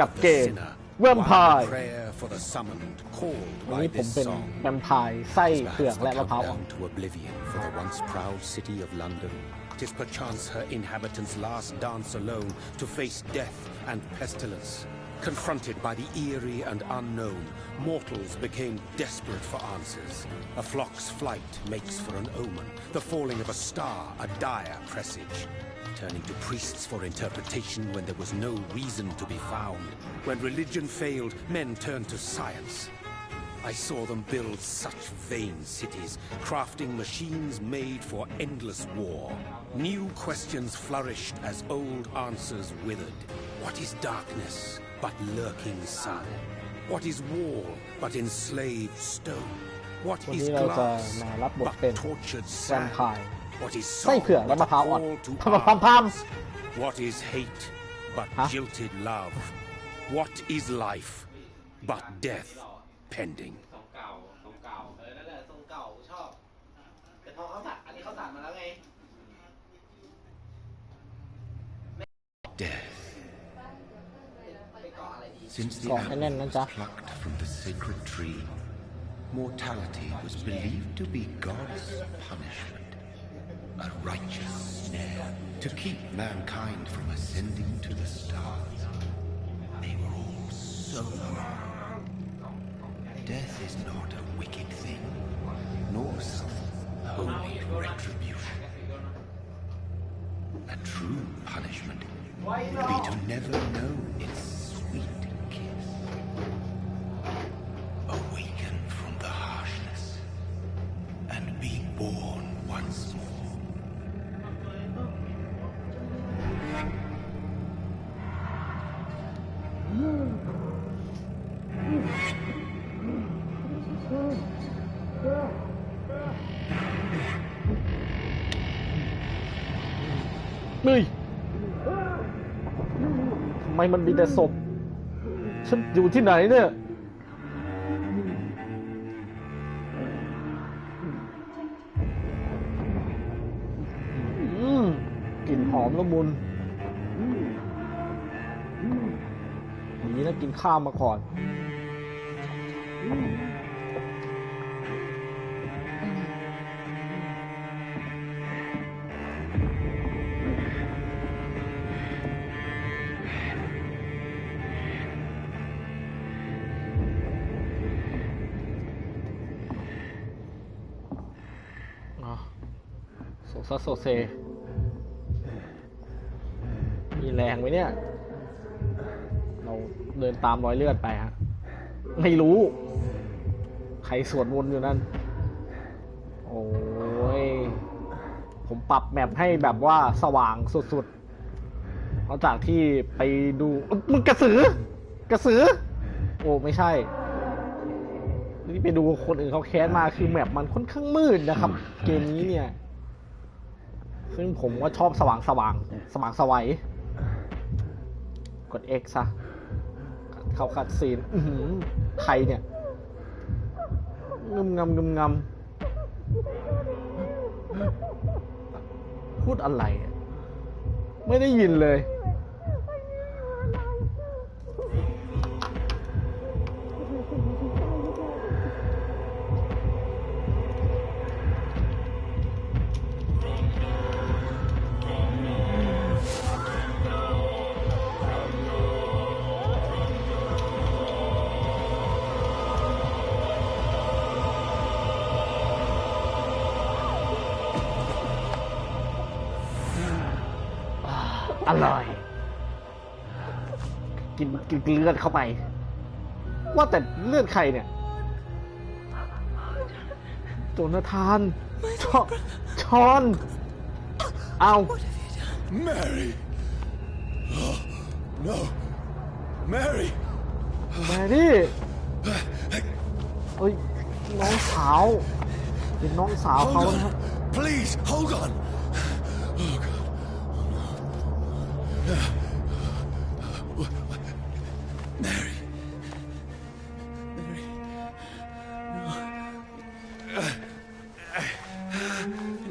กับเกม Vampyr วันนี้ผมเป็นแวมไพร์ไส้เผือกและมะพร้าวอ่อน 'Tis perchance her inhabitants' last dance alone to face death and pestilence. Confronted by the eerie and unknown, mortals became desperate for answers. A flock's flight makes for an omen, the falling of a star a dire presage. Turning to priests for interpretation when there was no reason to be found. When religion failed, men turned to science. I saw them build such vain cities, crafting machines made for endless war. New questions flourished as old answers withered. What is darkness but lurking sun? What is wall but enslaved stone? What is glass but tortured sand? What is soul but a call to arms? What is hate but jilted love? What is life but death pending? ทรงเก่านั่นแหละทรงเก่าชอบแต่พอเขาตัดอันนี้เขาตัดมาแล้วไง Death. Since the กล่องให้แน่นนะจ๊ะ plucked from the sacred tree, mortality was believed to be God's punishment, a righteous snare to keep mankind from ascending to the stars. They were all so wrong. Death is not a wicked thing, nor something only retribution. A true punishment would be to never know its sweet kiss. Awaken from the harshness and be born once more.เฮ้ยทำไมมันมีแต่ศพฉันอยู่ที่ไหนเนี่ยกลิ่นหอมละมุนอย่างนี้นะกินข้าวมาก่อนโซซัสโซเซมีแรงไหมเนี่ยเราเดินตามรอยเลือดไปฮะไม่รู้ใครสวดมนต์อยู่นั่นโอ้ยผมปรับแมปให้แบบว่าสว่างสุดๆเพราะจากที่ไปดูมึงกระสือโอ้ไม่ใช่ที่ไปดูคนอื่นเขาแคสมาคือแมปมันค่อนข้างมืดนะครับเกมนี้เนี่ยซึ่งผมก็ชอบสว่างสวัยกด X ซะเข้าคัดซีนใครเนี่ยงำพูดอะไรไม่ได้ยินเลยอร่อยกินเลือดเข้าไปว่าแต่เลือดใครเนี่ยโจนาธานชอนเอา Mary oh no Mary เฮ้ยน้องสาวเป็นน้องสาวเขานะ Please hold on oh God Mary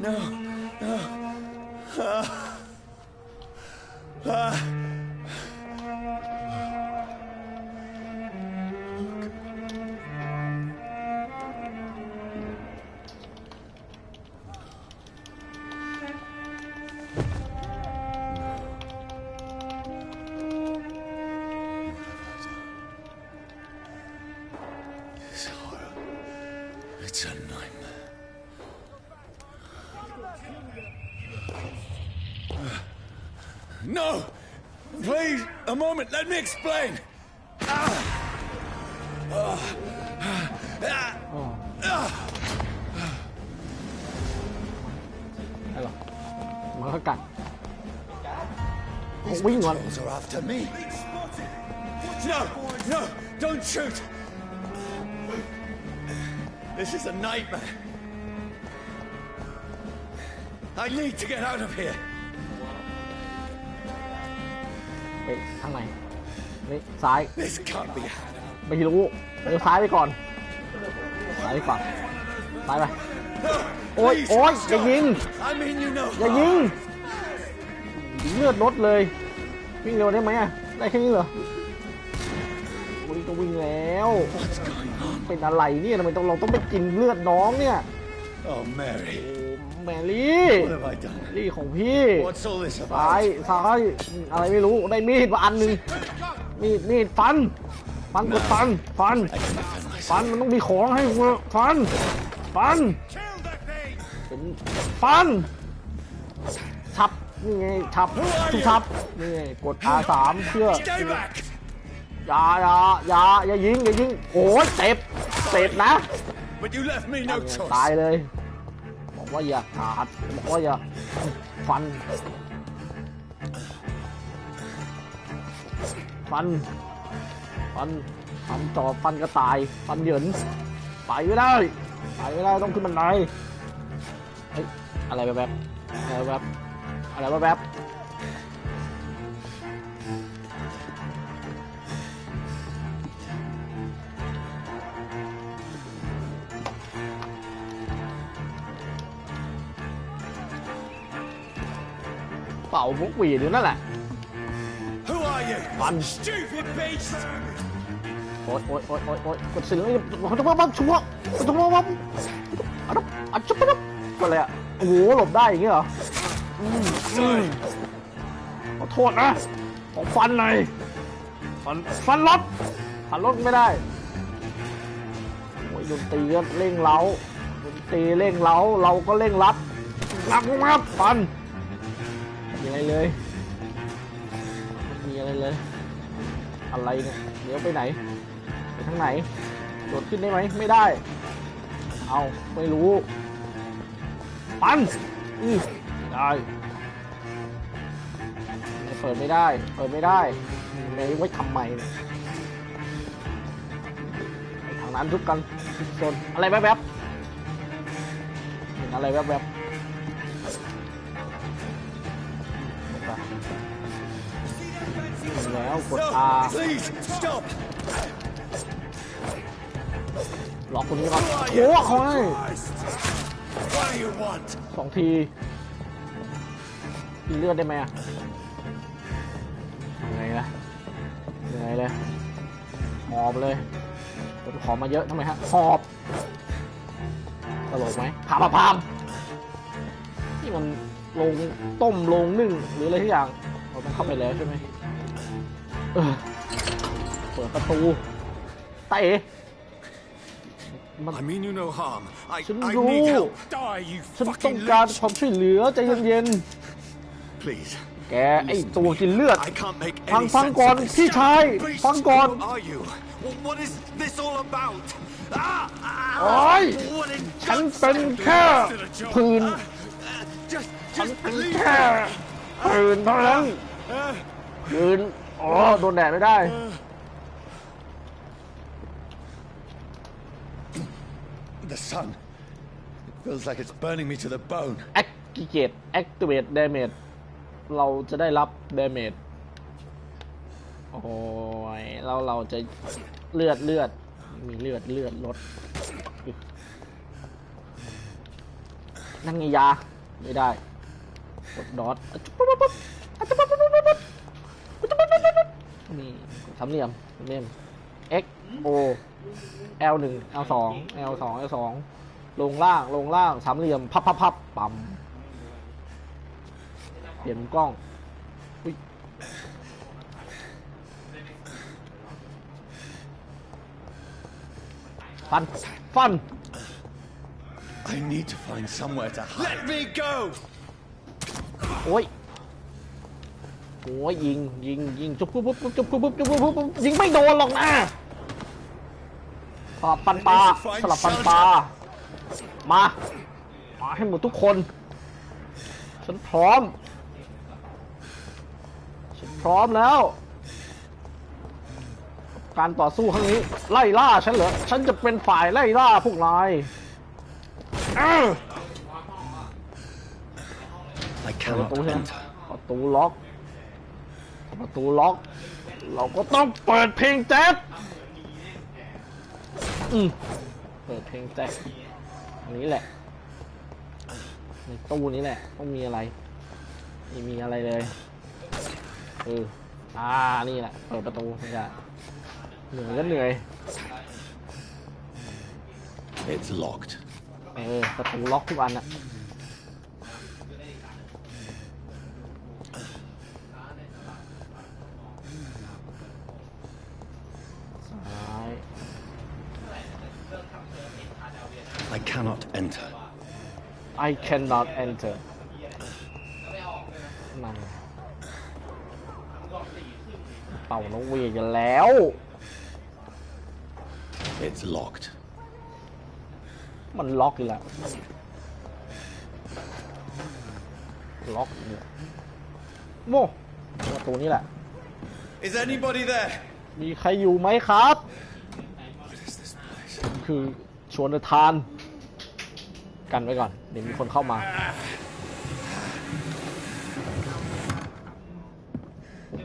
no It's a nightmare. No! Please, a moment, let me explain! อะไรหรอมันก็กัด These วิ่งก่อน patrols are after me. No! No! Don't shoot! This is a nightmare. I need to get out of here. ไปทางไหนนี่ซ้าย This can't be. ไม่รู้เดี๋ยวซ้ายไปก่อนซ้ายไปก่อนซ้ายไป โอ๊ย Please, โอ๊ยอย่า stop. ยิง I mean you know. อย่ายิงเลือดลดเลยวิ่งเร็วได้ไหมอะได้แค่นี้เหรอวิ่งก็วิ่งแล้ว What's going on? เป็นอะไรเนี่ยทำไมเราต้องไปกินเลือดน้องเนี่ย Oh, Mary. โอ้แมรี่ What have I done? รี่ของพี่ What's all this ซ้าย about? ซ้ายอะไรไม่รู้ได้มีดมาอันหนึ่งมีดฟันกดฟัน I can defend myself. ฟันมันต้องมีของให้กูฟันเป็นฟันชับนี่ไงชับชับนี่ไงกด R3 เพื่อ Stay back! อย่ายิงโอ้ยเจ็บนะ But you left me no ตาย choice. เลยบอกว่าอย่าขาดบอกว่าอย่าฟันจอบฟันกระต่ายฟันเหยินไปไม่ได้ต้องขึ้นบันไดเฮ้ยอะไรแบบเป่าพวกหวีดอยู่นั่นแหละ Who are you? Fun. Stupid beast! โอ๊ยกดเสียงเขาจะมาชัวเขาจะมาอัดจุ๊บก็เลยอ่ะโอ้โหหลบได้อย่างเงี้ยเหรอขอโทษนะของฟันหน่อยฟันรถไม่ได้โอ้ยดนตรีก็เร่งเร้าเราก็เร่งรัดหนักมากฟันมีอะไรเลยอะไรเนี่ยเดี๋ยวไปไหนไปทางไหนโดดขึ้นได้ไหมไม่ได้เอาไม่รู้ปันได้เปิดไม่ได้ไม่ไว้ทำไมเนี่ยไปทางนั้นทุบกันโซนอะไรแวบเห็นอะไรแวบแล้วกด No! R Please, stop! ล็อกคนนี้ก่อน Who are โอ้ you? เขาให้ What do you want? 2 ทีกินเลือดได้ไหมอะยังไงเลยหอบเลยผมขอมาเยอะทำไมฮะหอบตลกไหมพามนี่มันลงต้มลงนึ่งหรืออะไรทุกอย่างเราต้องเข้าไปแล้วใช่ไหมเปิดประตูตาเอ๋ I mean you no harm. I ฉัน need รู้ help. Die, you ฉันต้อง fucking การ leech. ความช่วยเหลือใจเย็น Please. ๆแกไอ้ตัวกินเลือด I can't make ฟัง any ฟัง sense ก่อน of this. พี่ชาย Beast, ฟังก่อน who are you? What is this all about? โอ๊ย What in ฉัน God's เป็น name แค่ did a job? ผื่น Just เป็น leave แค่ผื่นเท่านั้นผื่นอ๋อโดนแดดไม่ได้ The sun. It feels like it's burning me to the bone. activate damage เราจะได้รับ damage โอ้ยแล้วเราจะเลือดมีเลือดลดนั่งไงยาไม่ได้กดดอทนี่สามเหลี่ยมX O L1 L2 L2 ลงล่างสามเหลี่ยมพับปั๊มเปลี่ยนมุมกล้องฟัน I need to find somewhere to hide. Let me go! โอ้ยยิงจุ๊บปุ๊บปุ๊บจุ๊บปุ๊บปุ๊บจุ๊บปุ๊บปุ๊บยิงไม่โดนหรอกนะสลับฟันปลามาให้หมดทุกคนฉันพร้อมแล้วการต่อสู้ครั้งนี้ไล่ล่าฉันเหรอฉันจะเป็นฝ่ายไล่ล่าพวกนาย I cannot enter. ประตูล็อกเราก็ต้องเปิดเพลงแจ๊สเปิดเพลงแจ๊สอันนี้แหละในตู้นี้แหละต้องมีอะไรไม่มีอะไรเลยนี่แหละเปิดประตูจะเหนื่อยก็เหนื่อย It's locked. ประตูล็อกทุกอันอะI cannot enter. I cannot enter นั่นเป่านกหวีดกันแล้ว It's locked. มันล็อกอยู่แล้วล็อกเนี่ยโม่ประตูนี้แหละ Is anybody there? มีใครอยู่ไหมครับ What is this place? คือชวนทานกันไว้ก่อนเดี๋ยวมีคนเข้ามา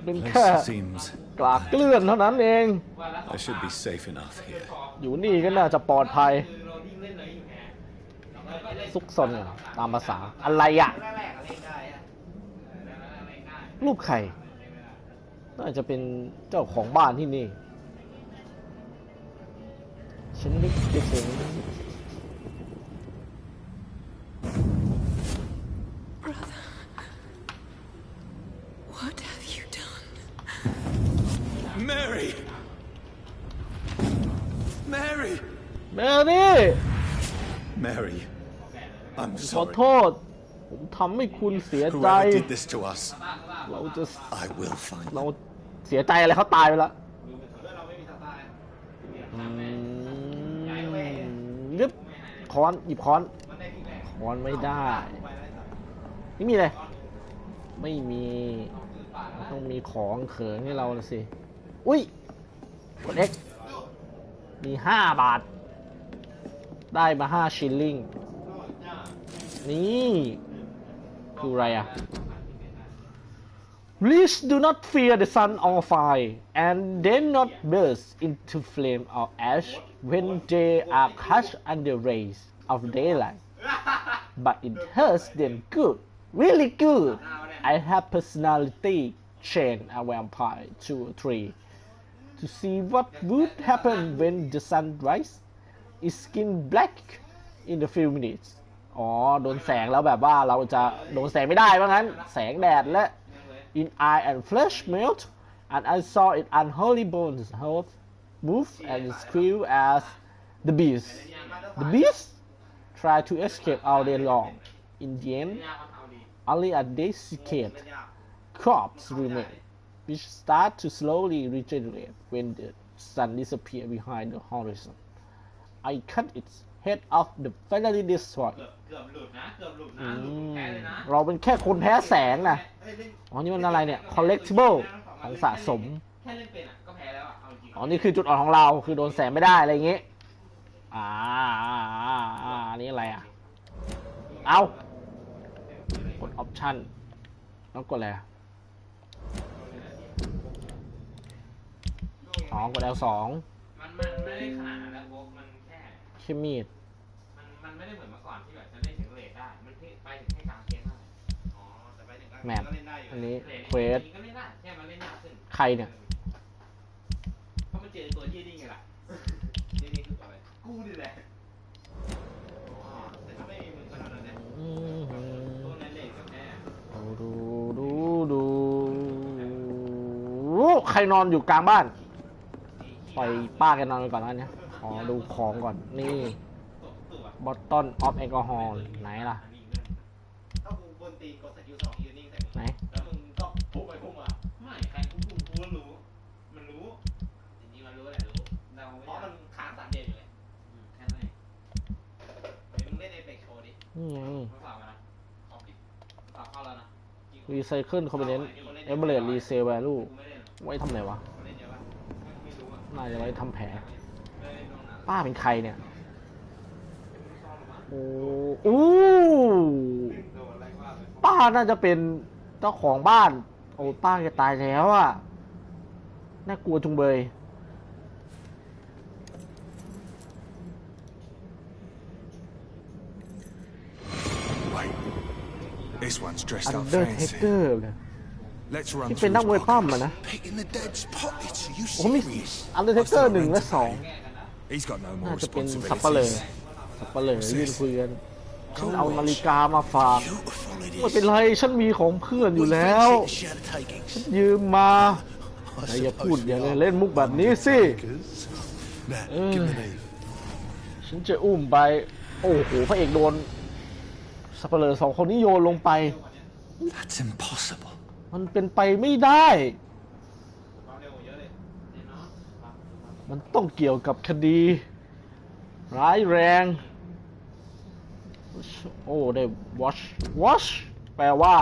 เป็นแค่ Seems กลากเกลื่อนเท่านั้นเอง I should be safe enough here. อยู่นี่ก็น่าจะปลอดภัยซุกซนตามภาษาอะไรอ่ะรูปใครน่าจะเป็นเจ้าของบ้านที่นี่ฉันนึกถึง Brother, what have you done? Mary! Mary! แม่นี่ Mary, I'm ขอ sorry. โทษผมทำให้คุณเสียใจ Whoever did this to us, เราจะ I will find เรา them. เสียใจอะไรเขาตายไปแล้วยึดค้อนหยิบค้อนไม่ได้นี่มีอะไรไม่มีต้องมีของเขิงให้เราสิอุ้ยกด X มี5 บาทได้มา5 ชิลลิงนี่คืออะไรอ่ะ Please do not fear the sun or fire, and they not burst into flame or ash when they are caught under rays of daylight. But it hurts them good, really good. I have personality change a vampire 2 or 3 to see what would happen when the sun rises. Its skin black in a few minutes. อ๋อโดนแสงแล้วแบบว่าเราจะโดนแสงไม่ได้ว่างั้นแสงแดดและin eye and flesh melt, and I saw it unholy bones health move and squeal as the beast. The beast tried to escape all day long. In the end, only a desiccated corpse remained, which start to slowly regenerate when the sun disappeared behind the horizon. I cut its head off the finally destroyed. เกือบหลุดนะแพ้เลยนะ เราเป็นแค่คนแพ้แสงนะอ๋อนี่มันอะไรเนี่ย collectible ของสะสม แค่เล่นเป็นอ่ะก็แพ้แล้วอ่ะเอาจริง อ๋อนี่คือจุดอ่อนของเราคือโดนแสงไม่ได้อะไรอย่างงี้ นี่อะไรอ่ะเอากด option แล้วกดอะไรอ๋อกด L2 มันไม่ได้ขนาดนั้นแล้วโบมันแค่ มีด มันไม่ได้เหมือนเมื่อก่อนที่แบบจะเล่นถึงเลทได้มันไปถึงแค่กลางเกมได้อ๋อแต่ไปถึงกลางเก แม ม ป ก็เล่นได้อยู่ อันนี้ เลท เควส ก็เล่นได้แค่มันเล่นยากขึ้น ใครเนี่ย เพราะมันเจอตัวยี่ดิ้งไงล่ะยี่ดิ้งคืออะไรกูนี่แหละอ๋อแต่ถ้าไม่มีมึงก็เท่านั้นแหละตัวนั้นเลทกับแพ้ ดูใครนอนอยู่กลางบ้านปล่อยป้าแกนอนไปก่อนแล้วเนี่ยขอดูของก่อนนี่ ตัว บอตตอนออฟแอลกอฮอล์ไหนล่ะ ถ้ากูบนตีกดสกิล2ยืนนิ่งใส่มึง ไหน แล้วมึงก็พุ่งไปพุ่งมาไม่ใครกูก็รู้มันรู้จริงๆมันรู้แหละรู้เพราะมันค้าง3 เดือนอยู่เลยแค่นั้นเองมึงเล่นเอเปกโชว์ดิมันฝากมานะขอผิดฝากเข้าแล้วนะ รีไซเคิลคอมโพเนนต์เอเบอเรตรีเซลแวลู กูไม่เล่นหรอก ไว้ทำอะไรวะ เล่นเยอะปะไม่รู้อ่ะ น่าจะไว้ทำแผล ไม่เล่นตรงนั้น ป้าเป็นใครเนี่ย ซ่อนหรือมั้ง โอ้อู้ โดนอะไรว่าเลย ป้าน่าจะเป็นเจ้าของบ้าน โอ้ป้าแกตายแล้วอะน่ากลัวจุงเบย Wait. This one's อั dressed น up เดอร์เท fancy. เกอร์ Let's run ที่เป็น through นัก his มวยปั้ม pockets. อะนะ Picking the dead's pockets. Are you โอ้มี serious? อันเดอร์เทเกอร์1 และ He's got no 2 more น่าจะเป็นสับเปลือ responsibilities. สับเปลือยืนคุยกันฉันเอานาฬิกามาฝาก Beautiful it ไม่เป็น is. ไรฉันมีของเพื่อนอยู่ What แล้ว fancy a shadow takings? ยืมมา I ไหนอย่าพูด suppose อย่า we are เล่นมุกแบบนี้สิ takers. Now, give me leave. ฉันจะอุ้มไป โอ้โหพระเอกโดนสับเปลือ2 คนนี้โยนลงไป That's impossible. มันเป็นไปไม่ได้ ความเร็วเยอะเลยเดี๋ยวเนาะ มันต้องเกี่ยวกับคดี ร้ายแรง โอ้ได้ watch แปลว่า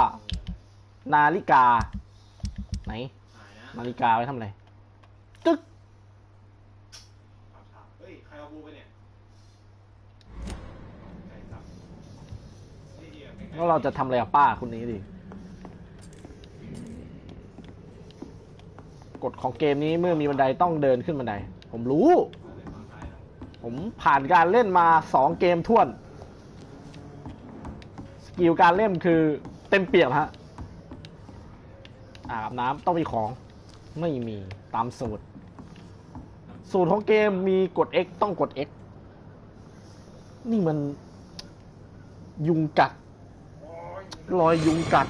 นาฬิกา ไหน หายนะ นาฬิกาไว้ทำอะไร ตึ๊ก เฮ้ยใครเอาบูไปเนี่ยใครสับนี่เดียวใกล้ๆ แล้วเราจะทำอะไรกับป้าคนนี้ดิกฎของเกมนี้เมื่อมีบันไดต้องเดินขึ้นบันได ผมรู้ ผมผ่านการเล่นมา2 เกมท่วน สกิลการเล่นคือเต็มเปี่ยมฮะอาบน้ำต้องมีของ ไม่มีตามสูตร สูตรของเกมมีกด X ต้องกด X นี่มัน ยุงกัด รอยยุงกัด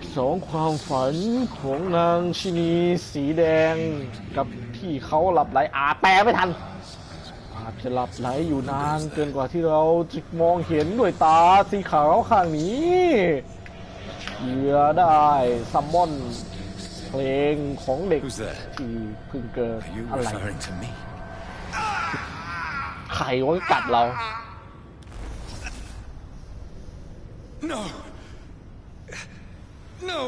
2 ความฝันของนางชินีสีแดง กับที่เขาหลับไหลแปลไม่ทัน อาจจะหลับไหลอยู่นานเกินกว่าที่เราจะมองเห็นด้วยตาสีขาวข้างนี้เหยื่อได้ซัมมอนเพลงของเด็ก Who's there? ที่เพิ่งเกิด Are you อะไร referring to me? ไข่วะกัดเรา No. No.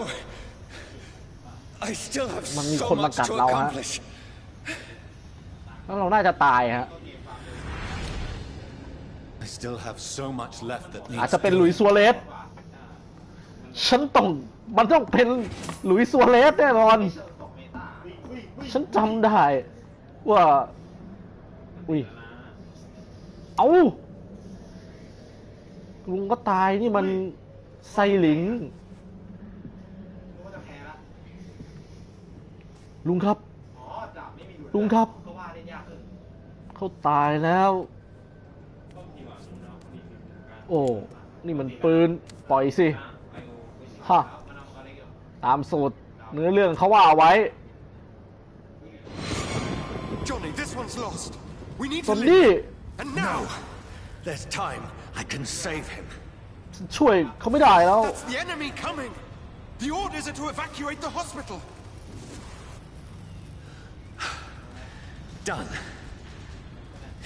I still have มันมี so คนมา much กัด to เราฮะ accomplish. แล้วเราน่าจะตายฮะ I still have so much left that อาจ needs จะเป็นหลุยส์ซัวเรส มันต้องเป็นหลุยส์ซัวเรสแน่นอน ฉันจำได้ว่า อุ้ย เอาลุงก็ตายนี่มันไซหลิง รู้ว่าจะแพ้ละ ลุงครับ อ๋อดาบไม่มีหลุด ลุงครับ ก็ว่าได้ยากขึ้น เขาตายแล้ว โอ้ นี่มันปืน ปล่อยสิ ฮะ ตามสูตรเนื้อเรื่องเขาว่าเอาไว้ Johnny, this one's lost. We need ส่ to วนนี้ leave. And now. There's time. I can save him. ช่วยเขาไม่ได้แล้ว That's the enemy coming. The orders are to evacuate the hospital. Done.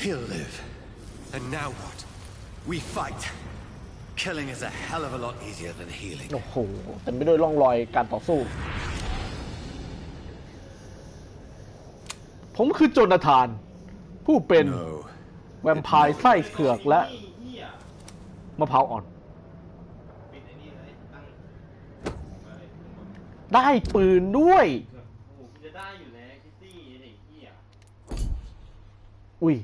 He'll live. And now what? We fight. Killing is a hell of a lot easier than healing. โอ้โหเต็มไปด้วยร่องรอยการต่อสู้ ผมคือโจนาธาน ผู้เป็น No. แวมไพร์ไส้เผือกและ เหี้ย มะพร้าวอ่อน ปิดไอ้นี่เลยตั้ง ได้ปืนด้วย โอ้โหกูจะได้อยู่แล้วคิตตี้ไอ้เด็กเหี้ย อุ้ย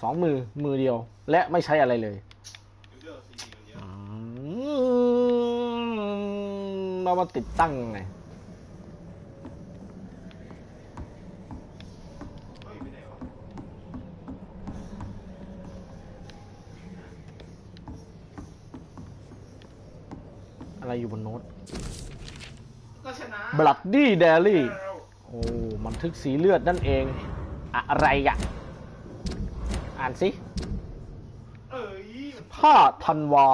สองมือเดียว และไม่ใช้อะไรเลย เลือกซีดีเดียว เรามาติดตั้งไง เฮ้ยไปไหนวะ อะไรอยู่บนโน้ต ก็ชนะ Bloody Diary โอ้บันทึกสีเลือดนั่นเอง อะไรอ่ะ อ่านสิเอ้ย 5 ธันวา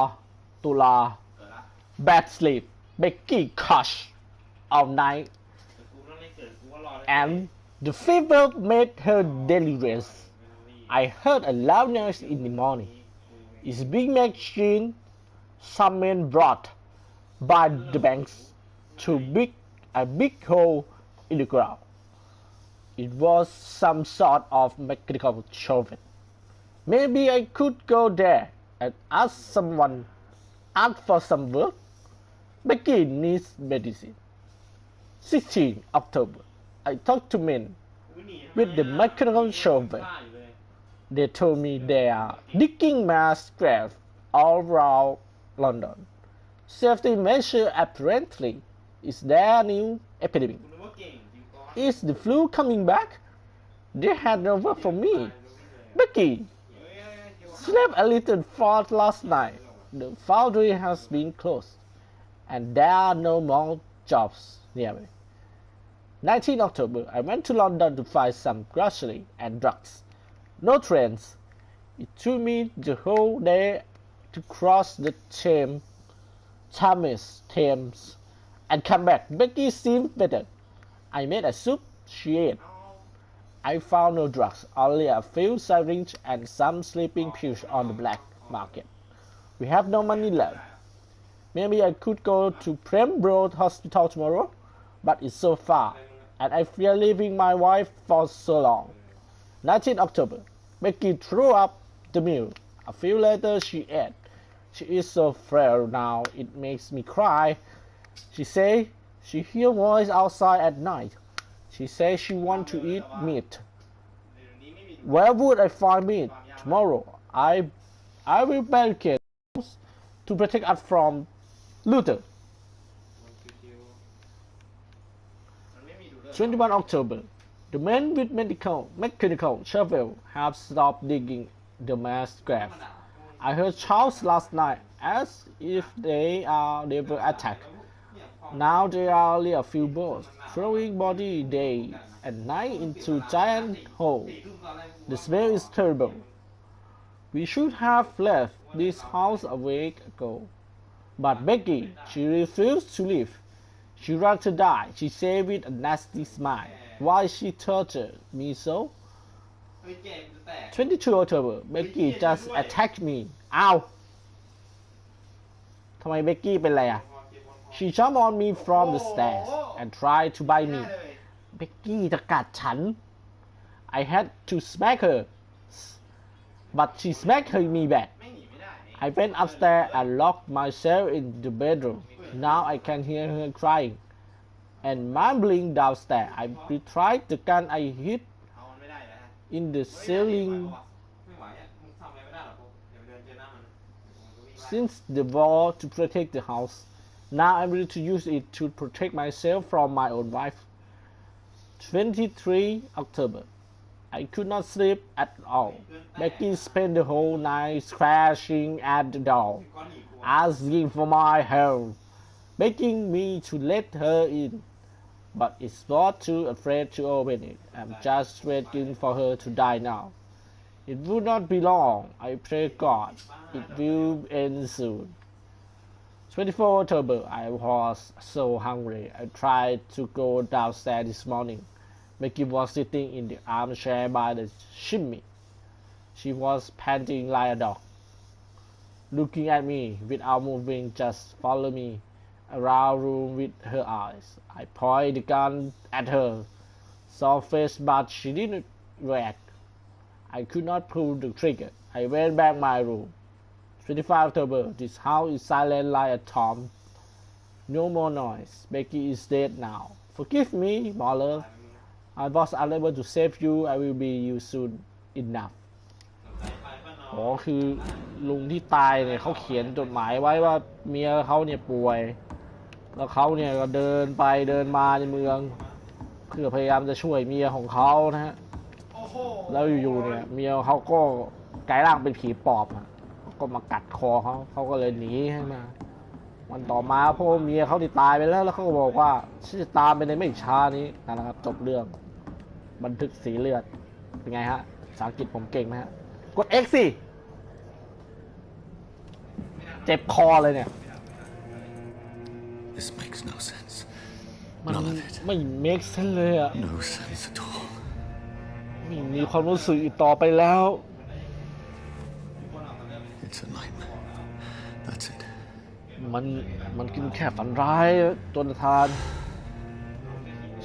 ตุลา เกิดละ Bad sleep Becky crush all night แต่กูต้องไม่เกิดกูก็รอเลย and the fever made her delirious. I heard a loud noise in the morning. It's a big machine some men brought by the banks to dig a big hole in the ground. It was some sort of mechanical shovel. Maybe I could go there and ask for some work. Becky needs medicine. 16 October. I talked to men with the mechanical shovel. They told me they are digging mass graves all around London. Safety measure apparently is their new epidemic. กูนึกว่าเก่งจริงก่อน Is the flu coming back? They had no work for me. Becky slept a little far last night. The foundry has been closed, and there are no more jobs near me. 19 October, I went to London to find some grocery and drugs. No trains. It took me the whole day to cross the Thames and come back. Becky seemed better. I made a soup. She ate. I found no drugs, only a few syringes and some sleeping pills on the black market. We have no money left. Maybe I could go to Pembroke Hospital tomorrow, but it's so far, and I fear leaving my wife for so long. 19 October. Becky threw up the meal. A few later she ate. She is so frail now, it makes me cry. She say she hear voice outside at night. She says she want to eat meat. Where would I find meat? Tomorrow, I will barricade to protect us from Luther. 21 October. The men with mechanical shovel have stopped digging the mass grave. I heard shouts last night as if they were attacked. Now there are only a few boats throwing body day and night into giant hole. The smell is terrible. We should have left this house a week ago. But Becky, she refused to leave. She rather die, she said with a nasty smile. Why she tortured me so? เฮ้ยเกมจะแตก 22 October. Becky just attacked me. อ้าวทำไมเบกกี้เป็นไรอ่ะ She jumped on me from the stairs and tried to bite me. เบกกี้จะกัดฉัน I had to smack her, but she smacked me back. ไม่หนีไม่ได้ I went upstairs and locked myself in the bedroom. Now I can hear her crying and mumbling downstairs. I retrieved the gun I hid เอามันไม่ได้แล้วฮะ in the ceiling ไม่ไหวอ่ะมึงทำอะไรไม่ได้หรอกกูเดี๋ยวเดินเจอหน้ามัน since the wall to protect the house. Now I'm ready to use it to protect myself from my own wife. 23 October. I could not sleep at all. Becky spent the whole night scratching at the door, ก้อนหนีกู asking for my help, begging me to let her in, but it's not too afraid to open it. I'm just waiting for her to die now. It will not be long. I pray God it will end soon. 24 October. I was so hungry. I tried to go downstairs this morning. Becky was sitting in the armchair by the chimney. She was panting like a dog, looking at me without moving, just follow me around room with her eyes. I pointed the gun at her, saw face, but she didn't react. I could not pull the trigger. I went back my room. 25 October. This house is silent like a tomb. No more noise. Becky is dead now. Forgive me, mother. I was unable to save you. I will be you soon enough. อ๋อคือลุงที่ตายเนี่ยเขาเขียนจดหมายไว้ว่าเมียเขาเนี่ยป่วย แล้วเขาเนี่ยก็เดินไปเดินมาในเมืองเพื่อพยายามจะช่วยเมียของเขานะฮะ โอ้โห แล้วอยู่ๆเนี่ยเมียเขาก็กลายร่างเป็นผีปอบอะก็มากัดคอเขาก็เลยหนีให้มา วันต่อมาพ่อเมียเขาที่ตายไปแล้วเขาก็บอกว่าฉันจะตามไปในไม่ช้านี้นั่นแหละครับจบเรื่องบันทึกสีเลือดเป็นไงฮะภาษาอังกฤษผมเก่งไหมฮะกด X สิเจ็บคอเลยเนี่ย This makes no sense. มัน None of it. ไม่ make sense เลยอะ No sense at all. ไม่มีความรู้สึกอีกต่อไปแล้ว It's a nightmare. That's it. มันกินแค่ฝันร้ายจนทาน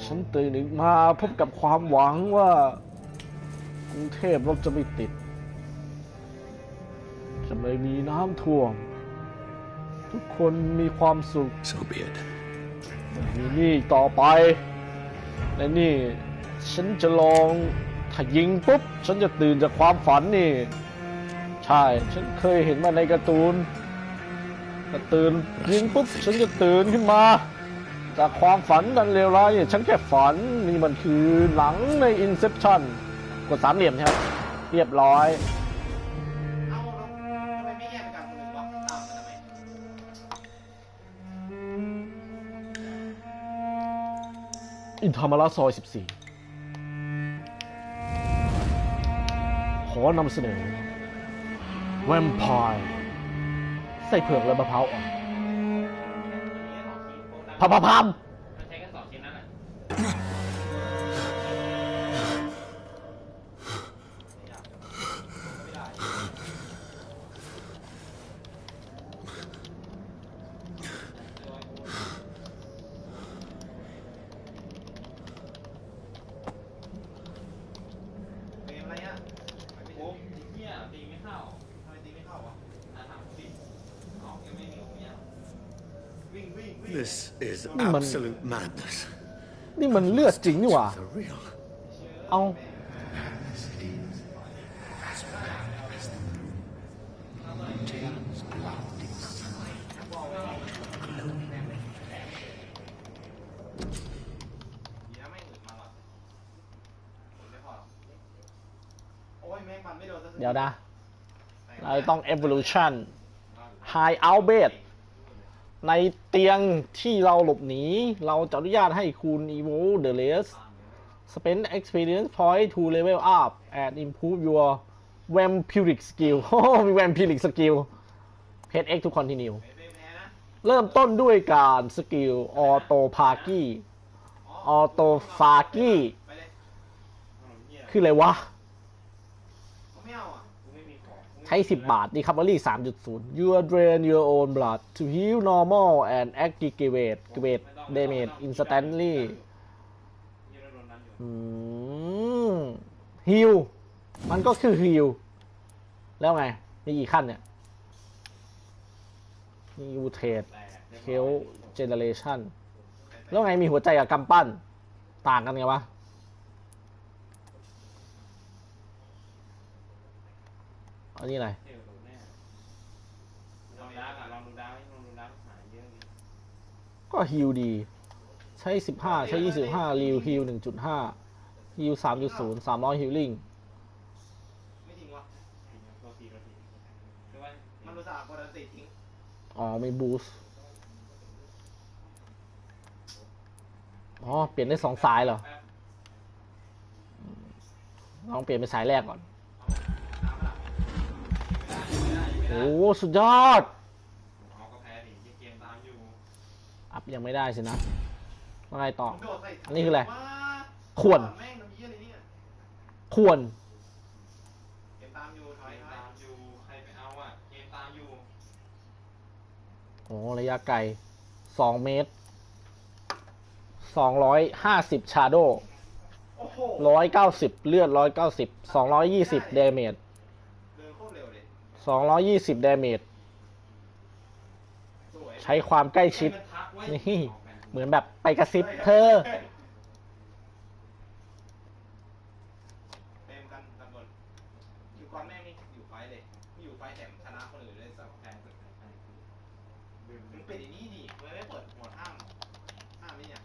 ฉันตื่นอีกมาพบกับความหวังว่ากรุงเทพรถจะไม่ติด จะไม่มีน้ำท่วม ทุกคนมีความสุข So be it. มีนี่ต่อไป และนี่ฉันจะลองถ้ายิงปุ๊บ ฉันจะตื่นจากความฝันนี่ ใช่ ฉันเคยเห็นมาในการ์ตูนถ้าตื่นยิงปุ๊บ ฉันจะตื่นขึ้นมา จากความฝันดันเลวร้ายเนี่ยฉันแค่ฝันนี่มันคือหนังใน Inception กดสามเหลี่ยมใช่ไหมเรียบร้อย เอ้าแล้วทำไมไม่แยกไปกับคนอื่นวะตามกันทำไม อินทามราซอย 14 ขอนำเสนอ Vampyr ใส่เผือกและมะพร้าวอ่อนพาม มันใช้แค่สองชิ้นนั่นแหละเกมอะไรอ่ะโอ้ยเหี้ยตีไม่เข้าทำไมตีไม่เข้าวะถามสิเอ้ายังไม่มีของเนี่ยวิ่ง This is Man. absolute madness. นี่มันเลือดจริงนี่หว่า For real. เอา เดี๋ยวไม่หลุดมาหรอกไม่พอหรอกโอ้ยแม่งมันไม่โดนซะ เดี๋ยวนะ เราต้อง evolution high out base ในเตียงที่เราหลบหนี เราจะอนุญาตให้คุณ evolve the rest spend experience point to level up and improve your vampiric skill โอ้มี vampiric skill press X to continue ไม่แพ้นะ เริ่มต้นด้วยการสกิลออโตพากี้ออโตฟากี้ ไปเลย คืออะไรวะ เขาไม่เอาอ่ะกูไม่มีของ ใช้ 10 บาท Recovery 3.0 You drain your own blood to heal normal and activate damage instantly ฮิลมันก็คือฮิลแล้วไง มีกี่ขั้นเนี่ยมียูเทสเคลเจเนเรชันแล้วไงมีหัวใจกับกำปั้น ต่างกันไงวะ อันนี้อะไร ลองดูดาวหายเยอะดิ ก็ฮิลดี ใช้ 15 ใช้ 25ริวฮิล 1.5 ฮิล 3.0 300ฮิลลิ่ง ไม่ทิ้งวะมันรู้สึกปกติทิ้ง อ๋อไม่บูสต์อ๋อ เปลี่ยนได้ 2 สายเหรอ ลองเปลี่ยนเป็นสายแรกก่อน โอ้สุดยอด เอาก็แพ้ดิเกมตามอยู่ อัพยังไม่ได้สินะว่าไงต่อ โดดใส่ อันนี้คืออะไร ว้า ขวน แม่งน้ำเยี่ยอะไรเนี่ย ควร เกมตามอยู่ถอยตามอยู่ใครไปเอาอ่ะเกมตามอยู่ โอ้ระยะไกล 2 เมตร 250 ชาโด โอ้โห 190 เลือด 190 220 เดเมจ เดินโคตรเร็วเลย 220 เดเมจ สวย ใช้ความใกล้ชิด ให้มันทักไว้ นี่ เหมือนแบบไปกระซิบเธอ เต็มกันตำรวจอยู่ก่อนแม่งไม่อยู่ไฟเลยไม่อยู่ไฟแต่ชนะคนอื่นเลยสักแพ้สุดมึงปิดไอ้นี่ดิมึงไม่เปิดหัวห้ามนี่เนี่ย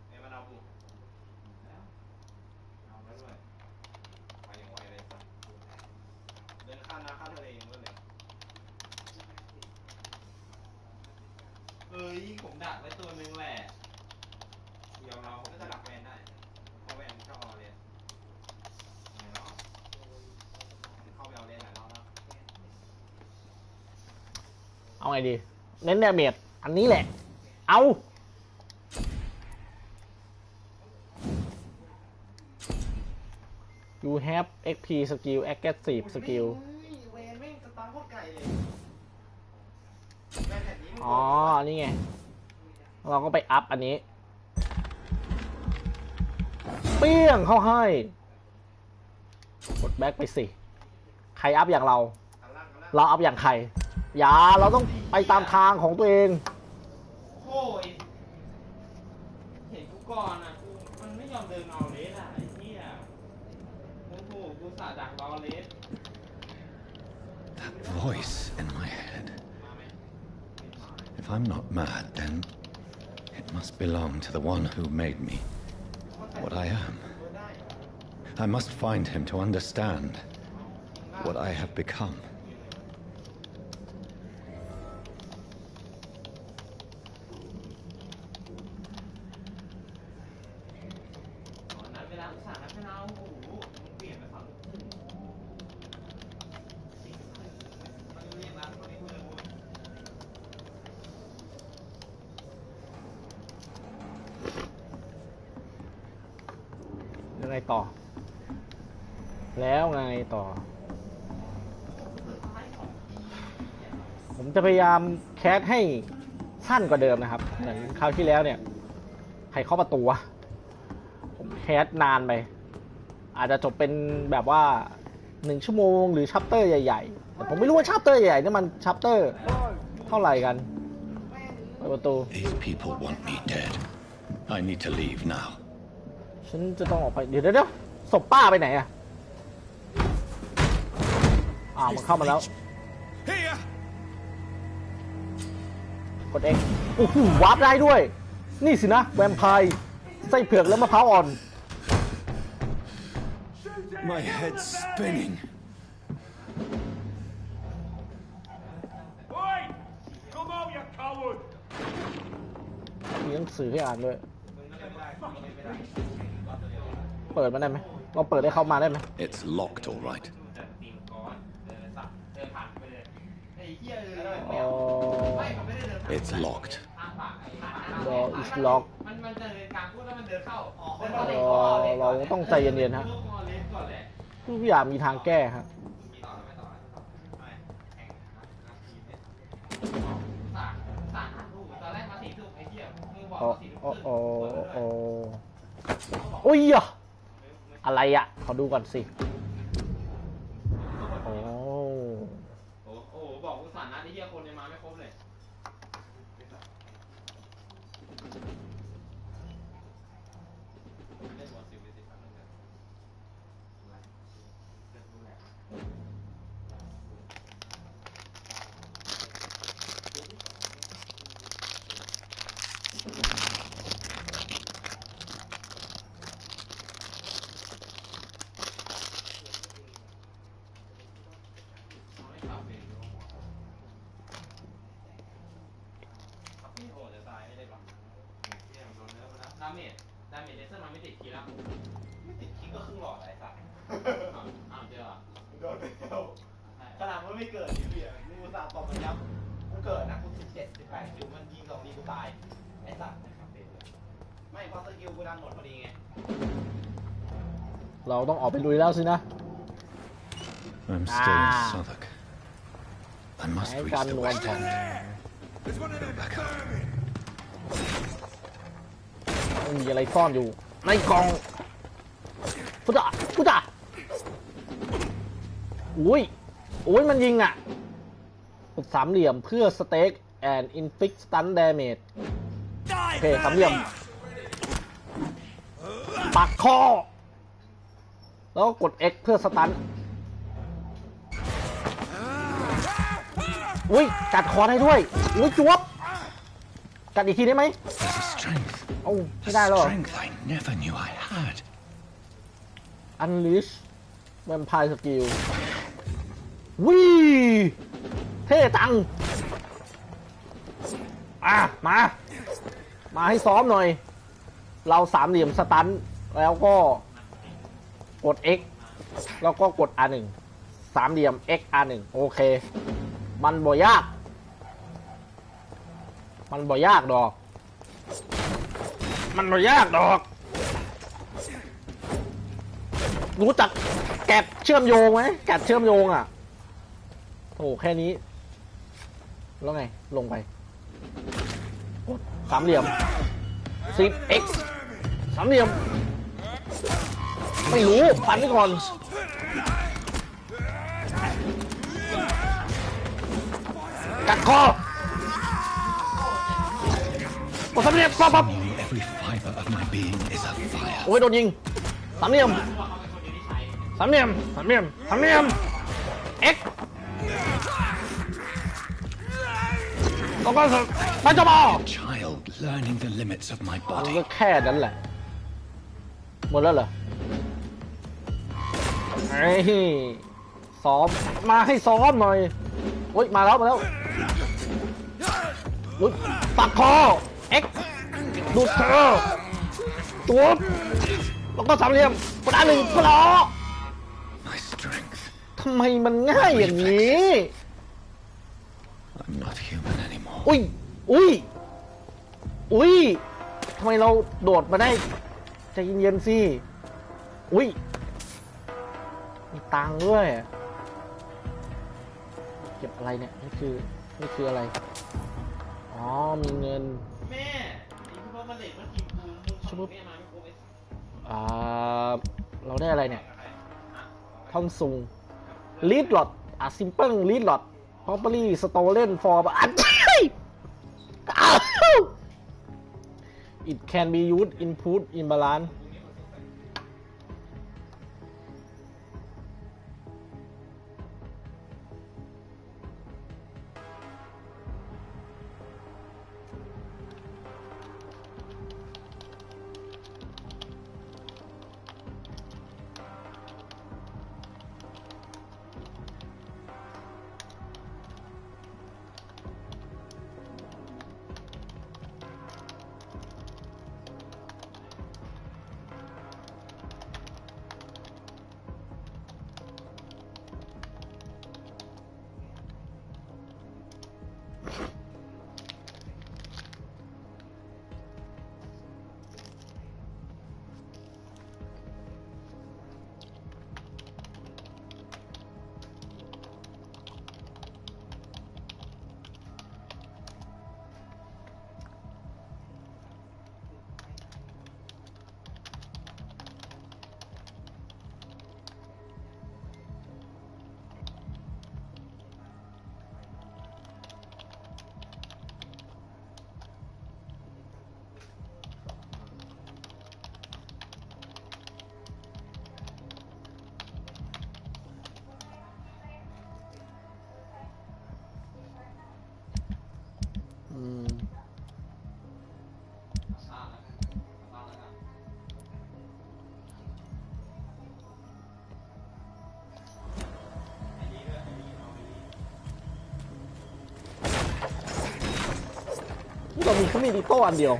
เอ้ยมันเอาบุกเอาแล้วด้วยไปอย่างไวเลยสัส ดักไว้ตัวนึงแหละยอมเราผมก็จะดักแวนได้เพราะแวนก็ออเลยไม่หรอกเข้าไปเอาเลนหลายรอบแล้ว เอาไงดี เน้นดาเมจอันนี้แหละ เอาYou have XP skill aggressive skill เวนแม่งสตาร์ทโคตรไกลเลยแวนแผ่นนี้มัน อ๋อ นี่ไง เราก็ไปอัพอันนี้ เปี้ยงเข้าให้ กดแบ็กไปสิ ใครอัพอย่างเรา ข้างล่าง เราอัพอย่างใคร อย่า เราต้องไปตามทางของตัวเอง โอ้ยเห็นกูก่อนอ่ะกูมันไม่ยอมเดินเอาเลสอ่ะไอ้เหี้ยโอ้โหกูสาดักรอเลส That voice in my head. If I'm not mad, then it must belong to the one who made me what I am. I must find him to understand what I have become. ตอนนั้นเวลาสาดักไม่เอาโอ้โหมึงเปลี่ยนไปฝั่งมันเรียกนะคนนี้กูจะพูด ยังไงต่อ แล้วไงต่อ ผมจะพยายามแคสให้สั้นกว่าเดิมนะครับ เหมือนคราวที่แล้วเนี่ย ใครเข้าประตูวะผมแคสนานไป อาจจะจบเป็นแบบว่า1 ชั่วโมงหรือชัปเตอร์ใหญ่ๆ แต่ผมไม่รู้ว่าชัปเตอร์ใหญ่ๆนี่มันชัปเตอร์เท่าไหร่กันเปิดประตู These people want me dead. I need to leave now. ฉันจะต้องออกไป เดี๋ยวศพป้าไปไหนอะมันเข้ามาแล้ว Here! กด X โอ้โหวาร์ปได้ด้วย นี่สินะแวมไพร์ไส้เผือกและมะพร้าวอ่อน My head's spinning. Oi! Come out, you coward! มีหนังสือให้อ่านด้วย เปิดมาได้ไหมเราเปิดให้เข้ามาได้ไหม It's locked, all right. ตีมก่อนเดินสับเดินผ่านไปเลยไอ้เหี้ยเลย อ๋อ ไม่มันไม่ได้เดินผ่าน It's locked. ทางปากผ่าน Door is locked มันจะเดินกลางพูดแล้วมันเดินเข้าเดิน เราต้องใจเย็นๆฮะ ก่อนแหละ ทุกอย่างมีทางแก้ครับ มีต่อไม่ต่อไม่แข่งนักทีมเนี่ยสามลูกตอนแรกมาสี่ลูกไอ้เหี้ยมึงบอก โอ้ มาสี่ลูก โอ้โอ้โอ้โอ้ยอะอะไรอะขอดูก่อนสิ โอ้ โอ้โหบอกกูสารนัดไอ้เหี้ยคนยังมาไม่ครบเลยเล่นบอล10 ไป 10 ครั้งนึงเลยดูแล ไม่ขับเองดูหัวขับไม่โหดจะตายไม่ได้หรอกที่มันโดนเนื้อไปแล้วดาเมจเลเซอร์มันไม่ติดคีย์แล้วไม่ติดคีย์ก็ครึ่งหลอดไอ้สัสอ้าวเจอเหรอโดนไปแล้วขนาดมันไม่เกิดที่เบียร์นี่กูสาตบมันยับกูเกิดนะกู17 18คิวมันยิง2 ทีกูตายไอ้สัสนะครับเป็นไม่พอสกิลกูดันหมดพอดีไง เราต้องออกไปลุยแล้วสินะ I'm still in Southwark. I must ให้ reach การ the นวล west ก่อน end. There's one of them vermin! มันมีอะไรซ่อนอยู่ ในกล่องพุทธะอุ้ยมันยิงอ่ะกด3 เหลี่ยมเพื่อ stake and inflict stun damage โอเค3 เหลี่ยม ปักคอ แล้วก็กด X เพื่อสตัน อุ้ยกัดคอได้ด้วย อุ้ยจวบ กัดอีกทีได้ไหม There's a strength. เอ้า A ไม่ได้แล้วเหรอ strength I never knew I had. Unleash Vampyr Skill วิเท่จัง มาให้ซ้อมหน่อยเราสามเหลี่ยมสตันแล้วก็กด X แล้วก็กด R1 สามเหลี่ยม X R1 โอเคมันบ่ยากดอกรู้จักแกะเชื่อมโยงไหมแกะเชื่อมโยงอ่ะโอ้แค่นี้แล้วไงลงไปกดสามเหลี่ยม 10x สามเหลี่ยมไม่รู้ปันไปก่อนกัดคอกดสามเหลี่ยมปั๊บ Every fiber of my being is a fire. โอ้ยโดนยิงสามเหลี่ยมx แล้วก็ไปจบอ Child learning the limits of my มัน body. ก็แค่นั้นแหละหมดแล้วเหรอไอ้ซ้อมมาให้ซ้อมหน่อยโอ้ยมาแล้วอุ๊ยปักคอ X ดูดเธอตัวแล้วก็สามเหลี่ยมกดอันหนึ่งก็ล้อ My strength. ทำไมมันง่ายอย่างนี้ I'm not human anymore. อุ้ยทำไมเราโดดมาได้ใจเย็นๆสิอุ้ยมีตังค์ด้วยเก็บอะไรเนี่ยนี่คืออะไรอ๋อมีเงิน แม่ไอ้พวกมันเหล็กมันกินกูมึงแม่มาไม่ครบไอ้ เราได้อะไรเนี่ยท่องซุง lead lot a simple lead lot properly stolen for it can be used input imbalance เรามีแค่มีดิโต้อันเดียว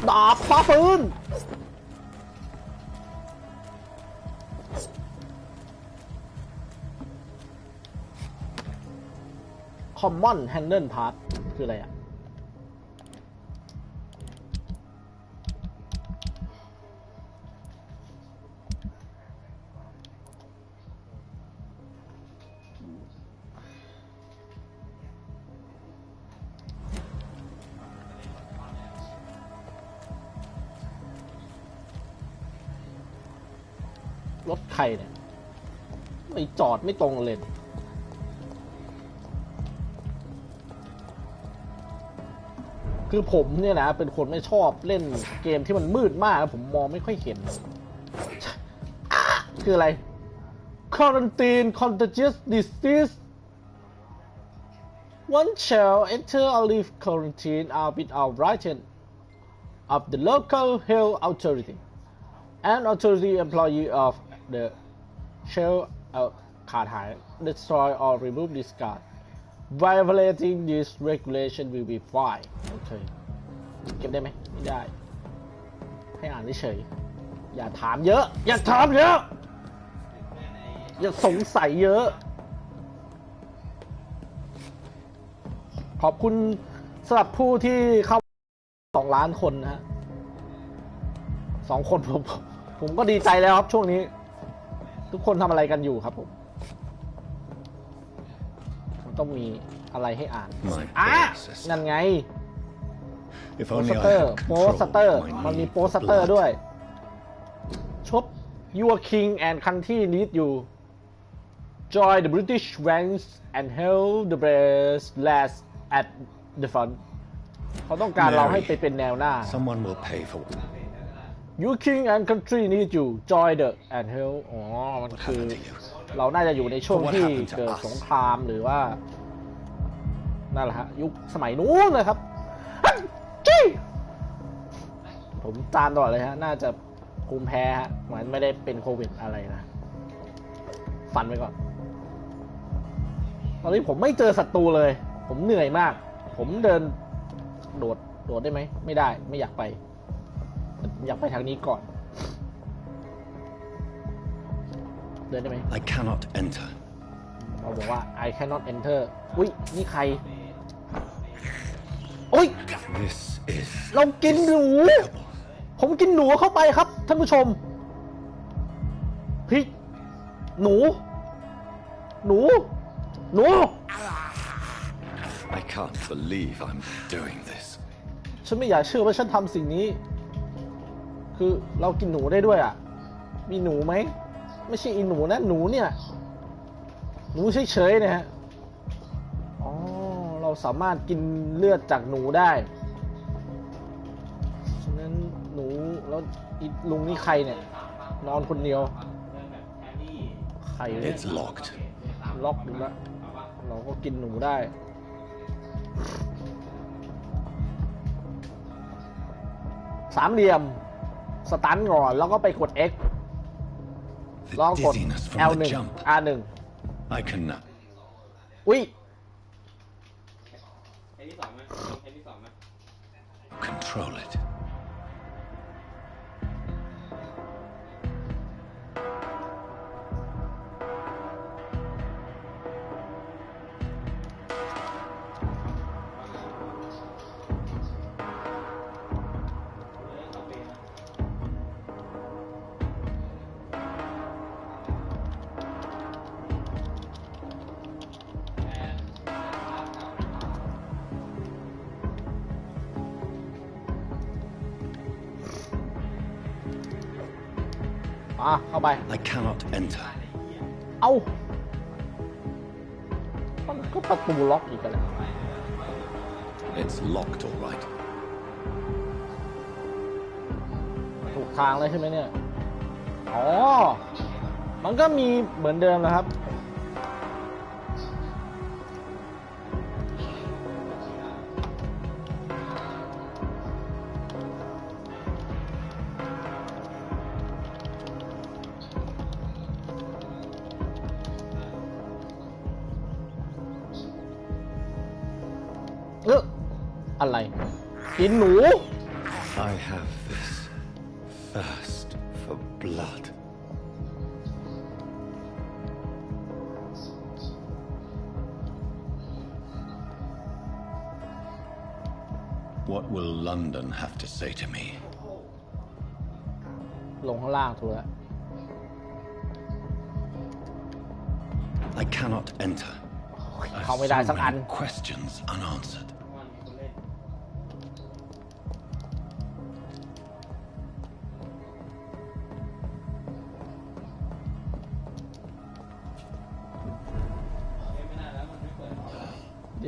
ดาบฟ้าปืนcommon handle part คืออะไรอ่ะรถใครเนี่ยไม่จอดไม่ตรงเลนคือผมเนี่ยนะเป็นคนไม่ชอบเล่นเกมที่มันมืดมากผมมองไม่ค่อยเห็นคืออะไร quarantine contagious disease one shall enter or leave quarantine without writing of the local health authority an authority employee of the shall ขาดหาย destroy or remove this card violating this regulation will be fine โอเคเก็บได้ไหมไม่ได้ให้อ่านเฉยอย่าถามเยอะอย่าถามเยอะอย่าสงสัยเยอะขอบคุณสำหรับผู้ที่เข้า2 ล้านคนนะฮะ2 คนผมก็ดีใจแล้วครับช่วงนี้ทุกคนทำอะไรกันอยู่ครับผมมันต้องมีอะไรให้อ่านนั่นไงโปสเตอร์มันมีโปสเตอร์ด้วยชบ Your King and Country need you join the British ranks and hold the best last at the front เขาต้องการเราให้ไปเป็นแนวหน้า Someone will pay for Your King and Country need you join the and help อ๋อมันคือเราน่าจะอยู่ในช่วงที่เกิดสงครามหรือว่านั่นแหละฮะยุคสมัยนู้นเลยครับผมตามตลอดเลยฮะน่าจะภูมิแพ้ฮะเหมือนไม่ได้เป็นโควิดอะไรนะฟันไว้ก่อนตอนนี้ผมไม่เจอศัตรูเลยผมเหนื่อยมากผมเดินโดดได้ไหมไม่ได้ไม่อยากไปอยากไปทางนี้ก่อนเดินได้ไหม I cannot enter เราบอกว่า I cannot enter อุ้ยนี่ใครอุ้ย This is เรากินหนูผมกินหนูเข้าไปครับท่านผู้ชมพี่หนู I can't believe I'm doing this ฉันไม่อยากเชื่อว่าฉันทำสิ่งนี้คือเรากินหนูได้ด้วยอ่ะมีหนูไหมไม่ใช่อีหนูนะหนูเนี่ยหนูเฉยๆนะฮะอ๋อเราสามารถกินเลือดจากหนูได้ฉะนั้นหนูแล้วอีลุงนี่ใครเนี่ยนอนคนเดียวใครเนี่ย It's locked ล็อกดูแล้วเราก็กินหนูได้สามเหลี่ยมสตันก่อนแล้วก็ไปกด X ลองกด L1 R1 I cannot อุ้ย control itเข้าไป I cannot enter เอามันก็ประตูล็อกอีกแล้ว It's locked all right ถูกทางเลยใช่ไหมเนี่ยอ๋อมันก็มีเหมือนเดิมนะครับอะไรกินหนู I have this thirst for blood What will London have to say to me ลงข้างล่างถูกแล้ว I cannot enter เข้าไม่ได้สักอัน questions unanswered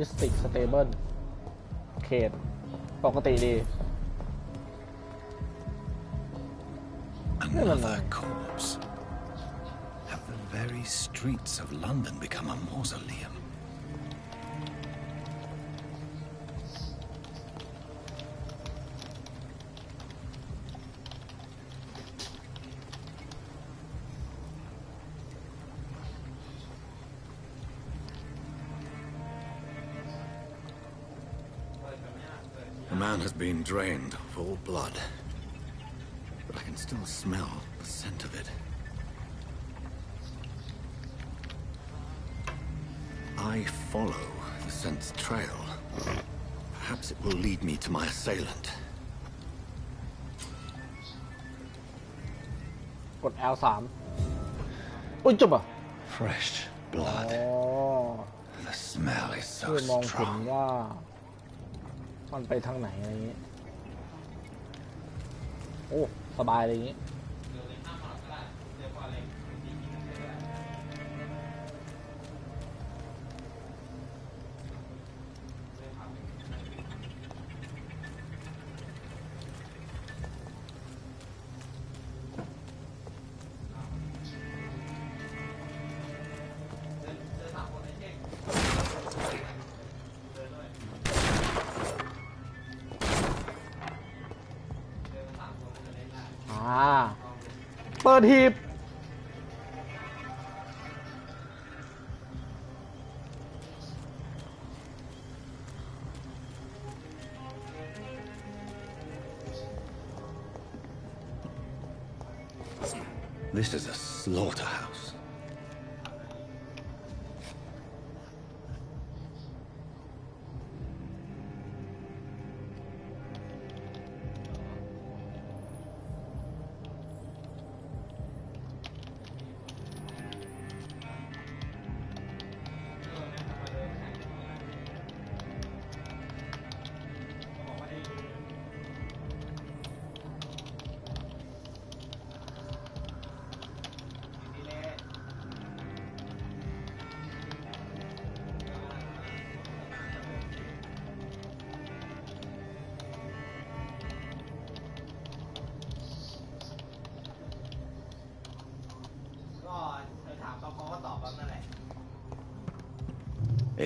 District Stable เขตปกติดี Another corpse Have the very streets of London become a mausoleum man has been drained of all blood, but I can still smell the scent of it. I follow the scent's trail. Perhaps it will lead me to my assailant. กด L3 อุ้ยจบอ่ะ Fresh blood. อ๋อ The smell is เพื่อ so มองเห็น strong. ว่ามันไปทางไหนอะไรอย่างงี้โอ้สบายอะไรอย่างงี้เปิดหีบ This is a slaughterhouse.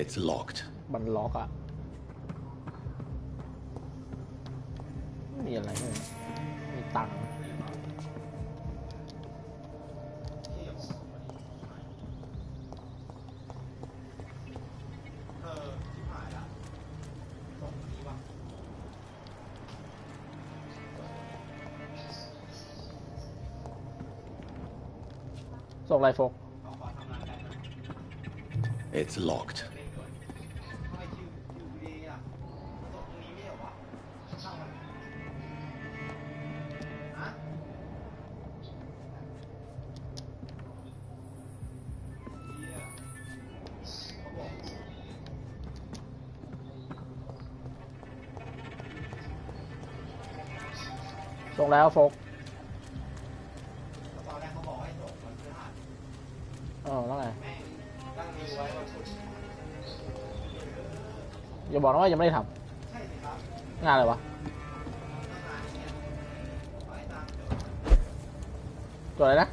It's locked. มันล็อกอะไม่มีอะไรเลยมีตังค์ส่งอะไรโฟก It's locked. ส่งแล้วโฟกแล้วไงอย่าบอกนะว่ายังไม่ได้ทำงานอะไรวะตัวอะไรนะ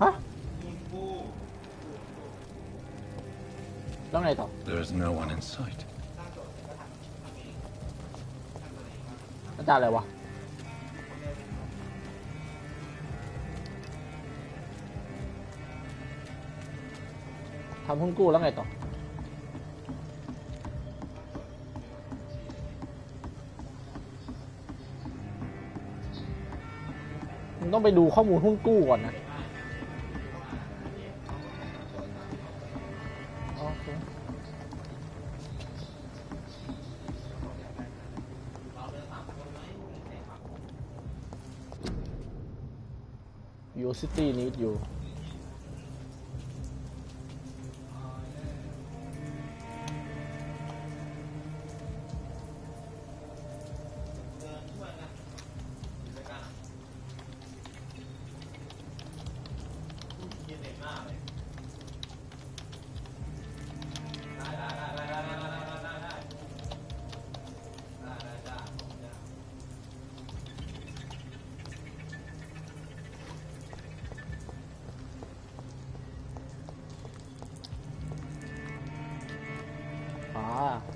ฮะแล้วไงต่อ There is no one in sight. อาจารย์อะไรวะทำหุ้นกู้แล้วไงต่อมึงต้องไปดูข้อมูลหุ้นกู้ก่อนนะโอเค Your city need you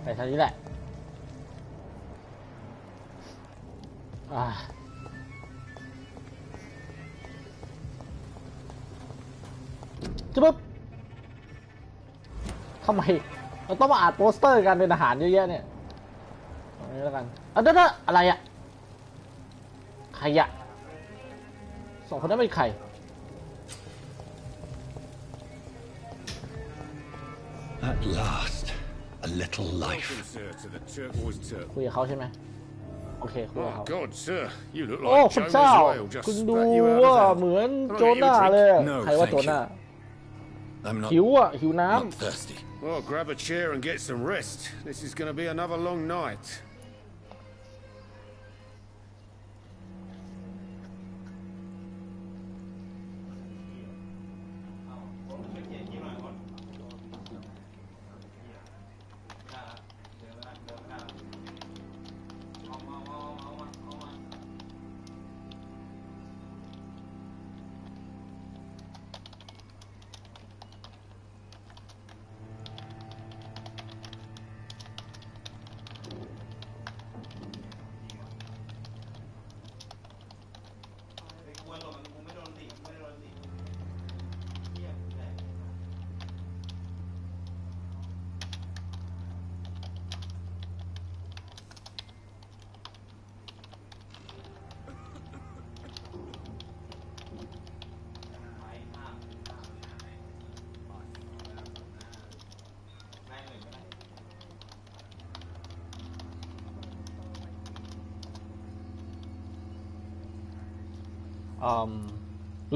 ไปทางนี้แหละจะปุ๊บทำไมเราต้องมาอ่านโปสเตอร์กันเป็นอาหารเยอะแยะเนี่ย ตรงนี้แล้วกันเด้ออะไรอะใครอะสองคนนั้นเป็นใคร At last, a little life. Welcome, sir, to the turquoise turtle. คุยกับเขาใช่ไหมโอเคคุยกับ Oh เขา God, sir, you look โอ้ like คุณ Jonah's เจ้า whale just คุณดู spat you out ว่า of his เหมือน mouth. โจน่าเลยอะ No, ใครว่า thank โจน่า I'm not หิวอะหิวน้ not thirsty. Well, grab a chair and get some rest. This is going to be another long night.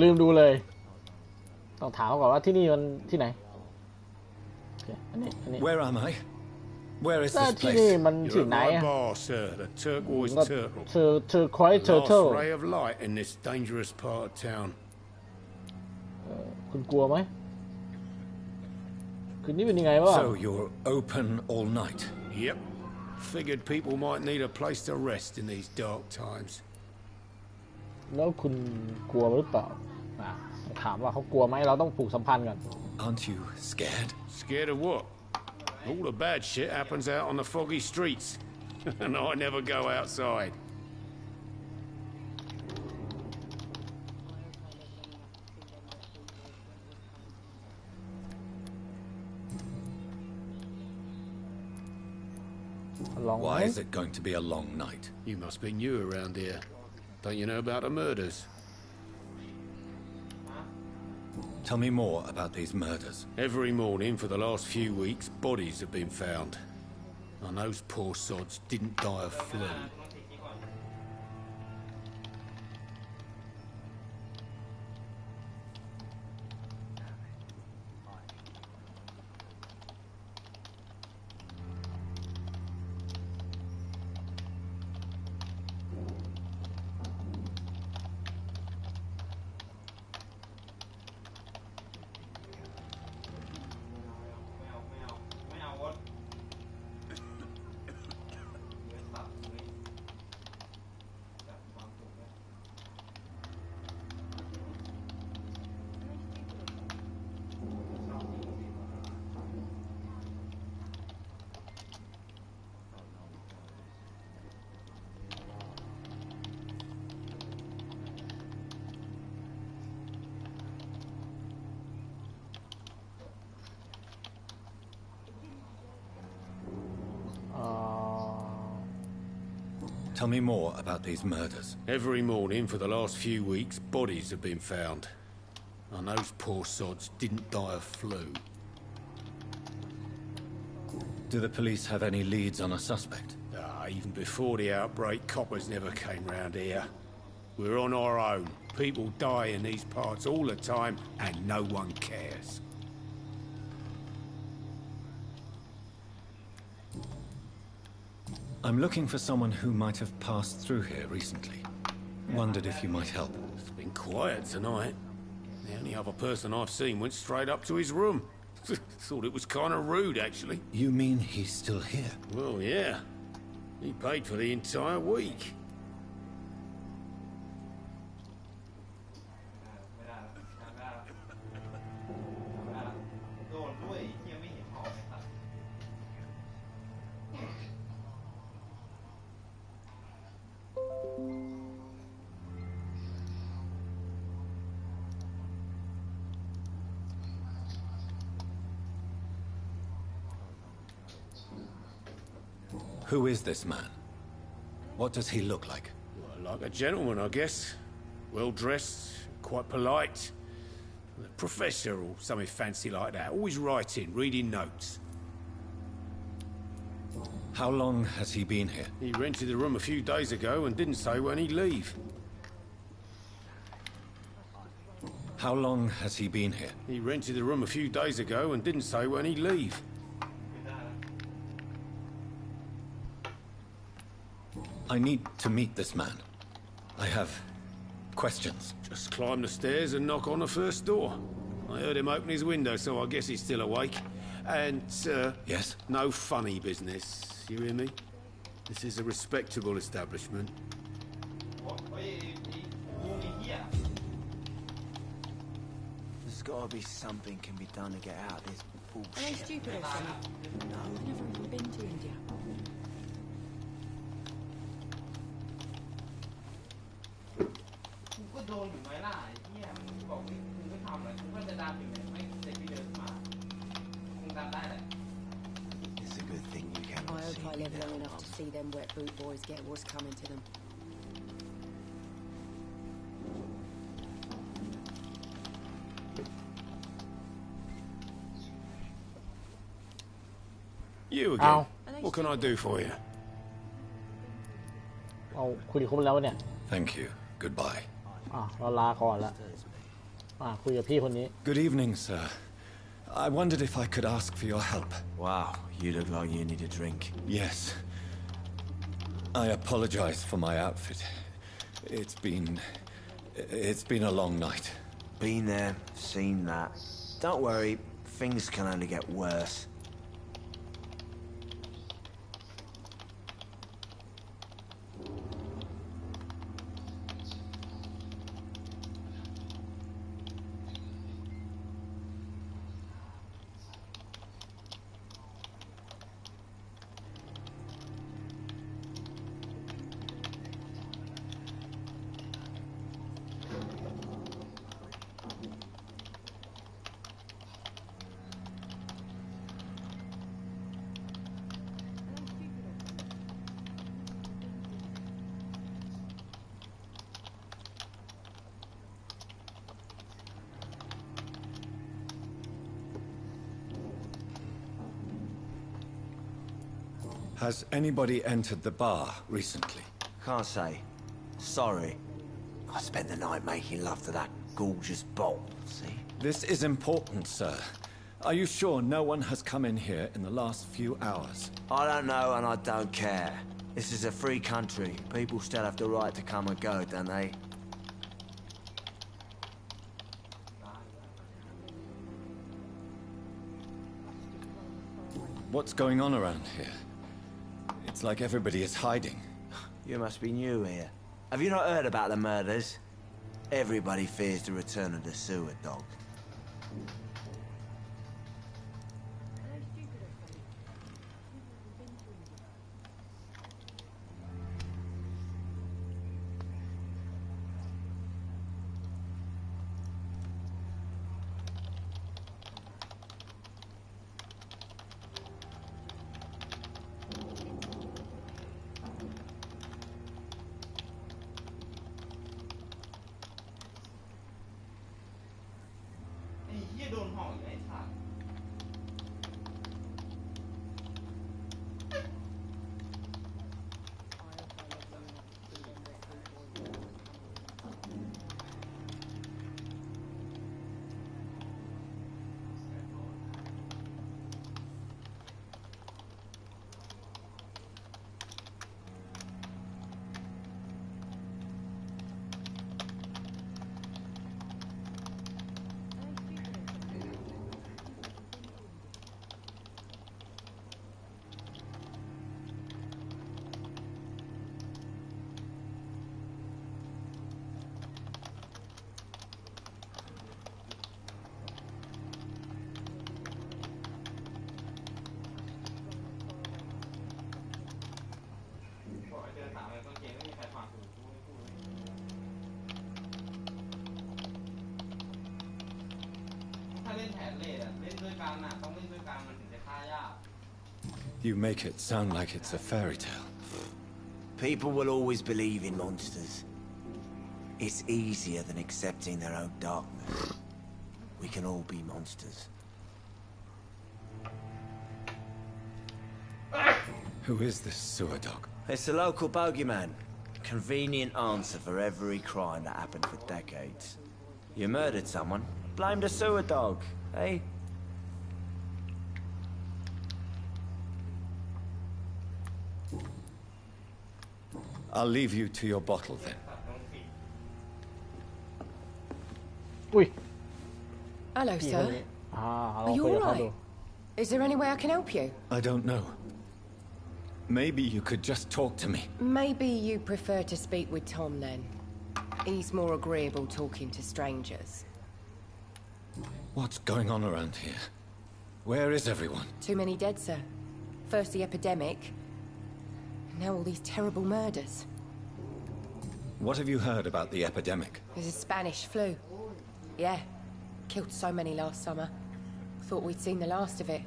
ลืมดูเลยต้องถามเขาก่อนว่าที่นี่มันที่ไหนโอเคอันนี้ Where am I? Where is แต่ this ที่นี่ place? มัน You're ที่ at ไหน my อะ bar, sir, the turquoise ก็ turtle. เธอควายเทอร์ Last เทิล ray of light in this dangerous part of town. คุณกลัวไหมคืนนี้เป็นยังไงวะ So you're open all night. Yep. Figured people might need a place to rest in these dark times. แล้วคุณกลัวหรือเปล่าถามว่าเขากลัวไหมเราต้องผูกสัมพันธ์กัน Aren't you scared? Scared of what? All the bad shit happens out on the foggy streets. And I never go outside. Why is it going to be a long night? You must be new around here. Don't you know about the murders? Tell me more about these murders. Every morning for the last few weeks, bodies have been found. And those poor sods didn't die of flu. Tell me more about these murders. Every morning for the last few weeks, bodies have been found. And those poor sods didn't die of flu. Do the police have any leads on a suspect? Even before the outbreak, coppers never came round here. We're on our own. People die in these parts all the time, and no one cares. I'm looking for someone who might have passed through here recently. Wondered if you might help. It's been quiet tonight. The only other person I've seen went straight up to his room. Thought it was kind of rude, actually. You mean he's still here? Well, yeah. He paid for the entire week. Who is this man? What does he look like? Well, like a gentleman, I guess. Well dressed, quite polite. A professor or something fancy like that. Always writing, reading notes. How long has he been here? He rented the room a few days ago and didn't say when he'd leave. How long has he been here? He rented the room a few days ago and didn't say when he'd leave. I need to meet this man. I have questions. Just climb the stairs and knock on the first door. I heard him open his window, so I guess he's still awake. And, Yes? no funny business. You hear me? This is a respectable establishment. เฮ้ยงูมีเหี้ย There's gotta be something can be done to get out of this Are they bullshit. stupid or something? No. I've never even been to India. กูก็โดนอยู่ไหมล่ะไอ้เหี้ยมึงบอกมึงไม่ทำอะไรกูก็จะดามอยู่เลยไม่เสร็จพี่เดินมาคงทำได้แหละ It's a good thing you cannot I hope see I live now, long enough to Mum. see them wet boot boys get what's coming to them. You again. Ow. What can I do for you? เอาคุยครบแล้วเนี่ย Thank you. Goodbye. เราลาก่อนละคุยกับพี่คนนี้ Good evening, sir. I wondered if I could ask for your help. Wow, you look like you need a drink. Yes. I apologize for my outfit. It's been a long night. Been there, seen that. Don't worry, things can only get worse. Has anybody entered the bar recently? Can't say. Sorry. I spent the night making love to that gorgeous bolt, see? This is important, sir. Are you sure no one has come in here in the last few hours? I don't know and I don't care. This is a free country. People still have the right to come and go, don't they? What's going on around here? It's like everybody is hiding. You must be new here. Have you not heard about the murders? Everybody fears the return of the sewer dog. You make it sound like it's a fairy tale. People will always believe in monsters. It's easier than accepting their own darkness. We can all be monsters. Who is this sewer dog? It's a local bogeyman. Convenient answer for every crime that happened for decades. You murdered someone, blamed a sewer dog, eh? I'll leave you to your bottle then. อุ้ย Hello, พี่คนนี้ sir. เรา Are you คุยกับ all เขาดู right? Is there any way I can help you? I don't know. Maybe you could just talk to me. Maybe you prefer to speak with Tom then. He's more agreeable talking to strangers. What's going on around here? Where is everyone? Too many dead, sir. First the epidemic, now all these terrible murders. What have you heard about the epidemic? There's a Spanish flu. Yeah, killed so many last summer. Thought we'd seen the last of it.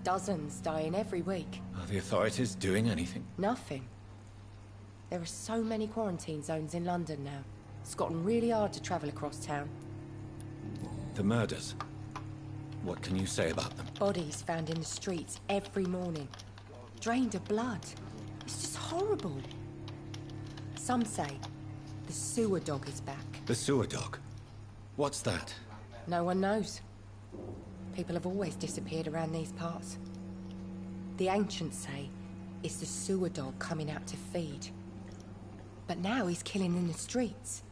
Dozens dying every week. Are the authorities doing anything? Nothing. There are so many quarantine zones in London now. It's gotten really hard to travel across town. The murders. What can you say about them? Bodies found in the streets every morning. Drained of blood. It's just horrible. Some say the sewer dog is back. The sewer dog? What's that? No one knows. People have always disappeared around these parts. The ancients say it's the sewer dog coming out to feed. But now he's killing in the streets.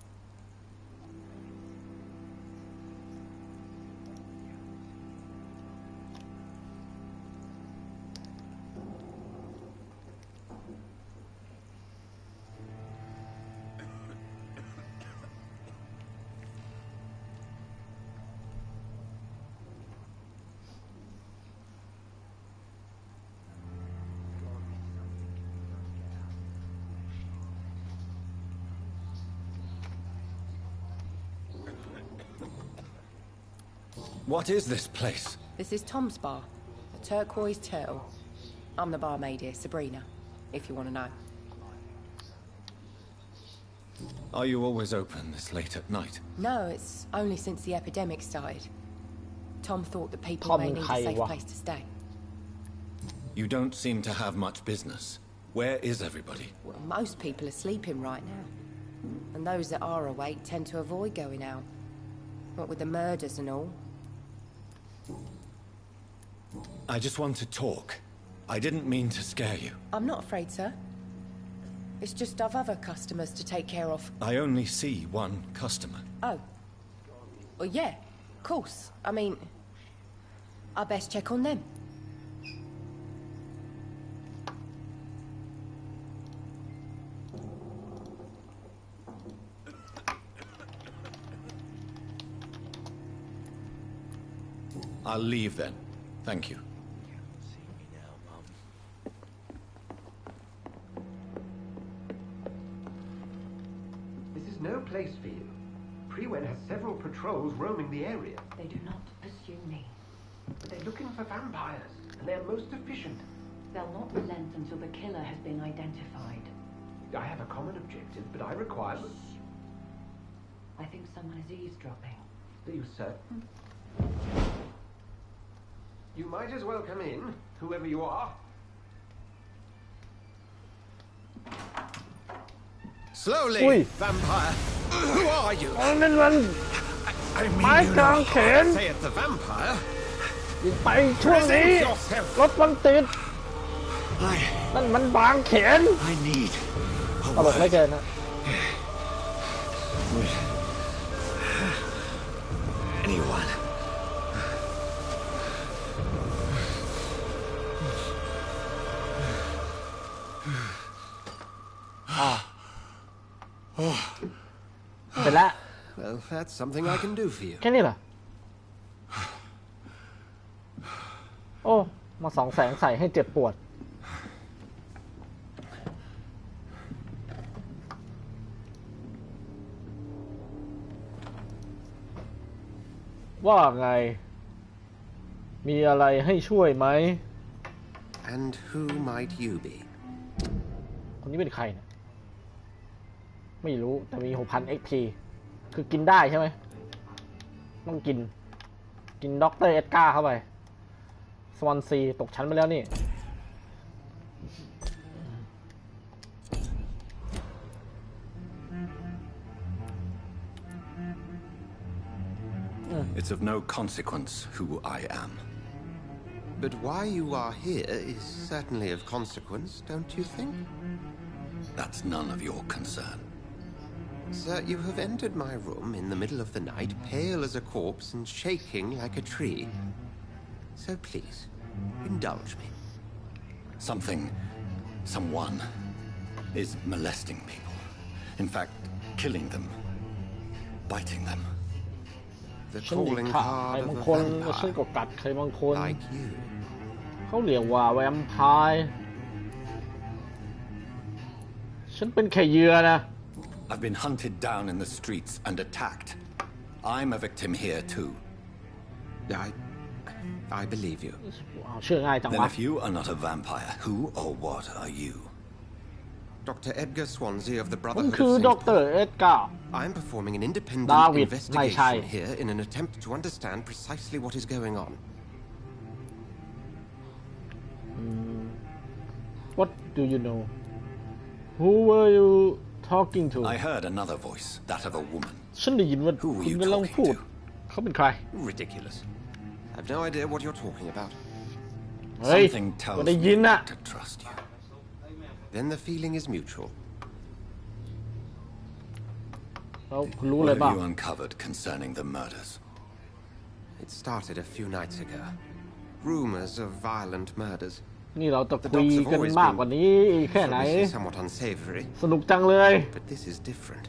What is this place? This is Tom's bar, the Turquoise Turtle. I'm the barmaid here, Sabrina, if you want to know. Are you always open this late at night? No, it's only since the epidemic started. Tom thought that people Tom may need a safe ใครวะ place to stay. You don't seem to have much business. Where is everybody? Well, most people are sleeping right now. And those that are awake tend to avoid going out. What with the murders and all. I just want to talk. I didn't mean to scare you. I'm not afraid, sir. It's just I've other customers to take care of. I only see one customer. Oh. Well, yeah, of course. I mean, I best check on them. I'll leave then. Thank you. This is no place for you. Prewen has several patrols roaming the area. They do not pursue me. They're looking for vampires, and they're most efficient. They'll not relent until the killer has been identified. I have a common objective, but I require... I think someone is eavesdropping. Do you, sir? You might as well come in, whoever you are. Slowly, Ui. vampire. Who are you? นั่นมัน I mean, ไม้กางเขน say it's a vampire. ยิงไปช่วงนี้ Present yourself. รถมันติด I นั่นมันบางเขน need ตลกไม่เกินนะ anyone. Oh. เสร็จแล้ว Well, that's something I can do for you. แค่นี้เหรอ โอ้ มาส่องแสงใส่ให้เจ็บปวด ว่าไง มีอะไรให้ช่วยไหม And who might you be? คนนี้เป็นใครเนี่ยไม่รู้แต่มี 6,000 XP คือกินได้ใช่ไหมต้องกินด็อกเตอร์เอ็ดการ์เข้าไปสวอนซีตกชั้นไปแล้วนี่It's of no consequence who I am. But why you are here is certainly of consequence, don't you think? That's none of your concern. Sir, you have entered my room in the middle of the night, pale as a corpse and shaking like a tree. So please, indulge me. Someone is molesting people. In fact, killing them, biting them. The ฉันหนี calling ฆ่าใคร card บาง of ค a นแล้วฉันก็ vampire, กัดใครบางคน like you. เขาเรียกว่าแวมไพร์ฉันเป็นแค่เหยื่อนะ I've been hunted down in the streets and attacked. I'm a victim here too. I believe you. เชื่อง่ายจัง Then วะ if you are not a vampire, who or what are you? Dr. Edgar Swansea of the มัน Brotherhood คือ of ด็อ St. กเตอร์ Paul. เอ็ดการ์ I am performing an independent David, investigation my here in an attempt to understand precisely what is going on. What do you know Who were you talking to I heard another voice, that of a woman. ฉันได้ยินว่า Who were คุณ you กำลัง talking พูด to? เขาเป็นใคร Ridiculous. I've no idea what you're talking about. เฮ้ย Something ก็ tells ได้ me ยินน่ะ to trust you. Then the feeling is mutual. แล้วคุณรู้ What เลย have บ้าง you uncovered concerning the murders? It started a few nights ago. Rumors of violent murders. นี่เราจะคุยกันมากกว่านี้แค่ไหน Sure, this is somewhat unsavory, สนุกจังเลย but this is different.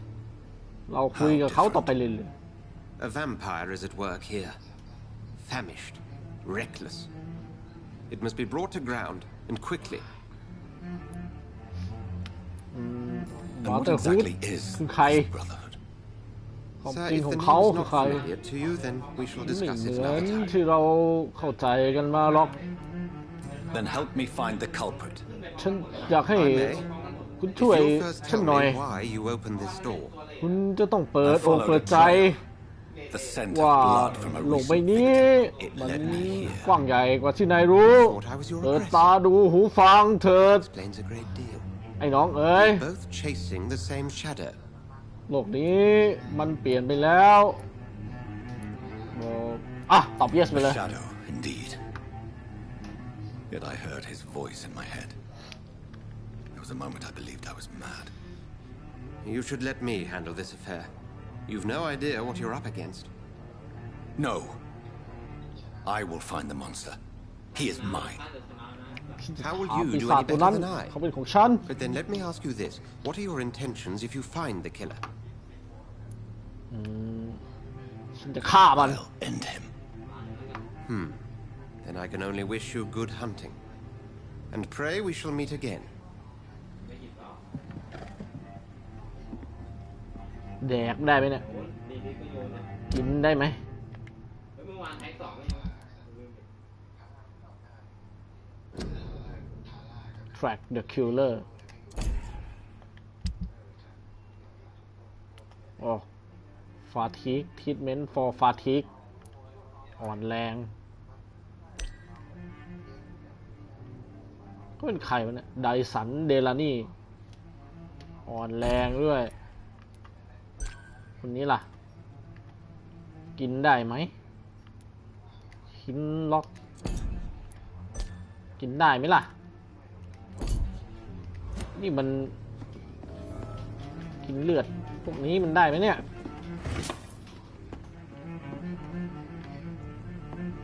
เราคุยกับเขาต่อไปเรื่อย A vampire is at work here. Famished, reckless. It must be brought to ground, and quickly. ๆ And มา what เตอร์ฮูด exactly is คือใคร this brotherhood? ความ Sir, จริง if ขอ the ง name เขา is คือ not ใคร familiar to you, then we shall ไม่ discuss เห it มือน another time. ที่เราเข้าใจกันมาหรอก Then help me find the culprit. ฉันอยากให้ I may. คุณ If ช่วย you'll first ฉัน tell หน่อย me why you opened this door. คุณจะต้องเปิด I อก followed เปิด a ใจ trail. The scent ว่า of blood from a โลกใบ recent นี้ victim. It มัน led me กว้าง here. ใหญ่กว่าที่นายรู้ Thought I was your เปิด aggressor. ตาดูหูฟังเถิด Explains a great deal. ไอ้น้องเอ๋ย Both chasing the same shadow. โลกนี้มันเปลี่ยนไปแล้วอ่ะตอบ yes ไปเลย A shadow, indeed. Yet I heard his voice in my head. There was a moment I believed I was mad. You should let me handle this affair. You've no idea what you're up against. No. I will find the monster. He is mine. How will หา you ปี do ศาจ any ตัว better นั้น than I? เขาเป็นของฉัน But then let me ask you this. What are your intentions if you find the killer? ฉันจะฆ่ามัน I'll end him. Then I can only wish you good hunting. And pray we shall meet again. แดกได้ไหมเนี่ย กินได้ไหม เมื่อวานแพ็กสอง track the killer โอ้ fatigue treatment for fatigue อ่อนแรงก็เป็นใครวะเนี่ยไดสันเดลานี่อ่อนแรงด้วยคนนี้ล่ะ กินได้ไหมหินล็อก กินได้ไหมล่ะ นี่มัน กินเลือด พวกนี้มันได้ไหมเนี่ย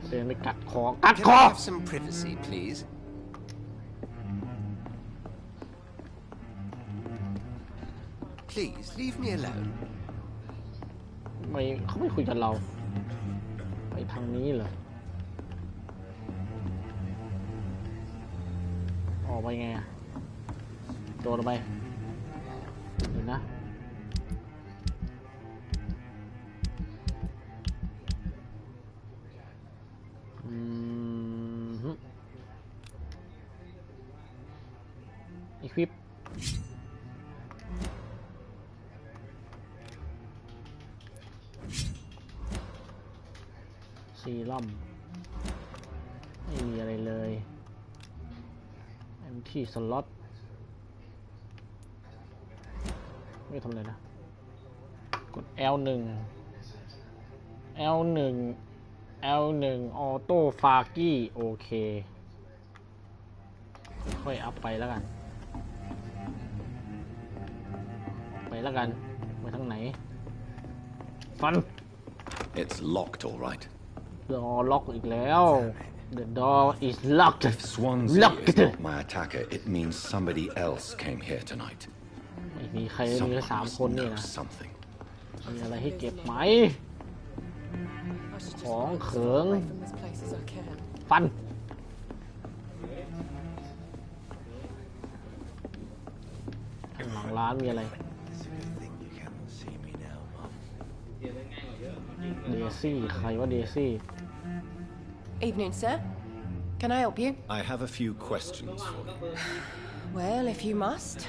เดินไปกัดคอ กัด Can คอ I have some privacy, please? Please, leave me alone. ไม่เขาไม่คุยกับเรา ไปทางนี้เหรอ ออกไปไงอะโดดลงไปเดี๋ยวนะ ซีรั่มไม่มีอะไรเลยแอนที่สล็อตไม่ทำอะไรนะกด L1 L1 L1 ออโต้ฟากี้โอเคค่อยอัพไปแล้วกันไปทางไหนฟัน It's locked, all right. ดอล็อกอีกแล้ว The door is locked. If Swansea is not my attacker, it means somebody else came here tonight. ไม่มีใครมี Someone แค่3 must คนนี่ know นะ something. มีอะไรให้เก็บไหมของเขิงฟันข้างหลังร้านมีอะไรเดซี่ใครว่าเดซี่ Evening, sir. Can I help you? I have a few questions for you. Well, if you must.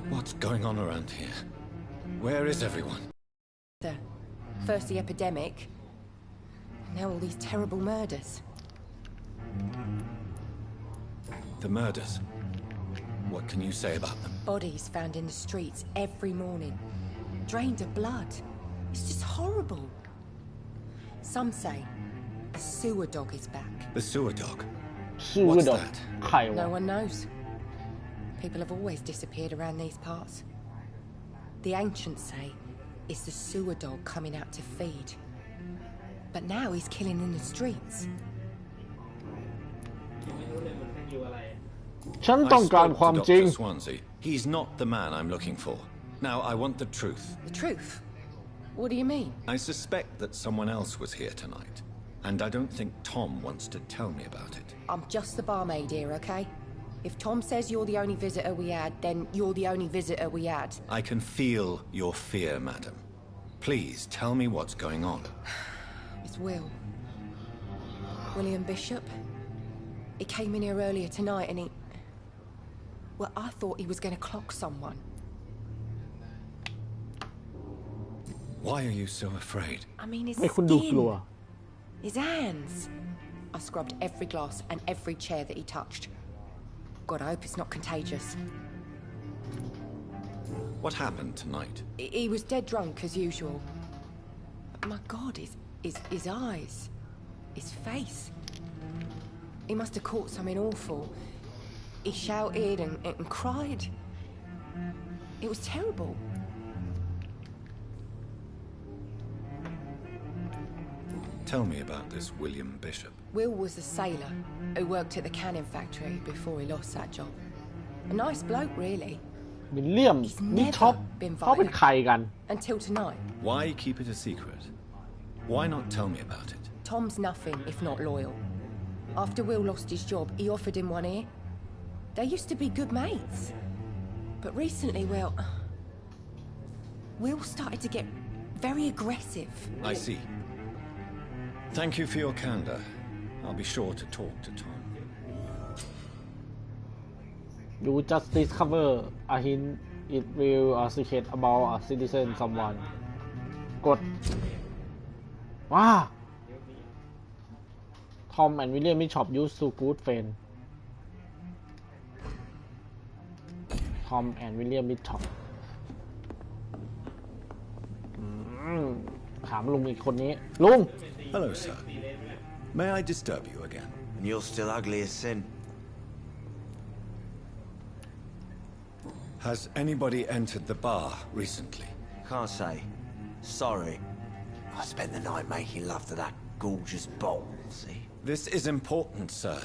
What's going on around here? Where is everyone? First the epidemic, now all these terrible murders. The murders. What can you say about them? Bodies found in the streets every morning, drained of blood. It's just horrible. Some say the sewer dog is back. The sewer dog? ชื่อ What's ดอก that? ใคร No วะ one knows. People have always disappeared around these parts. The ancients say it's the sewer dog coming out to feed. But now he's killing in the streets. ฉัน I ต้องการ spoke ความ to จริง Dr. Swansea. He's not the man I'm looking for. Now I want the truth. The truth? What do you mean? I suspect that someone else was here tonight, and I don't think Tom wants to tell me about it. I'm just the barmaid here, okay? If Tom says you're the only visitor we had, then you're the only visitor we had. I can feel your fear, madam. Please tell me what's going on. It's William Bishop. He came in here earlier tonight and he... Well, I thought he was going to clock someone. Why are you so afraid? I mean, his ไม่คุณดูกลัว skin, his hands. I scrubbed every glass and every chair that he touched. God, I hope it's not contagious. What happened tonight? He was dead drunk as usual. My God, his eyes, his face. He must have caught something awful. He shouted and cried. It was terrible. Tell me about this William Bishop. Will was a sailor who worked at the canning factory before he lost that job. A nice bloke, really. วิลเลียม He's มิช็อป never been เขาเป็นใครกัน until tonight. Why keep it a secret? Why not tell me about it? Tom's nothing if not loyal. After Will lost his job, he offered him one ear. They used to be good mates. But recently, well, Will started to get very aggressive. I see. Thank you for your candor. I'll be sure to talk to Tom. You just discover a hint it will a secret about a citizen someone กดว้า Tom and William Bishop used to good friend Tom and William Bishop ถามลุงอีกคนนี้ลุง Hello, sir. May I disturb you again? And you're still ugly as sin. Has anybody entered the bar recently? Can't say. Sorry. I spent the night making love to that gorgeous bowl, see? This is important, sir.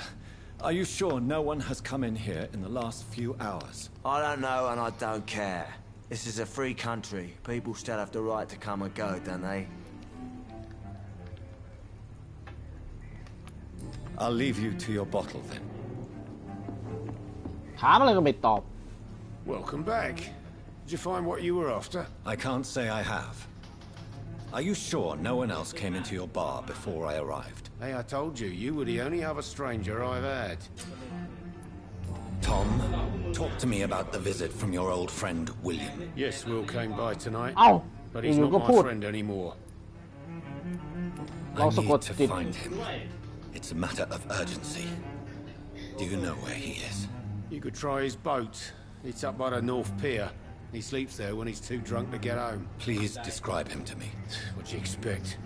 Are you sure no one has come in here in the last few hours? I don't know and I don't care. This is a free country. People still have the right to come and go, don't they? I'll leave you to your bottle then. ถามอะไรก็ไม่ตอบ Welcome back. Did you find what you were after? I can't say I have. Are you sure no one else came into your bar before I arrived? Hey, I told you, you were the only other stranger I've had. Tom, talk to me about the visit from your old friend William. Yes, Will came by tonight. เอ้า but he's You not go my put. friend anymore. I need to find him. It's a matter of urgency. Do you know where he is? You could try his boat. It's up by the North Pier. He sleeps there when he's too drunk to get home. Please describe him to me. What do you expect?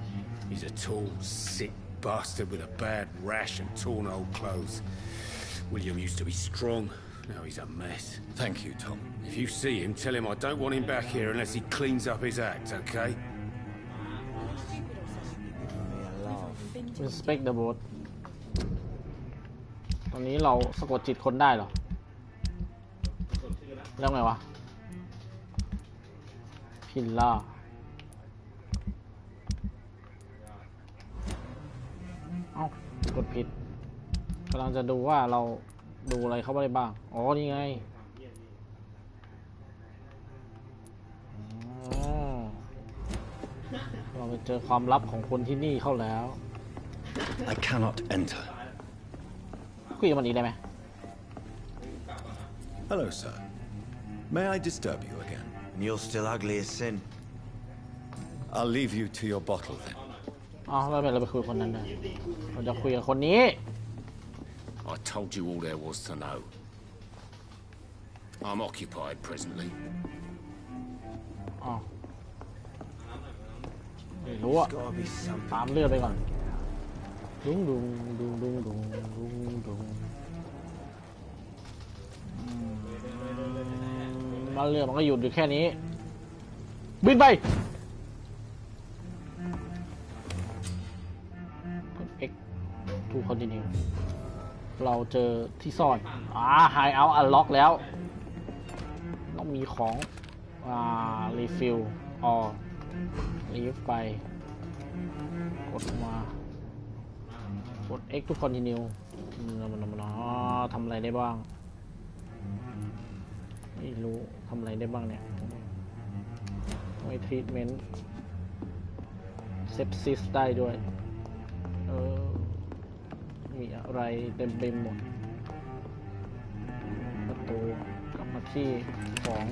He's a tall, sick bastard with a bad rash and torn old clothes. William used to be strong. Now he's a mess. Thank you, Tom. If you see him, tell him I don't want him back here unless he cleans up his act, okay? Respect the boat ตอนนี้เราสะกดจิตคนได้เหรอแล้วไงวะพิลล่ากดผิดกำลังจะดูว่าเราดูอะไรเข้าไปได้บ้างอ๋อนี่ไงเราไปเจอความลับของคนที่นี่เข้าแล้ว I cannot enter. คุยกับมันอีกได้ไหม Hello, sir. May I disturb you again? And you're still ugly as sin. I'll leave you to your bottle then. อ๋อเราไปคุยคนนั้นเลยเราจะคุยกับคนนี้ I told you all there was to know. I'm occupied presently. อ๋อไม่รู้อะตามเลือดไปก่อนดุงดุงดุงดุงดุงดุงดุงมาเรือมันก็หยุดอยู่แค่นี้บินไปX to continue เราเจอที่ซ่อนHide Out Unlock แล้วต้องมีของrefill or leave ไปกดมากด X to continue ทำอะไรได้บ้างไม่รู้ทำอะไรได้บ้างเนี่ยไม่ treatment sepsis ได้ด้วยมีอะไรเต็มไปหมดประตูกลับมาที่ของ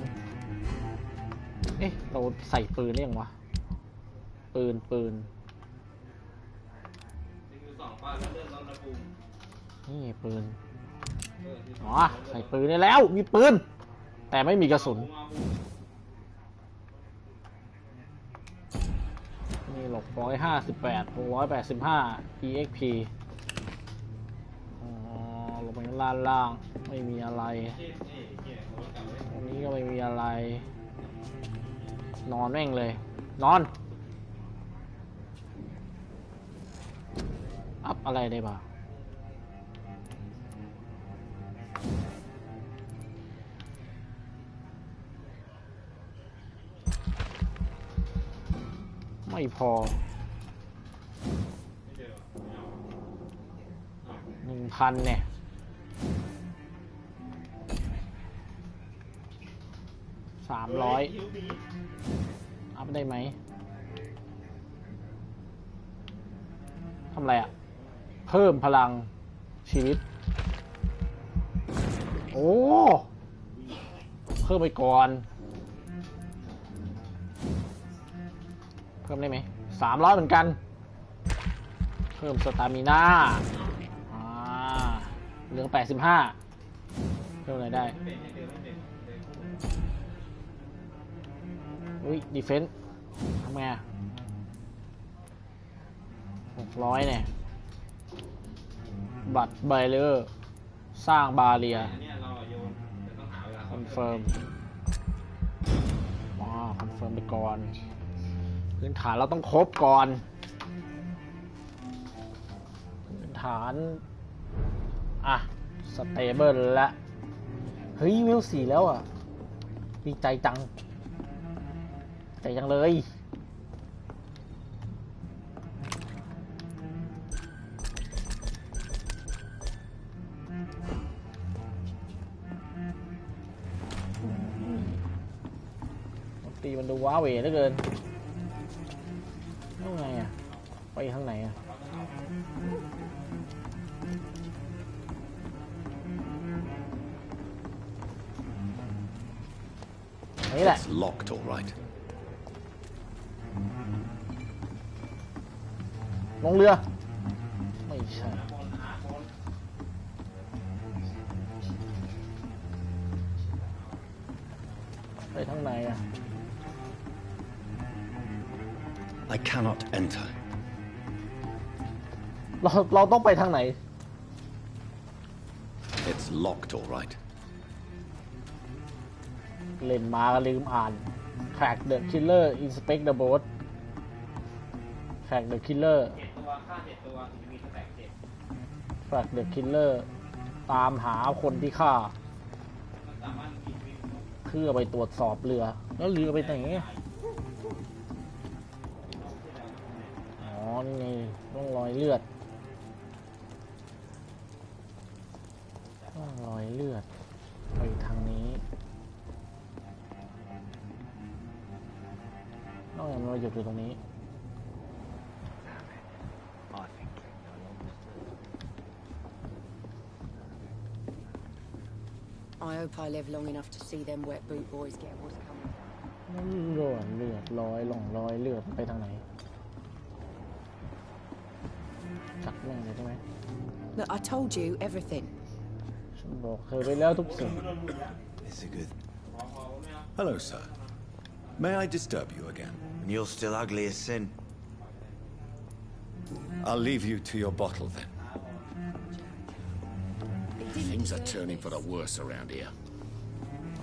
เอ๊ะเราใส่ปืนได้ยังวะปืนนี่ปืนอ๋อใส่ปืนได้แล้วมีปืนแต่ไม่มีกระสุนนี่หลบ158 685 EXP ลงไปล่างไม่มีอะไรตรงนี้ก็ไม่มีอะไรนอนแม่งเลยนอนอัพอะไรได้บ้างไม่พอ 1,000 เนี่ย300อัพได้ไหมทำอะไรอ่ะเพิ่มพลังชีวิตโอ้เพิ่มไปก่อนเพิ่มได้ไหม300เหมือนกันเพิ่มสตามิน่าเหลือ85เพิ่มอะไรได้อุ้ยดีเฟนส์ทำไง600เนี่ยบัตรไบเลอร์สร้างบาเรียคอนเฟิร์มคอนเฟิร์มไปก่อนพื้นฐานเราต้องครบก่อนพื้นฐานสเตเบิลแล้วเฮ้ยเวล4แล้วอ่ะดีใจจังเลยตีมันดูว้าเหวเหลือเกินยังไงอ่ะไปทางไหนอ่ะนี่แหละ It's locked, all right. ลงเรือไม่ใช่ไปทางไหนอ่ะ I cannot enter. เราต้องไปทางไหน It's locked, all right. เล่นมาก็ลืมอ่าน Track the killer inspect the boat Track the killer 7 ตัวฆ่า 7 ตัวถึงจะมีสแต็ก7 Track the killer ตามหาคนที่ฆ่า มันสามารถมีวิธี เพื่อไปตรวจสอบเรือแล้วเรือไปไหนอ๋อนี่ไงร่องรอยเลือดร่องรอยเลือดไปทางนี้น้องมันมาหยุดอยู่ตรงนี้ I hope I live long enough to see them wet boot boys get what's coming. ร่องเลือดรอยร่องรอยเลือดไปทางไหนจัดแม่งเลยใช่ไหม Look, I told you everything. ฉันบอกเธอไปแล้วทุกสิ่ง It's a good. Hello, sir. May I disturb you again? And you're still ugly as sin. I'll leave you to your bottle then. Things are turning for the worse around here.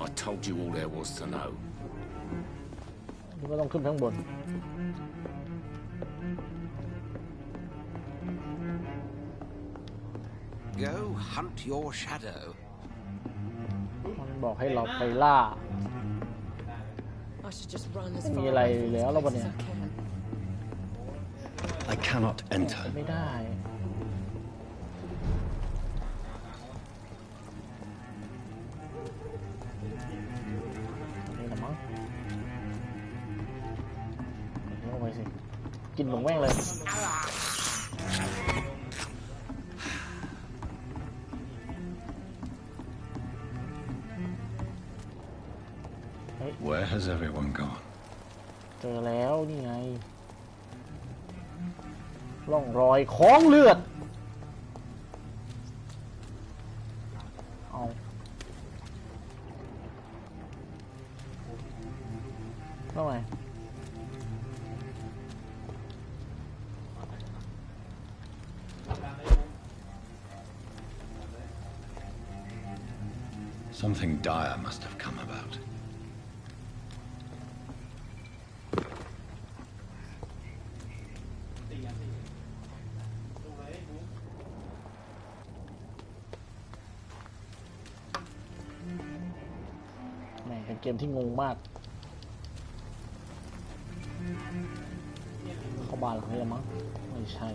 I told you all there was to know. นี่ก็ต้องขึ้นข้างบน Go hunt your shadow. มันบอกให้เราไปล่า I should just run as ไม่มี far อะไร away from แล้ว this เราปะ place เนี่ย as I can. I cannot enter. ไม่ได้นี่ละมั้งลงไปสิกินหมูแม่งเลย Where has everyone gone? เจอแล้วนี่ไงร่องรอยของเลือดเอาแล้วไง Something dire must have come about. แหม่เป็นเกมที่งงมากเข้าบ้านหลังนี้แล้วมั้งไม่ใช่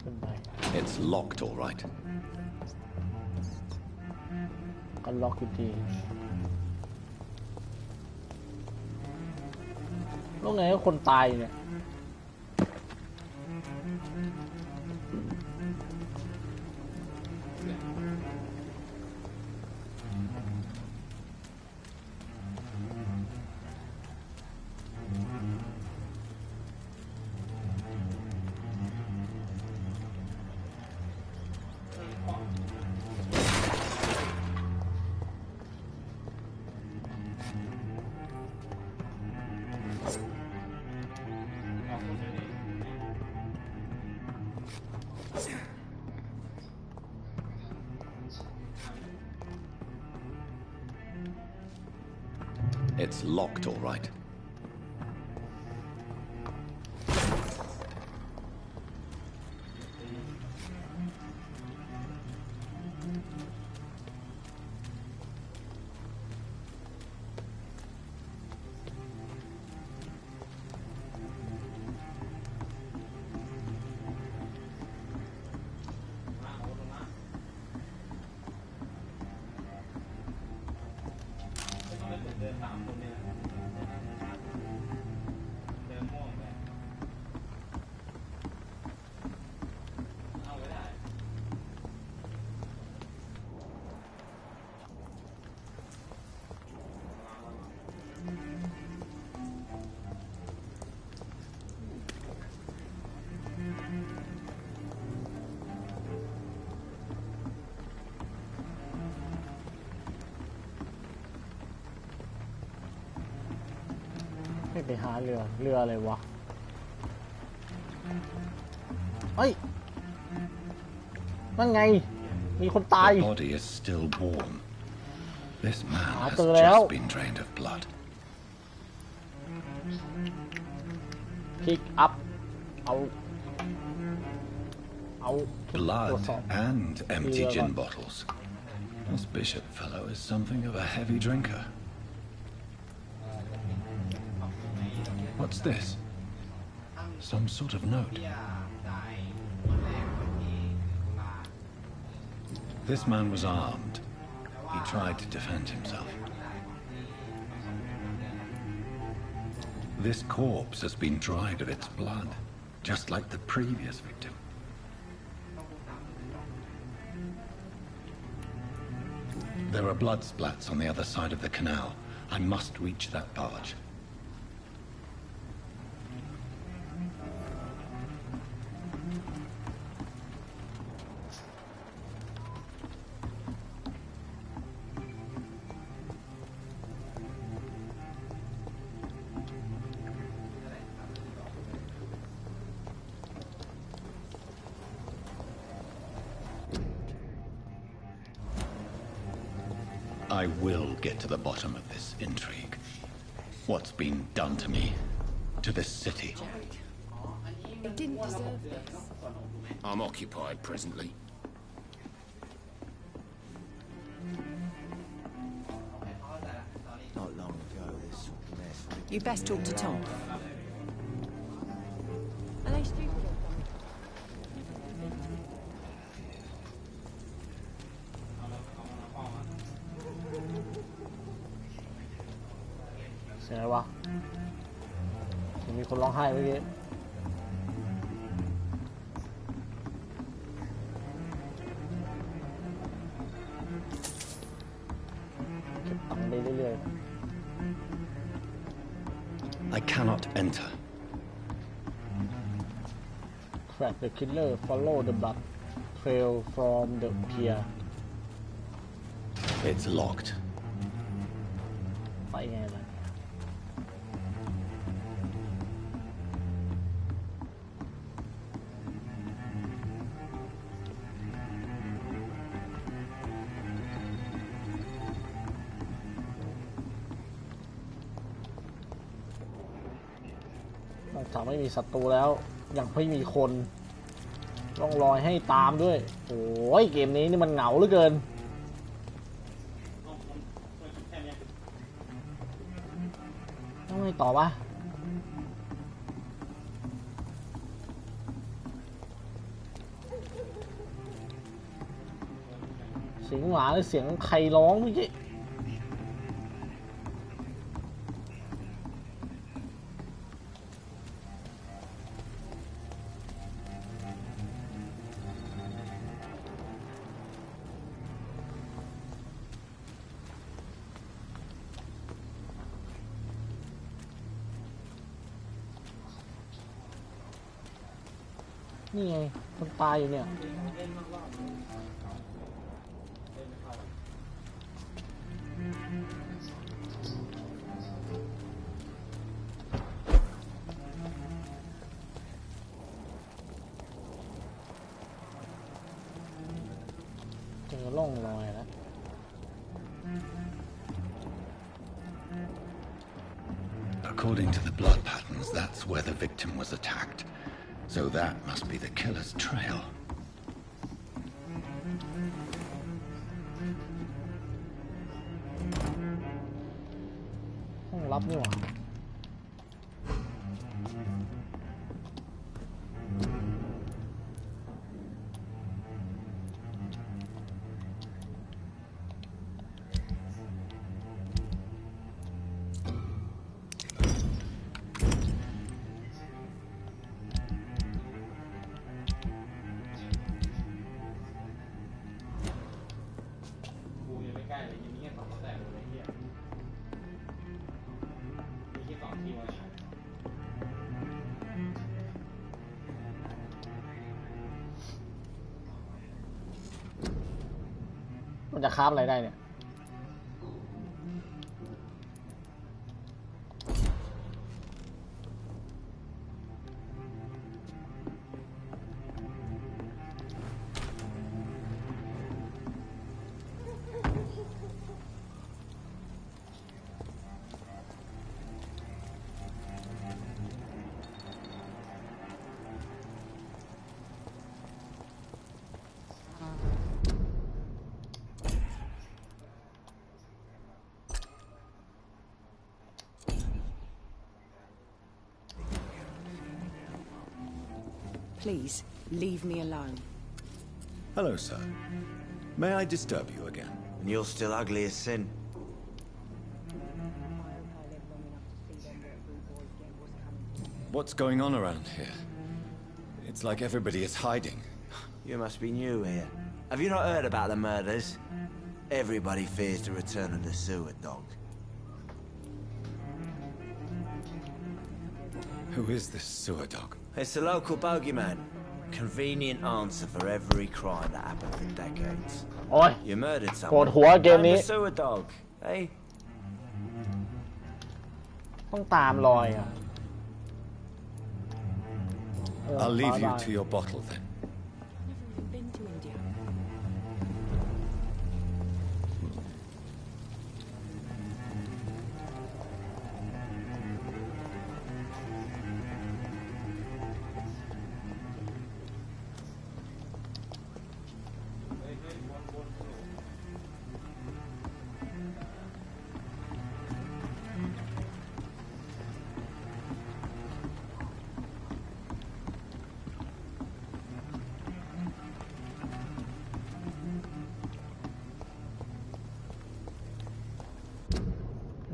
ขึ้นไป It's locked, all right. ก็ล็อกอยู่ดีแล้วไงก็คนตายเนี่ยIt's locked, all right. ให้ไปหาเรืออะไรวะเฮ้ยนั่นไงมีคนตาย The body is still warm. This man has เจอแล้ว just been drained of blood. Pick up เอา Blood and empty gin bottles. This bishop fellow is something of a heavy drinker. What's this? Some sort of note. This man was armed. He tried to defend himself. This corpse has been dried of its blood, just like the previous victim. There are blood splats on the other side of the canal. I must reach that barge. I will get to the bottom of this intrigue. What's been done to me, to this city. It didn't deserve this. I'm occupied presently. Not long ago, this sort of mess. You best talk to Tom. Are they stupid? เสียงอะไรวะมีคนร้องไห้เมื่อกี้เก็บตังค์ไปเรื่อยๆ I cannot enter. Track the killer, follow the blood trail from the pier. It's locked. ไปไงล่ะนอกจากไม่มีศัตรูแล้วยังไม่มีคนต้องรอยให้ตามด้วยโอ้ยเกมนี้นี่มันเหงาเหลือเกินต้องไงต่อวะเสียงหมาหรือเสียงใครร้องเมื่อกี้นี่ไงคนตายอยู่เนี่ยเจอร่องรอยแล้ว According to the blood patterns, that's where the victim was attacked. So that must be the killer's trail. ห้องลับนี่หว่ามันจะคราฟอะไรได้เนี่ย It Please, leave me alone. Hello, sir. May I disturb you again? And you're still ugly as sin. What's going on around here? It's like everybody is hiding. You must be new here. Have you not heard about the murders? Everybody fears the return of the sewer dog. Who is this sewer dog? It's the local bogeyman. Convenient answer for every crime that happened for decades. โอ้ย You murdered ปวด someone. หัวเกม I'm นี้ the sewer dog, eh? ต้องตามรอยอ่ะ I'll leave you to your bottle then. Never even been to India.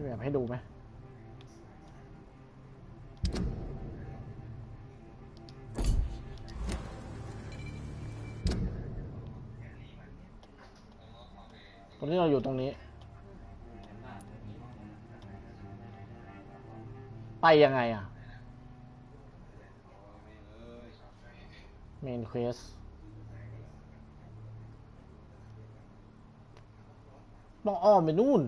แบบให้ดูไหมตอนนี้เราอยู่ตรงนี้ไปยังไงอ่ะเมนเควสต้องอ้อมไปนู่น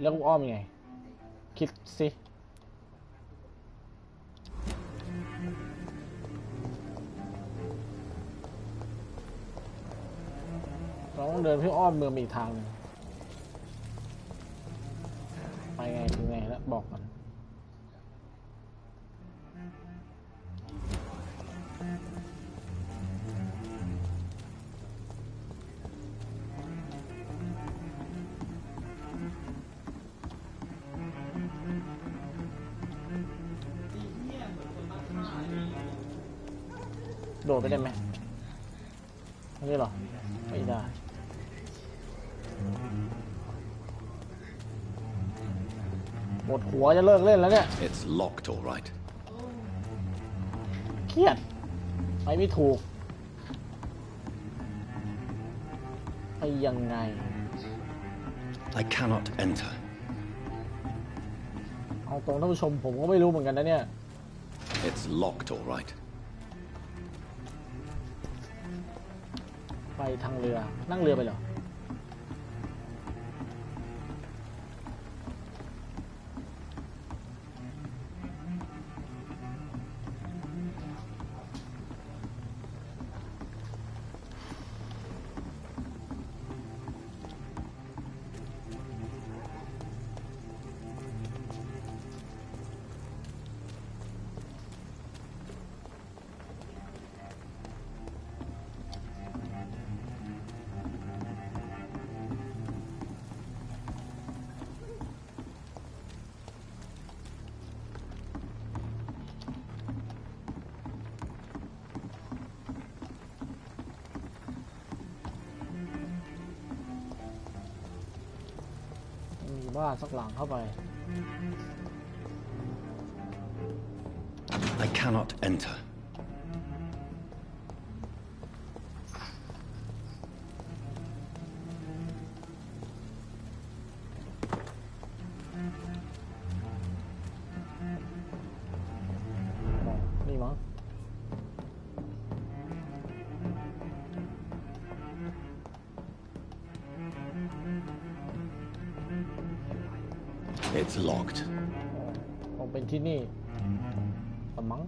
แล้วกูอ้อมยังไงคิดสิเราต้องเดินเพื่ออ้อมเมืองอีกทางหนึ่งไปไงถึงไงแล้วบอกก่อนโดดไปได้ไหมนี่หรอไม่ได้หมดหัวจะเลิกเล่นแล้วเนี่ย It's locked, all right. เครียดไปไม่ถูกไปยังไง I cannot enter. เอาตรงท่านผู้ชมผมก็ไม่รู้เหมือนกันนะเนี่ย It's locked, all right. ไปทางเรือนั่งเรือไปเหรอบ้านสักหลังเข้าไป I cannot enter. นี่มั้ง It's locked. คงเป็นที่นี่แต่มั้ง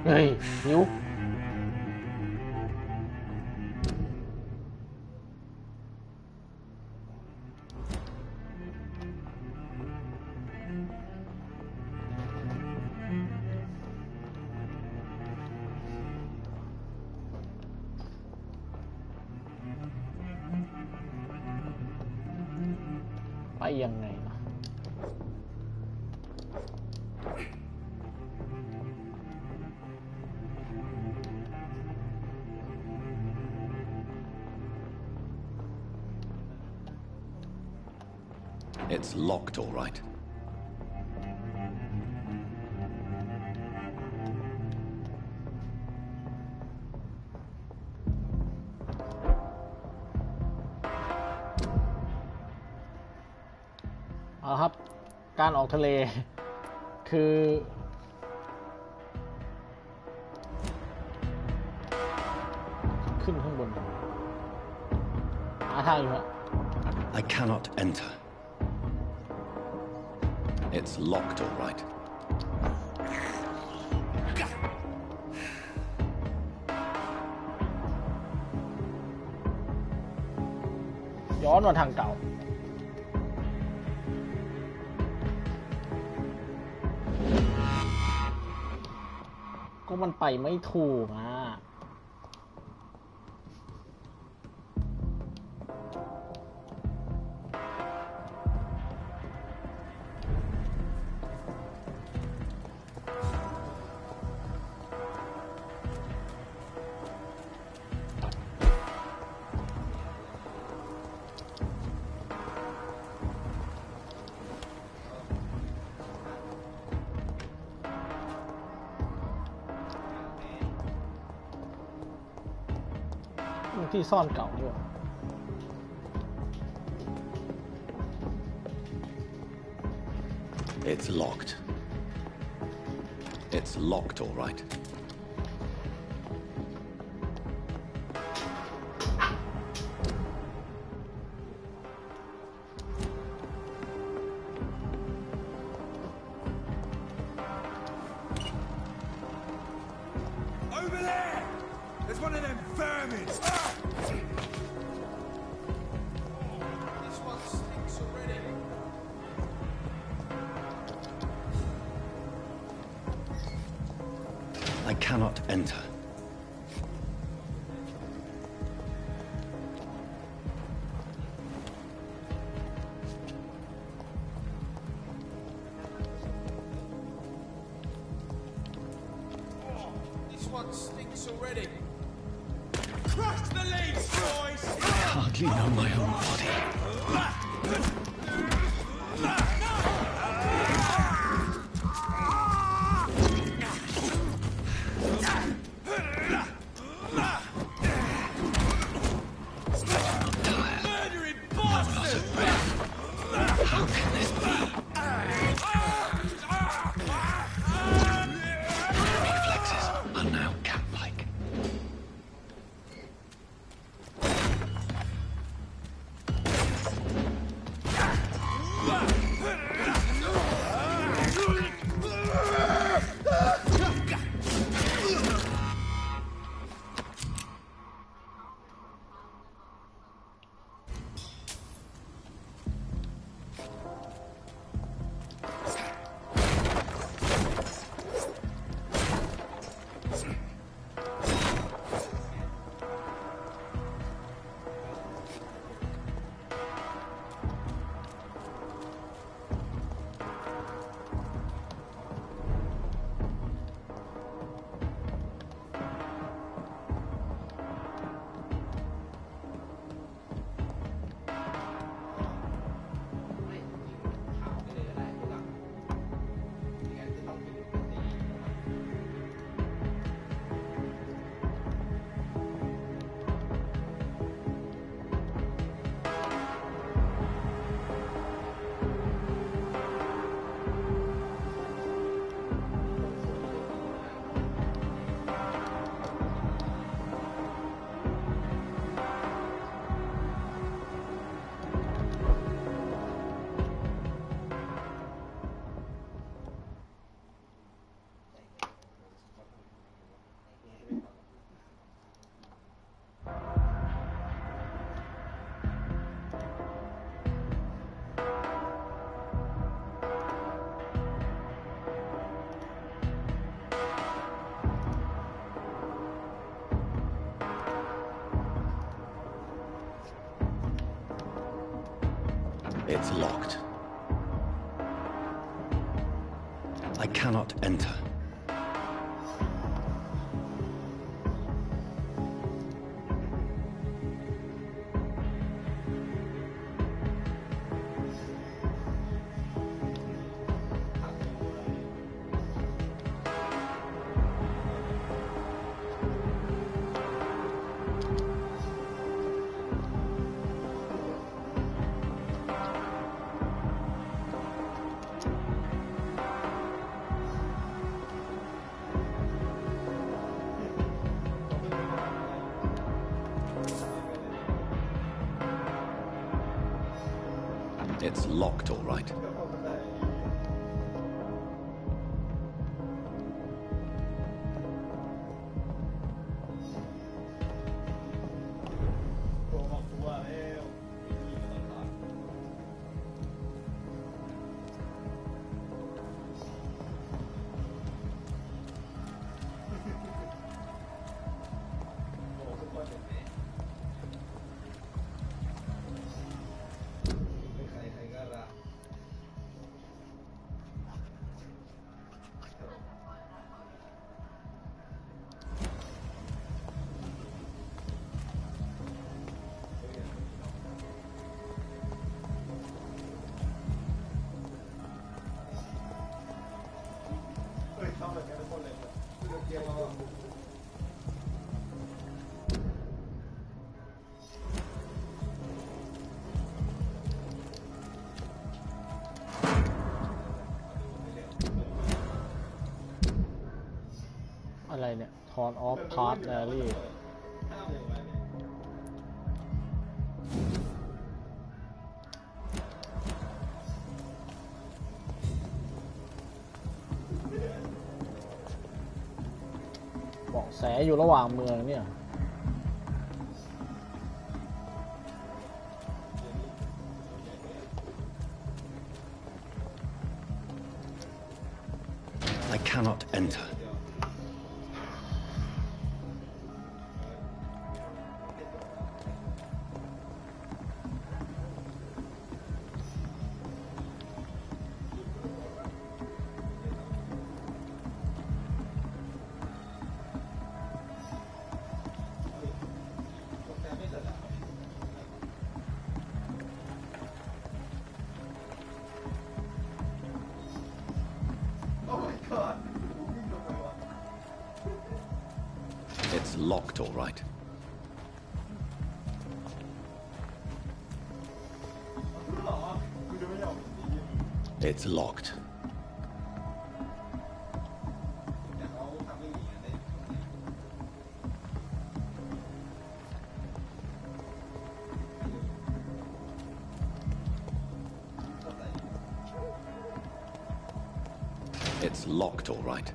เฮ้ยหิว ไปยังไงล่ะ It's locked, all right.ครับการออกทะเลคือขึ้นข้างบนหาทางอยู่ฮะ I cannot enter. It's locked, all right. ย้อนมาทางเก่าก็มันไปไม่ถูกอ่ะที่ซ่อนเก่าด้วย It's locked. It's locked, all right. Over there! There's one of them vermin! This one stinks already. I cannot enter. This one stinks already. Crush the leaves, boys! I hardly know my own body. Murdering bastard! How can this be? Reflexes are now cat-like. It's locked. I cannot enter. It's locked, all right.อะไรเนี่ย Turn off path rally เบาะแสอยู่ระหว่างเมืองเนี่ย I cannot enter. It's locked, all right. It's locked. It's locked, all right.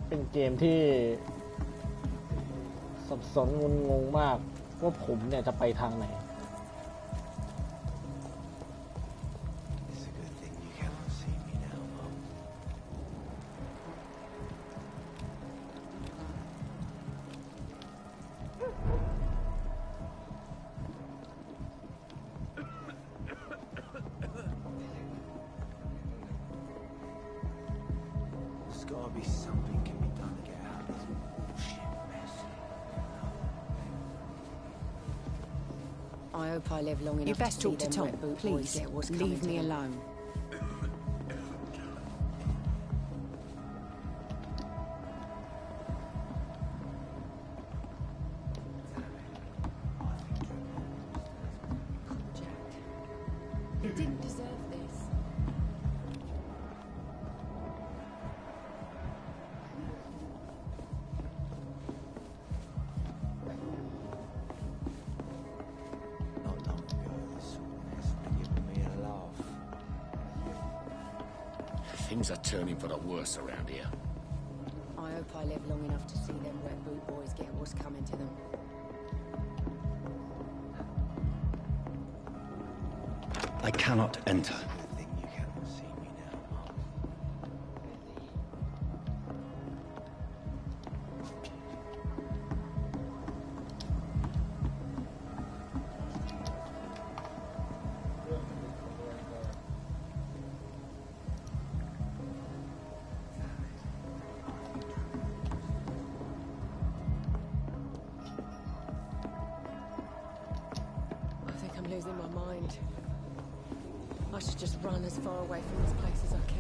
เป็นเกมที่สับสนงุนงงมากว่าผมเนี่ยจะไปทางไหน There's gotta be something can be done to get out of this bullshit mess. I hope I live long enough You best to see talk to them Tom, wet boot boys please. get what's coming Leave to me them. alone. You didn't deserve this. Not long ago, this sort of mess would have given me a laugh. Things are turning for the worse around here. I hope I live long enough to see them wet boot boys get what's coming to them. I cannot enter. I think I'm losing my mind. I should just run as far away from this place as I can.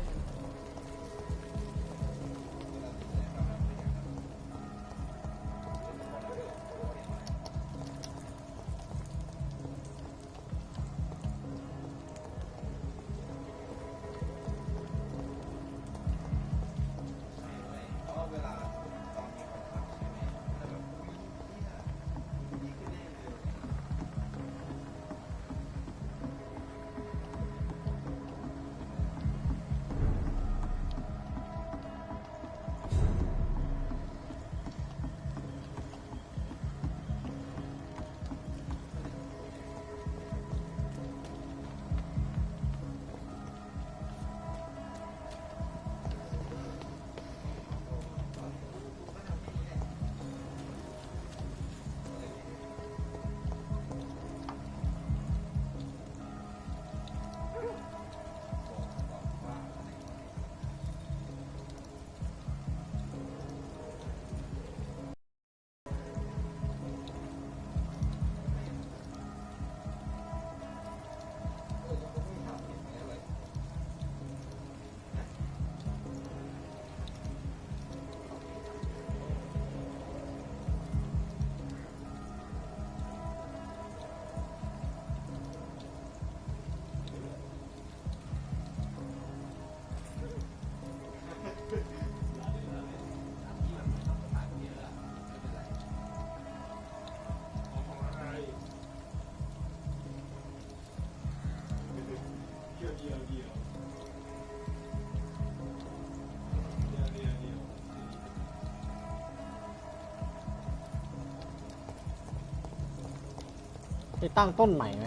ไปตั้งต้นใหม่ไหม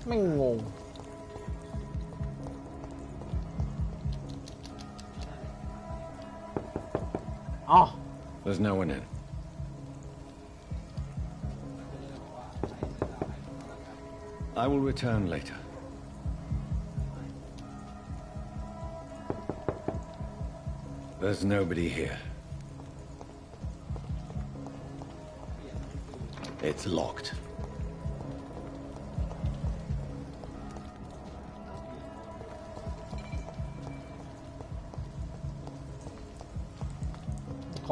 ไม่งงอ๋อ There's no one in. I will return later. There's nobody here. It's locked.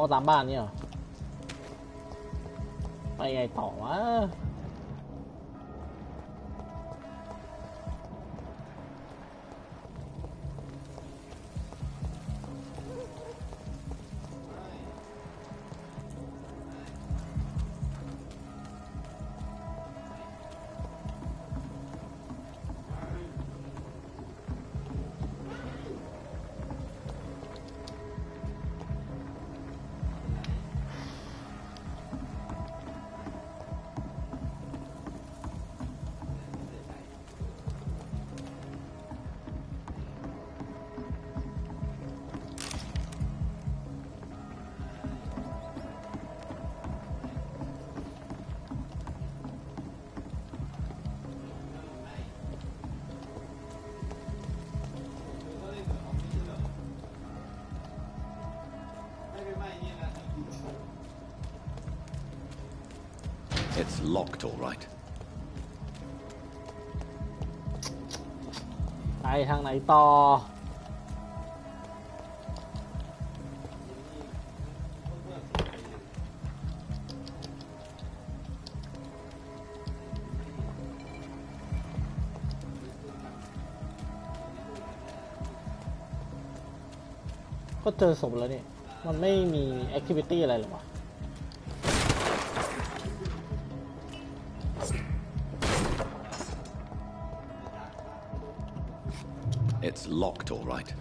Có ตามบ้านเนี่ยเหรอไปไงต่อวะ It's locked, all right. ไปทางไหนต่อก็เจอศพแล้วนี่มันไม่มีแอคทิวิตี้อะไรหรอวะ It's locked, all right.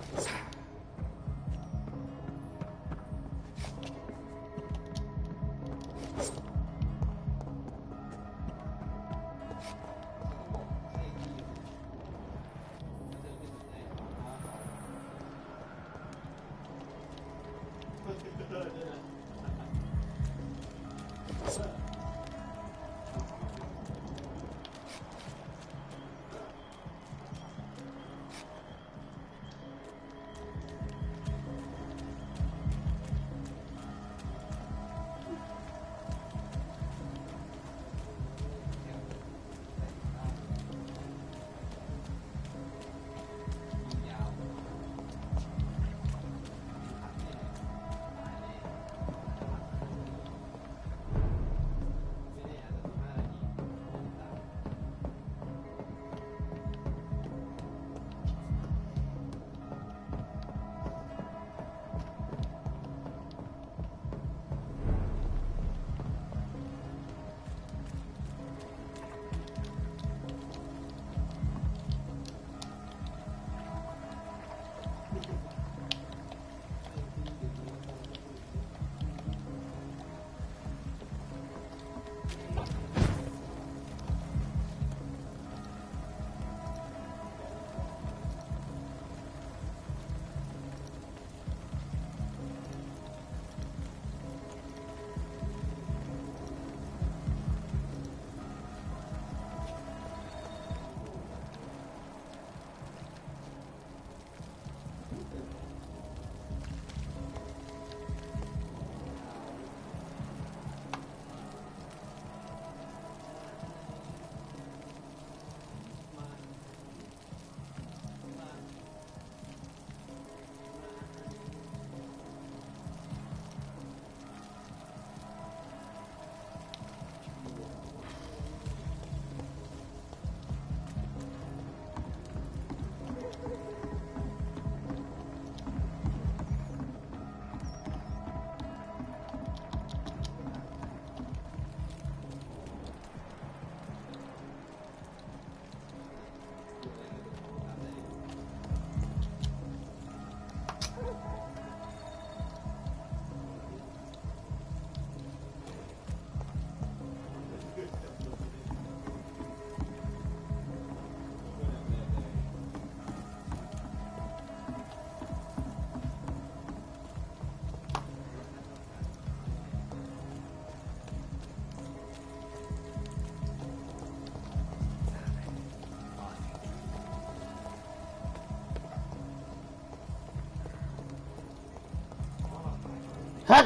ฮัท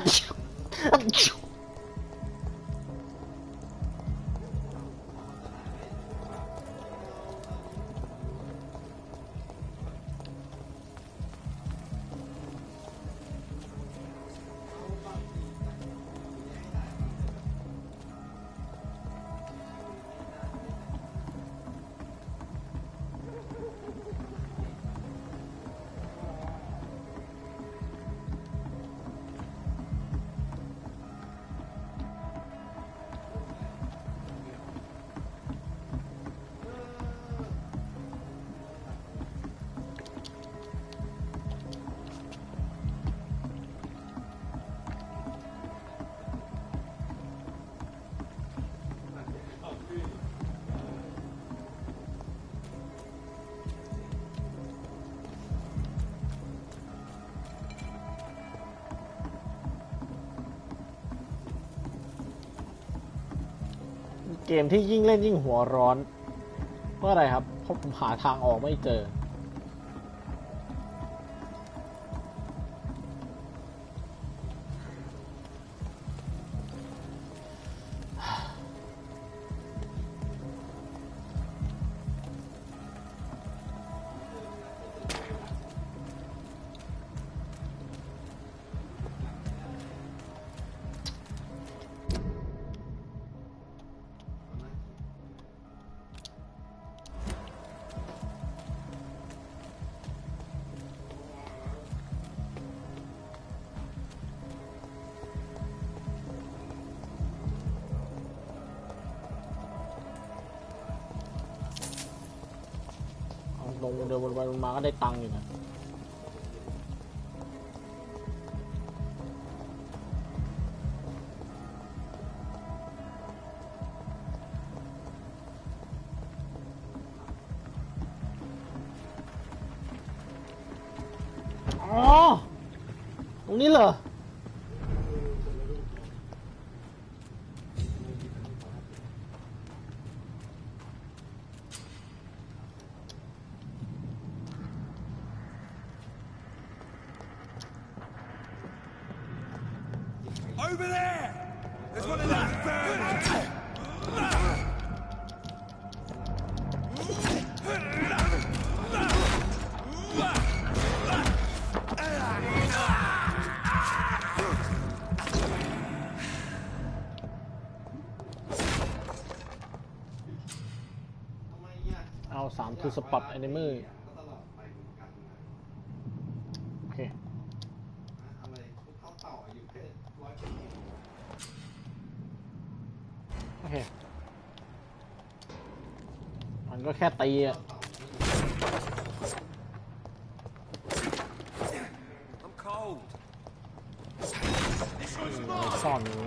เกมที่ยิ่งเล่นยิ่งหัวร้อนเพราะอะไรครับเพราะผมหาทางออกไม่เจอลงเดินวนไปวนมาก็ได้ตังค์อยู่นะอ๋อตรงนี้เหรอOver there! There's one of them birds! เอา3 to spot enemy โอเคโอเคมันก็แค่ตีอ่ะซ่อนอยู่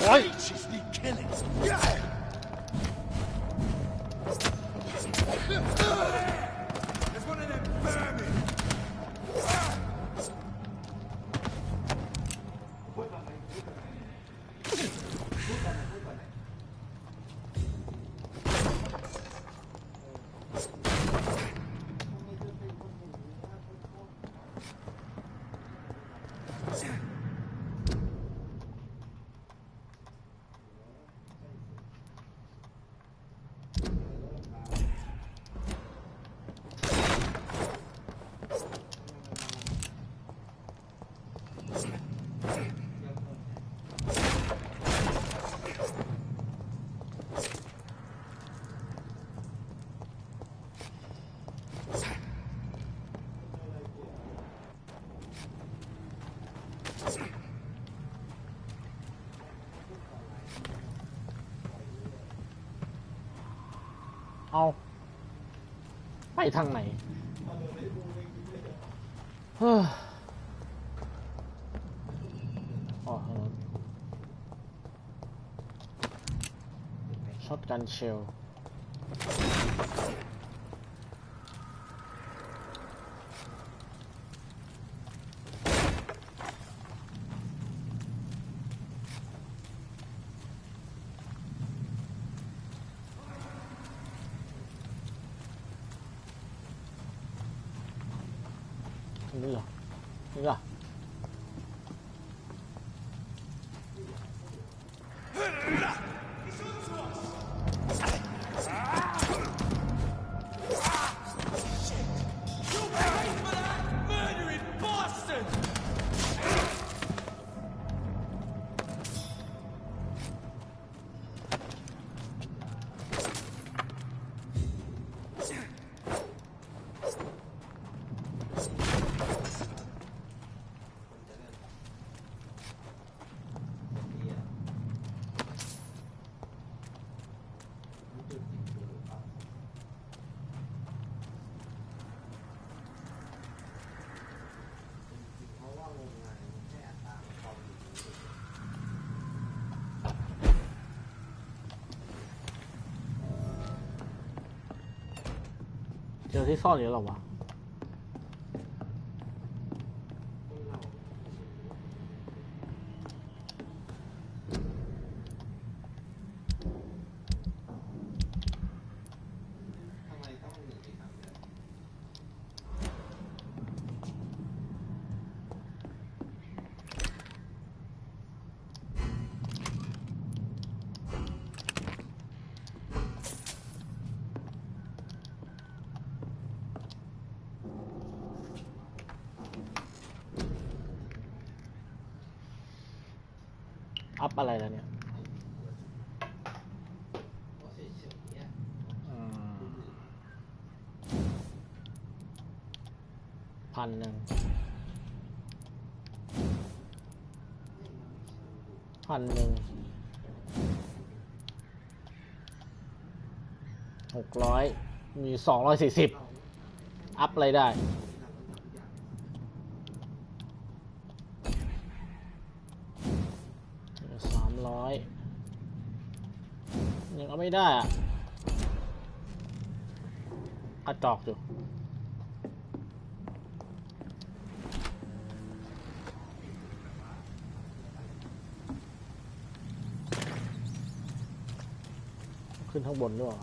โอ้ยเอาไปทางไหนอ๋อช็อตกันเชล นี่เหรอนี่เหรอเจอที่ซ่อนอยู่หรอวะอัพอะไรแล้วเนี่ย1,000 600 มี 240 อัพอะไรได้ยังเอาไม่ได้อะกระจอกอยู่ขึ้นข้างบนด้วย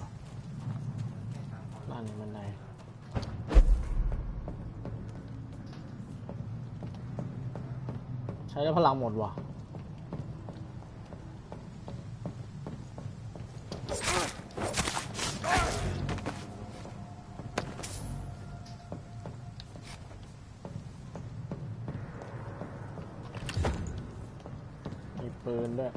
นั่นมันไหนใช้ได้พลังหมดว่ะปืนด้วย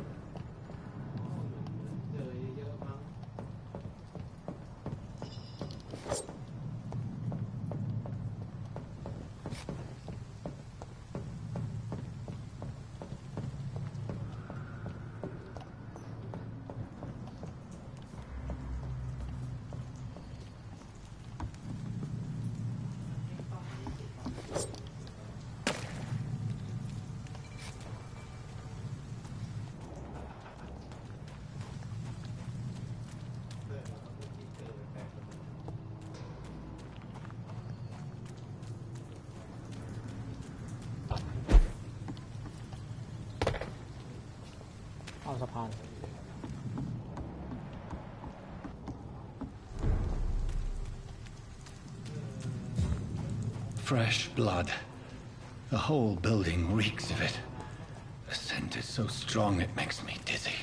สะพาน Fresh blood. The whole building reeks of it. The scent is so strong it makes me dizzy.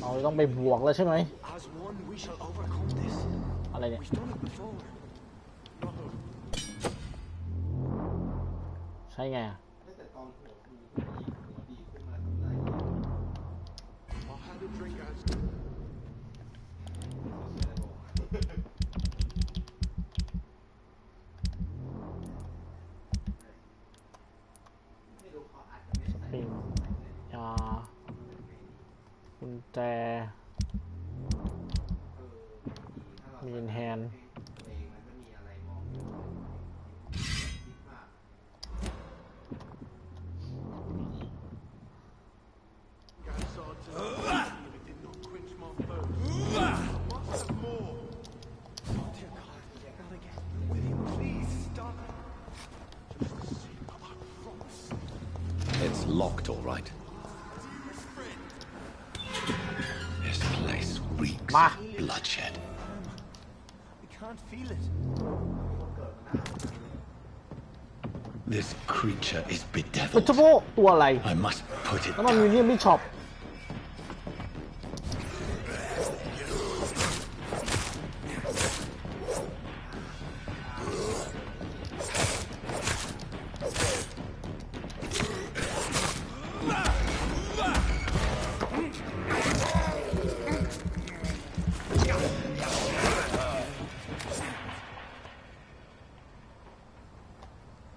เราต้องไปบวกแล้วใช่ไหมอะไรเนี่ยใช่ไงสปริงยากุญแจมีนแฮนIt's locked, all right. มา bloodshed. We can't feel it. This creature is เป็น bedeviled. เฉพาะตัวอะไร I must put it แล้วมันมี down. เนี่ยไม่ช็อป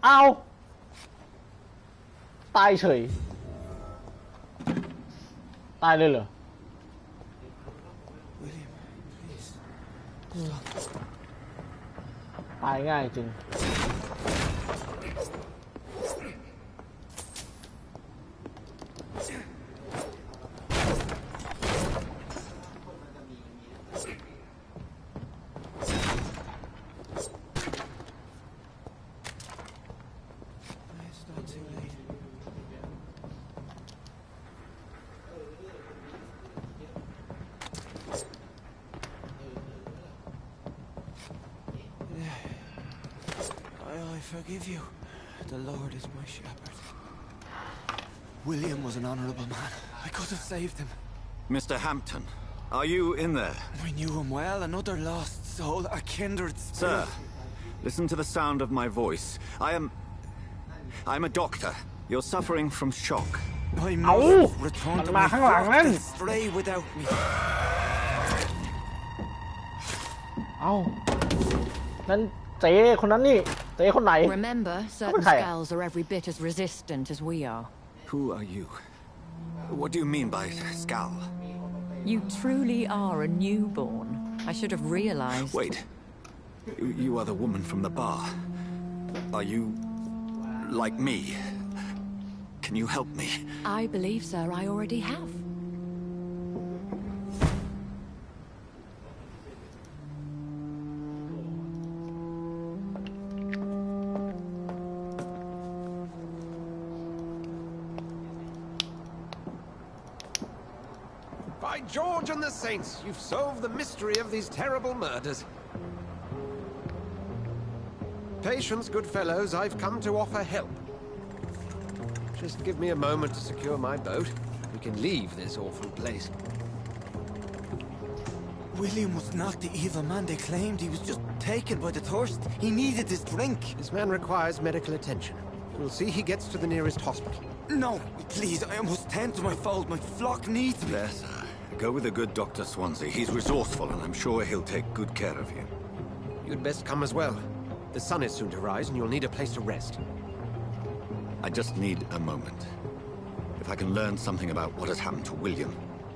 เอาตายเฉยตายเลยเหรอ William, please. ตายง่ายจริง It's not too late. I forgive you. The Lord is my shepherd. William was an honorable man. I could have saved him. Mr. Hampton, are you in there? I knew him well, another lost soul, a kindred spirit. Sir, listen to the sound of my voice. I'm a doctor. You're suffering from shock. I Ow! must return toมัน my มาข้างหลังนั่น flock that stray without me. เอานั่นเจ๊คนนั้นนี่เจ๊คนไหน Remember, certain Okay. skulls are every bit as resistant as we are. Who are you? What do you mean by skull? You truly are a newborn. I should have realized. Wait. You are the woman from the bar. Are you like me? Can you help me? I believe, sir, I already have. By George and the Saints, you've solved the mystery of these terrible murders. Patience, good fellows, I've come to offer help. Just give me a moment to secure my boat. We can leave this awful place. William was not the evil man they claimed. He was just taken by the thirst. He needed his drink. This man requires medical attention. We'll see he gets to the nearest hospital. No, please, I must tend to my fold. My flock needs me. There, sir. Go with the good Dr. Swansea. He's resourceful, and I'm sure he'll take good care of you. You'd best come as well. The sun is soon to rise, and you'll need a place to rest. I just need a moment. If I can learn something about what has happened to William,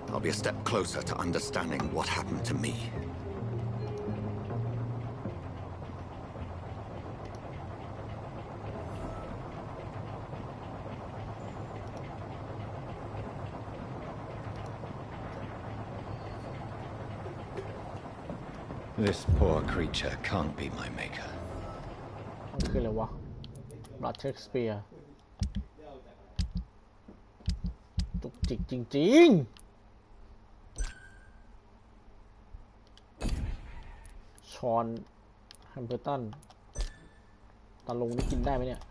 I'll be a step closer to understanding what happened to me. This poor creature can't be my maker. มันคืออะไรวะบลัดเชคสเปียร์จุกจิกจริงๆชอนแฮมเบอร์ตันตาลงนี่กินได้ไหมเนี่ย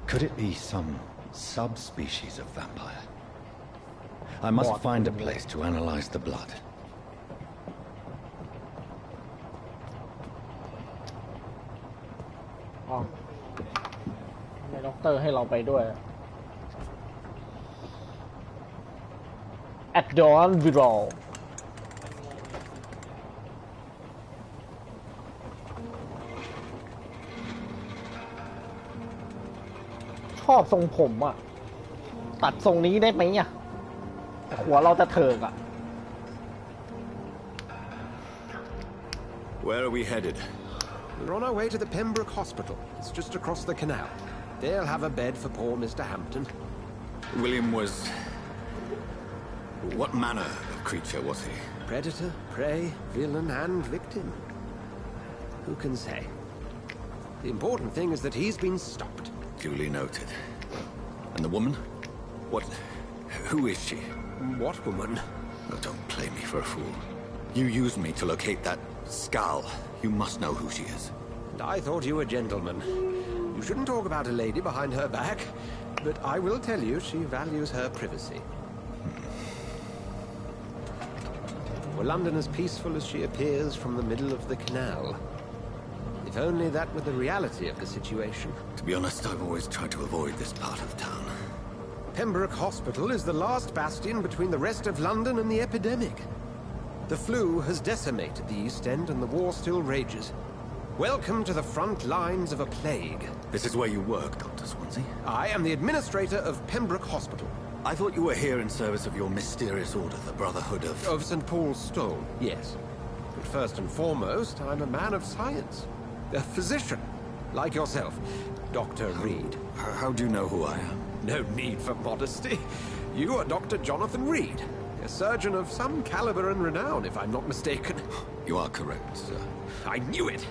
Could it be some subspecies of vampire? I must find a place to analyze the blood. อ๋อทำไมด็อกเตอร์ให้เราไปด้วย At dawn viral ชอบทรงผมอ่ะ ตัดทรงนี้ได้ไหมอ่ะแต่หัวเราจะเถิกอ่ะ Where are we headed? We're on our way to the Pembroke Hospital. It's just across the canal. They'll have a bed for poor Mr. Hampton. William was... What manner of creature was he? Predator, prey, villain, and victim. Who can say? The important thing is that he's been stopped. Duly noted. And the woman? Who is she? What woman? Oh, don't play me for a fool. You used me to locate that skull. You must know who she is. And I thought you a gentleman. You shouldn't talk about a lady behind her back, but I will tell you she values her privacy. Were London as peaceful as she appears from the middle of the canal? If only that were the reality of the situation. To be honest, I've always tried to avoid this part of town. Pembroke Hospital is the last bastion between the rest of London and the epidemic. The flu has decimated the East End and the war still rages. Welcome to the front lines of a plague. This is where you work, Dr. Swansea? I am the administrator of Pembroke Hospital. I thought you were here in service of your mysterious order, the Brotherhood of... Of St. Paul's Stone, yes. But first and foremost, I'm a man of science. A physician, like yourself, Dr. Reed. How do you know who I am? No need for modesty. You are Dr. Jonathan Reed, a surgeon of some caliber and renown, if I'm not mistaken. You are correct, sir. I knew it.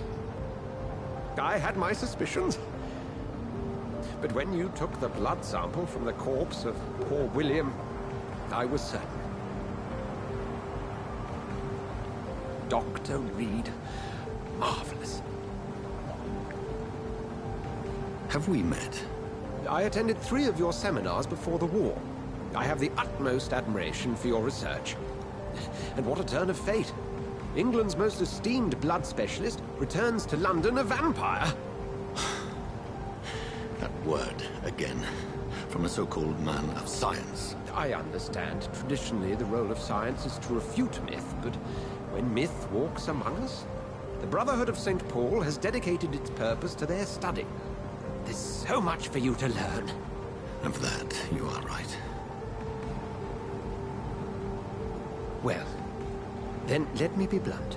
I had my suspicions. But when you took the blood sample from the corpse of poor William, I was certain. Dr. Reed, marvelous. Have we met? I attended 3 of your seminars before the war. I have the utmost admiration for your research. And what a turn of fate. England's most esteemed blood specialist returns to London a vampire. That word, again, from a so-called man of science. I understand. Traditionally, the role of science is to refute myth, but when myth walks among us, the Brotherhood of St. Paul has dedicated its purpose to their study. There's so much for you to learn. Of that, you are right. Well, then let me be blunt.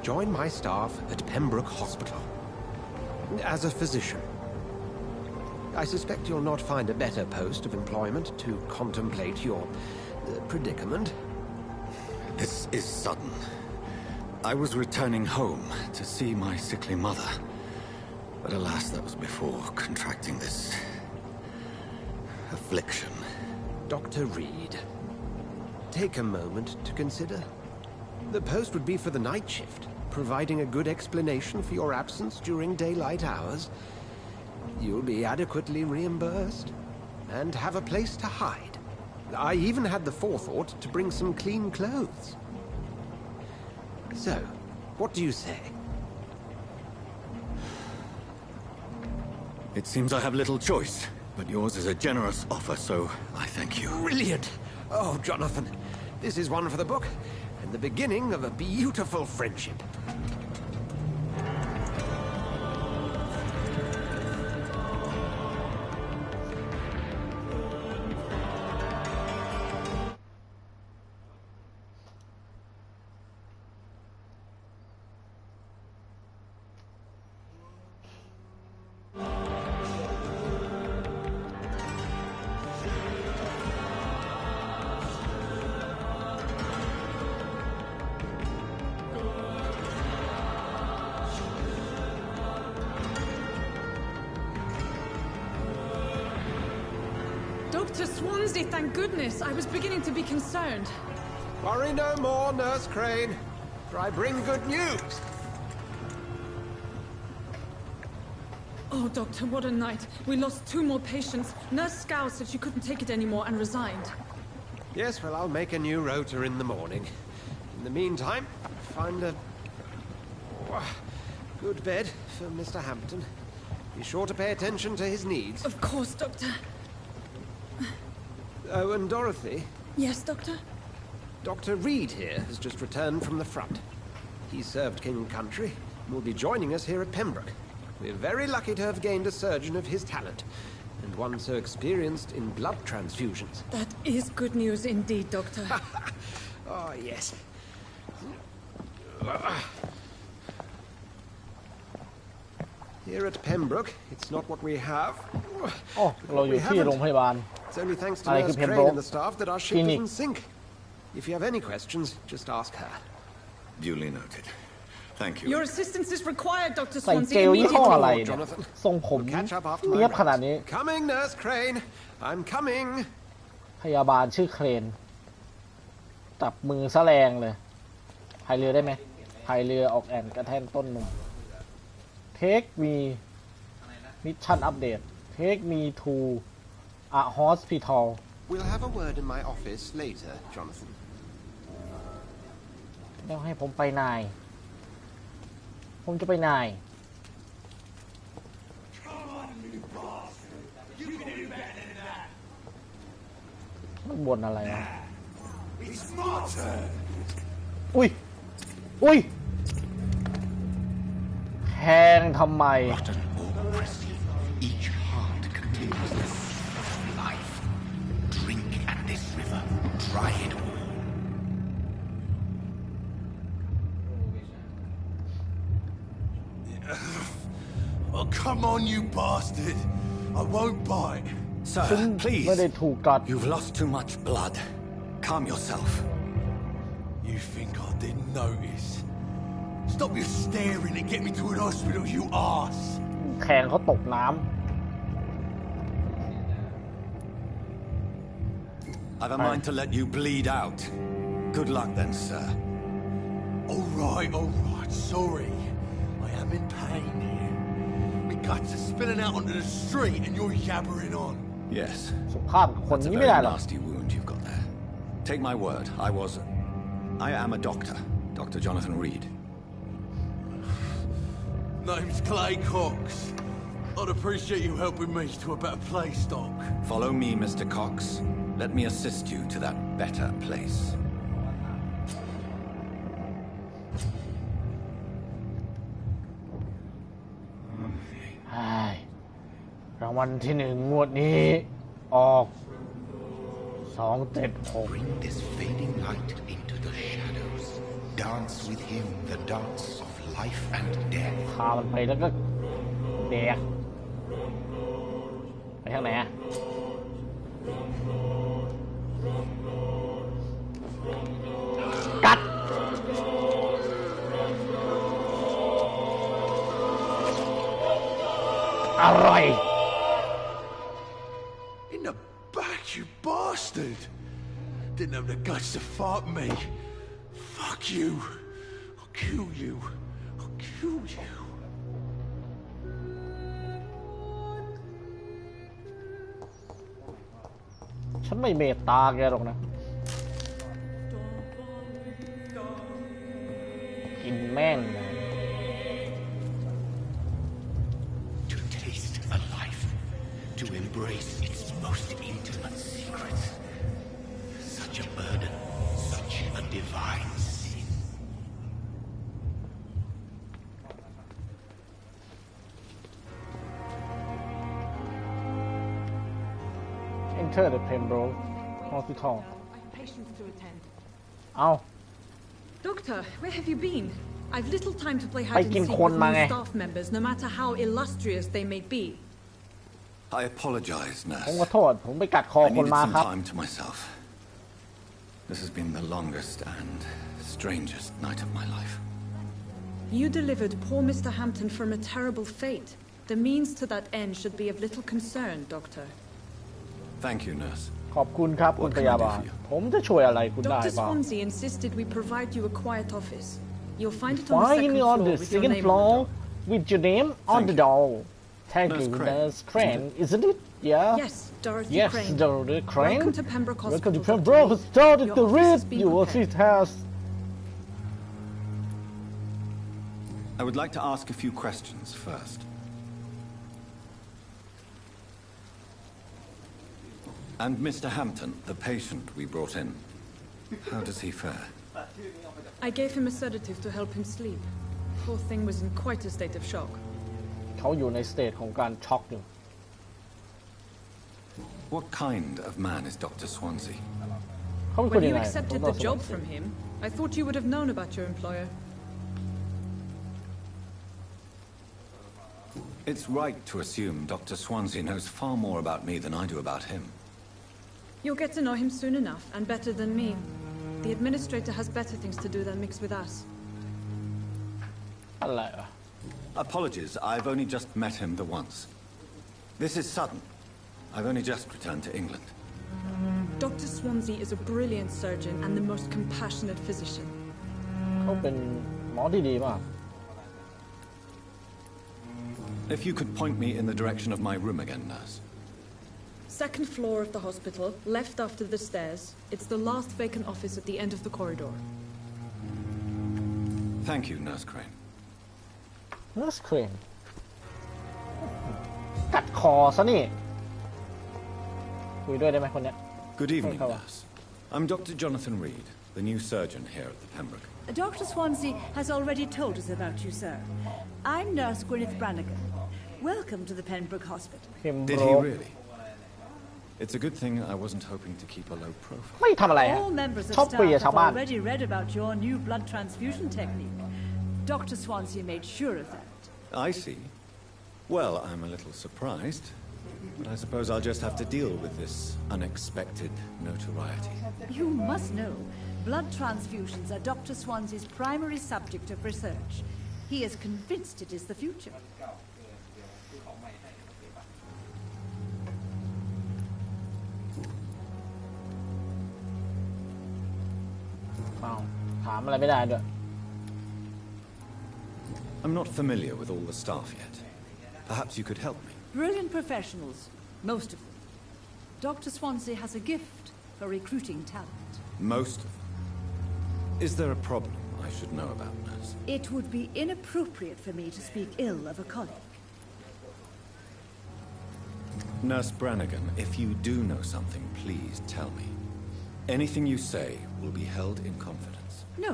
Join my staff at Pembroke Hospital. As a physician. I suspect you'll not find a better post of employment to contemplate your predicament. This is sudden. I was returning home to see my sickly mother. But alas, that was before contracting this... affliction. Dr. Reed, take a moment to consider. The post would be for the night shift, providing a good explanation for your absence during daylight hours. You'll be adequately reimbursed, and have a place to hide. I even had the forethought to bring some clean clothes. So, what do you say? It seems I have little choice, but yours is a generous offer, so I thank you. Brilliant! Oh, Jonathan, this is one for the book, and the beginning of a beautiful friendship. Dr. Swansea, thank goodness. I was beginning to be concerned. Worry no more, Nurse Crane, for I bring good news. Oh, Doctor, what a night. We lost 2 more patients. Nurse Scow said she couldn't take it anymore and resigned. Yes, well, I'll make a new rota in the morning. In the meantime, find a good bed for Mr. Hampton. Be sure to pay attention to his needs. Of course, Doctor. Oh, and Dorothy? Yes, Doctor? Dr. Reed here has just returned from the front. He served King and Country and will be joining us here at Pembroke. We're very lucky to have gained a surgeon of his talent, and one so experienced in blood transfusions. That is good news indeed, Doctor. Oh, yes. Here at Pembroke, it's not what we have. โอ้เราอยู่ที่โรงพยาบาล It's only thanks to อะไรคือ Nurse เพน Crane โบรก and the staff that our ค ship ลินิก didn't sink. If you have any questions, just ask her. Duly noted. Thank you. Your assistance is required, Dr. ใส่เจ Swansea, ลยี่ห้อ immediately. อะไรเนี่ยทรงผมเนียบขนาดนี้ Coming, Nurse Crane. I'm coming. พยาบาลชื่อเครนจับมือซะแรงเลยพายเรือได้ไหมพายเรือออกแอนกระแทกต้นหนุ่ม Take me Mission Update Take me to a hospital We'll have a word in my office later, Jonathan. แล้วให้ผมไปไหนผมจะไปไหนมันบ่นอะไรวะอุ้ยอุ้ยแทงทำไม Each heart contains the seed of life. Drink at this river, try it all. Oh, come on, you bastard. I won't bite. Sir, please. ไม่ได้ถูกกัด You've lost too much blood. Calm yourself. You think I didn't notice? Stop your staring and get me to an hospital, you arse. แขงเขาตกน้ I've a mind to let you bleed out. Good luck then, sir. All right, sorry. I am in pain here. My guts are spilling out onto the street and you're yabbering on. Yes. ำสุภาพกับคน That's a นี้ very ไม่ได้หรอก nasty wound you've got there. Take my word, I am a doctor, Dr. Jonathan Reed. Name's Clay Cox. I'd appreciate you helping me to a better place, Doc. Follow me, Mr. Cox. Let me assist you to that better place. รางวัลที่1งวดนี้ออก276 Bring this fading light into the shadows. Dance with him the dance of life and death. พามันไปแล้วก็แดกไปทางไหนอะกัดอร่อย In the back, you bastard! Didn't have the guts to fight me. Fuck you. I'll kill you. I'll kill you. ฉันไม่เมตตาแกหรอกนะกินแม่งเลย To taste a life, to embrace its most intimate secrets. Such a burden, such a divine sin. Enter the Pembroke Hospital I have patients to attend. เอา Doctor, where have you been? I've little time to play ไป hide กิน and seek คน with มาไง new staff members, no matter how illustrious they may be. I apologize, ผม nurse. ขอโทษ ผมไปกัดคอ I คน needed มา some ครับ time to myself. This has been the longest and strangest night of my life. You delivered poor Mr. Hampton from a terrible fate. The means to that end should be of little concern, Doctor. Thank you, nurse. ขอบคุณครับคุณพยาบาล ผมจะช่วยอะไรคุณได้ Dr. บ้าง Swansea insisted we provide you a quiet office. You'll find it on the Why second on floor the with your second name floor on the door. with your name on the door? Thank you, Nurse Crane, Nurse Crane, isn't it? Yeah. Yes, Dorothy Yes, Crane. Dorothy Crane. Welcome to Pembroke Hospital. Welcome to Dr. Pembroke Reed. Hospital. Your To office read has been your prepared. seat has. I would like to ask a few questions first. And Mr. Hampton, the patient we brought in, how does he fare? I gave him a sedative to help him sleep. Poor thing was in quite a state of shock. เขาอยู่ในสเตจของการช็อกอยู่ What kind of man is Dr. Swansea? เขาเป็นคน When ยัง you ไง accepted the job from him, I thought you would have known about your employer. It's right to assume Dr. Swansea knows far more about me than I do about him. You'll get to know him soon enough, and better than me. The administrator has better things to do than mix with us. อะไรวะ Apologies, I've only just met him the once. This is sudden. I've only just returned to England. Dr. Swansea is a brilliant surgeon and the most compassionate physician. เขาเป็นหมอที่ดีมาก If you could point me in the direction of my room again, nurse. Second floor of the hospital, left after the stairs. It's the last vacant office at the end of the corridor. Thank you, Nurse Crane. Nurse Crane กัดคอซะนี่คุยด้วยได้ไหมคนเนี้ย Good evening, nurse. I'm Dr. Jonathan Reed, the new surgeon here at the Pembroke. Dr. Swansea has already told us about you, sir. I'm Nurse Gwyneth Brannigan. Welcome to the Pembroke Hospital. Did he really? It's a good thing I wasn't hoping to keep a low profile. ไม่ทำอะไรฮะ All members of ชอบคุยกับ staff ชาว have บ้าน already read about your new blood transfusion technique. Dr. Swansea made sure of that. I see. Well, I'm a little surprised, but I suppose I'll just have to deal with this unexpected notoriety. You must know, blood transfusions are Dr. Swansea's primary subject of research. He is convinced it is the future. ถามอะไรไม่ได้ด้วย I'm not familiar with all the staff yet. Perhaps you could help me. Brilliant professionals, most of them. Dr. Swansea has a gift for recruiting talent. Most of them. Is there a problem I should know about, nurse? It would be inappropriate for me to speak ill of a colleague. Nurse Brannigan, if you do know something, please tell me. Anything you say will be held in confidence. No.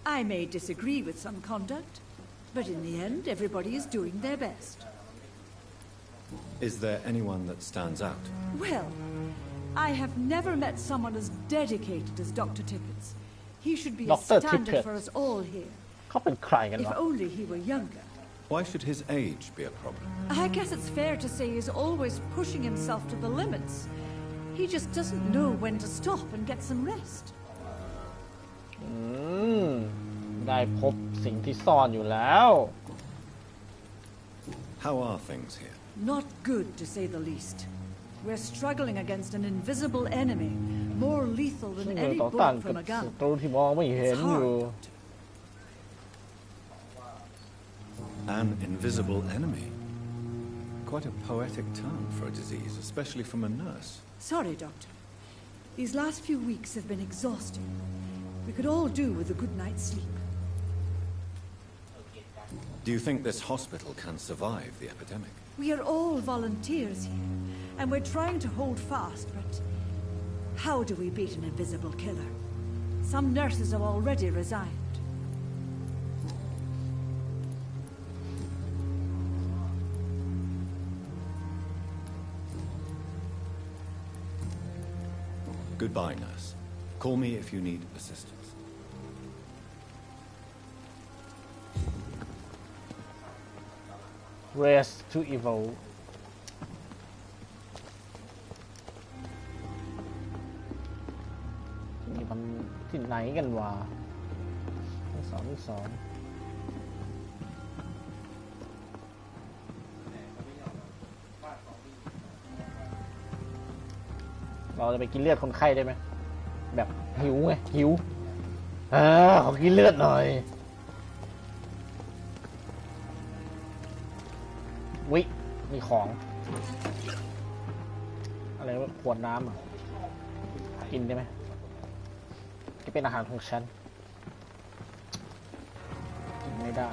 I may disagree with some conduct, but in the end, everybody is doing their best. Is there anyone that stands out? Well, I have never met someone as dedicated as Dr. Tippett. He should be a Dr. standard Tippett. for us all here. เขาเป็นใครกัน If วะ only he were younger. Why should his age be a problem? I guess it's fair to say he's always pushing himself to the limits. He just doesn't know when to stop and get some rest. ได้พบสิ่งที่ซ่อนอยู่แล้ว How are things here? Not good, to say the least. We're struggling against an invisible enemy, more lethal ซึ่ง than เรา any ต่อต้าน bullet กับ from a ศั gun. ตรูที่มองไม่เห็นอยู่ An invisible enemy. Quite a poetic term for a disease, especially from a nurse. Sorry, Doctor. These last few weeks have been exhausting. We could all do with a good night's sleep. Do you think this hospital can survive the epidemic? We are all volunteers here, and we're trying to hold fast, but how do we beat an invisible killer? Some nurses have already resigned. Goodbye, nurse. Call me if you need assistance. Race to Evil นี่มันที่ไหนกันวะที่สองเราจะไปกินเลือดคนไข้ได้ไหมแบบหิวไงหิวขอกินเลือดหน่อยวิมีของอะไรวะขวดน้ำอ่ะกินได้ไหมจะเป็นอาหารของฉันกินไม่ได้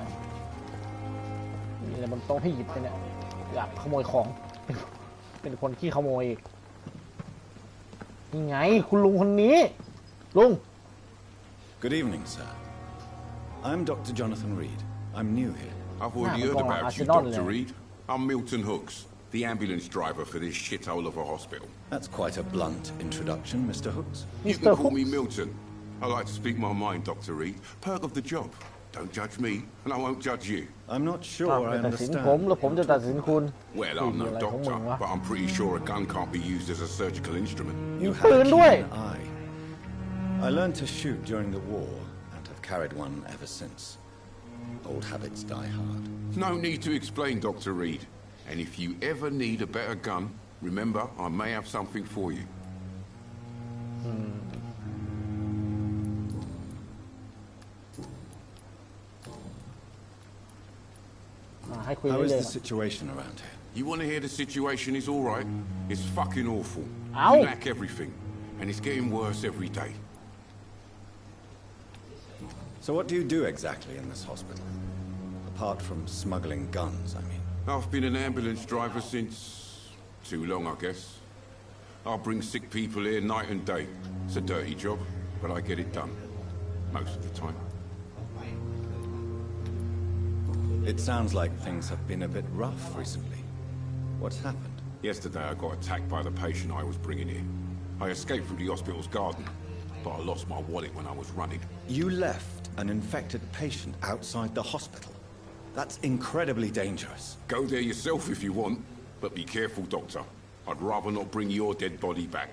มีอะไรบนโต๊ะให้หยิบไปเนี่ยอยากขโมยของเป็นคนขี้ขโมยอีกนี่ไงคุณลุงคนนี้ลุง Good evening, sir. I'm Dr. Jonathan Reed. I'm new here. I've already heard about you, Dr. Reed. I'm Milton Hooks, the ambulance driver for this shithole of a hospital. That's quite a blunt introduction, Mr. Hooks. You can call me Milton. I like to speak my mind, Dr. Reed. Perk of the job. Don't judge me, and I won't judge you. I'm not sure I understand. ผมแล้วผมจะตัดสินคุณ Well, I'm no doctor, but I'm pretty sure a gun can't be used as a surgical instrument. You have a keen eye. I learned to shoot during the war and have carried one ever since. Old habits die hard. No need to explain, Dr. Reed. And if you ever need a better gun, remember, I may have something for you. ให้คุย How เรื่ is อย the situation around here? You want to hear the situation is all right? It's fucking awful. Ow. We lack everything, and it's getting worse every day. So what do you do exactly in this hospital? Apart from smuggling guns, I mean. I've been an ambulance driver since... too long, I guess. I'll bring sick people here night and day. It's a dirty job, but I get it done. Most of the time. It sounds like things have been a bit rough recently. What's happened? Yesterday I got attacked by the patient I was bringing here. I escaped from the hospital's garden, but I lost my wallet when I was running. You left an infected patient outside the hospital? That's incredibly dangerous. Go there yourself if you want, but be careful, Doctor. I'd rather not bring your dead body back.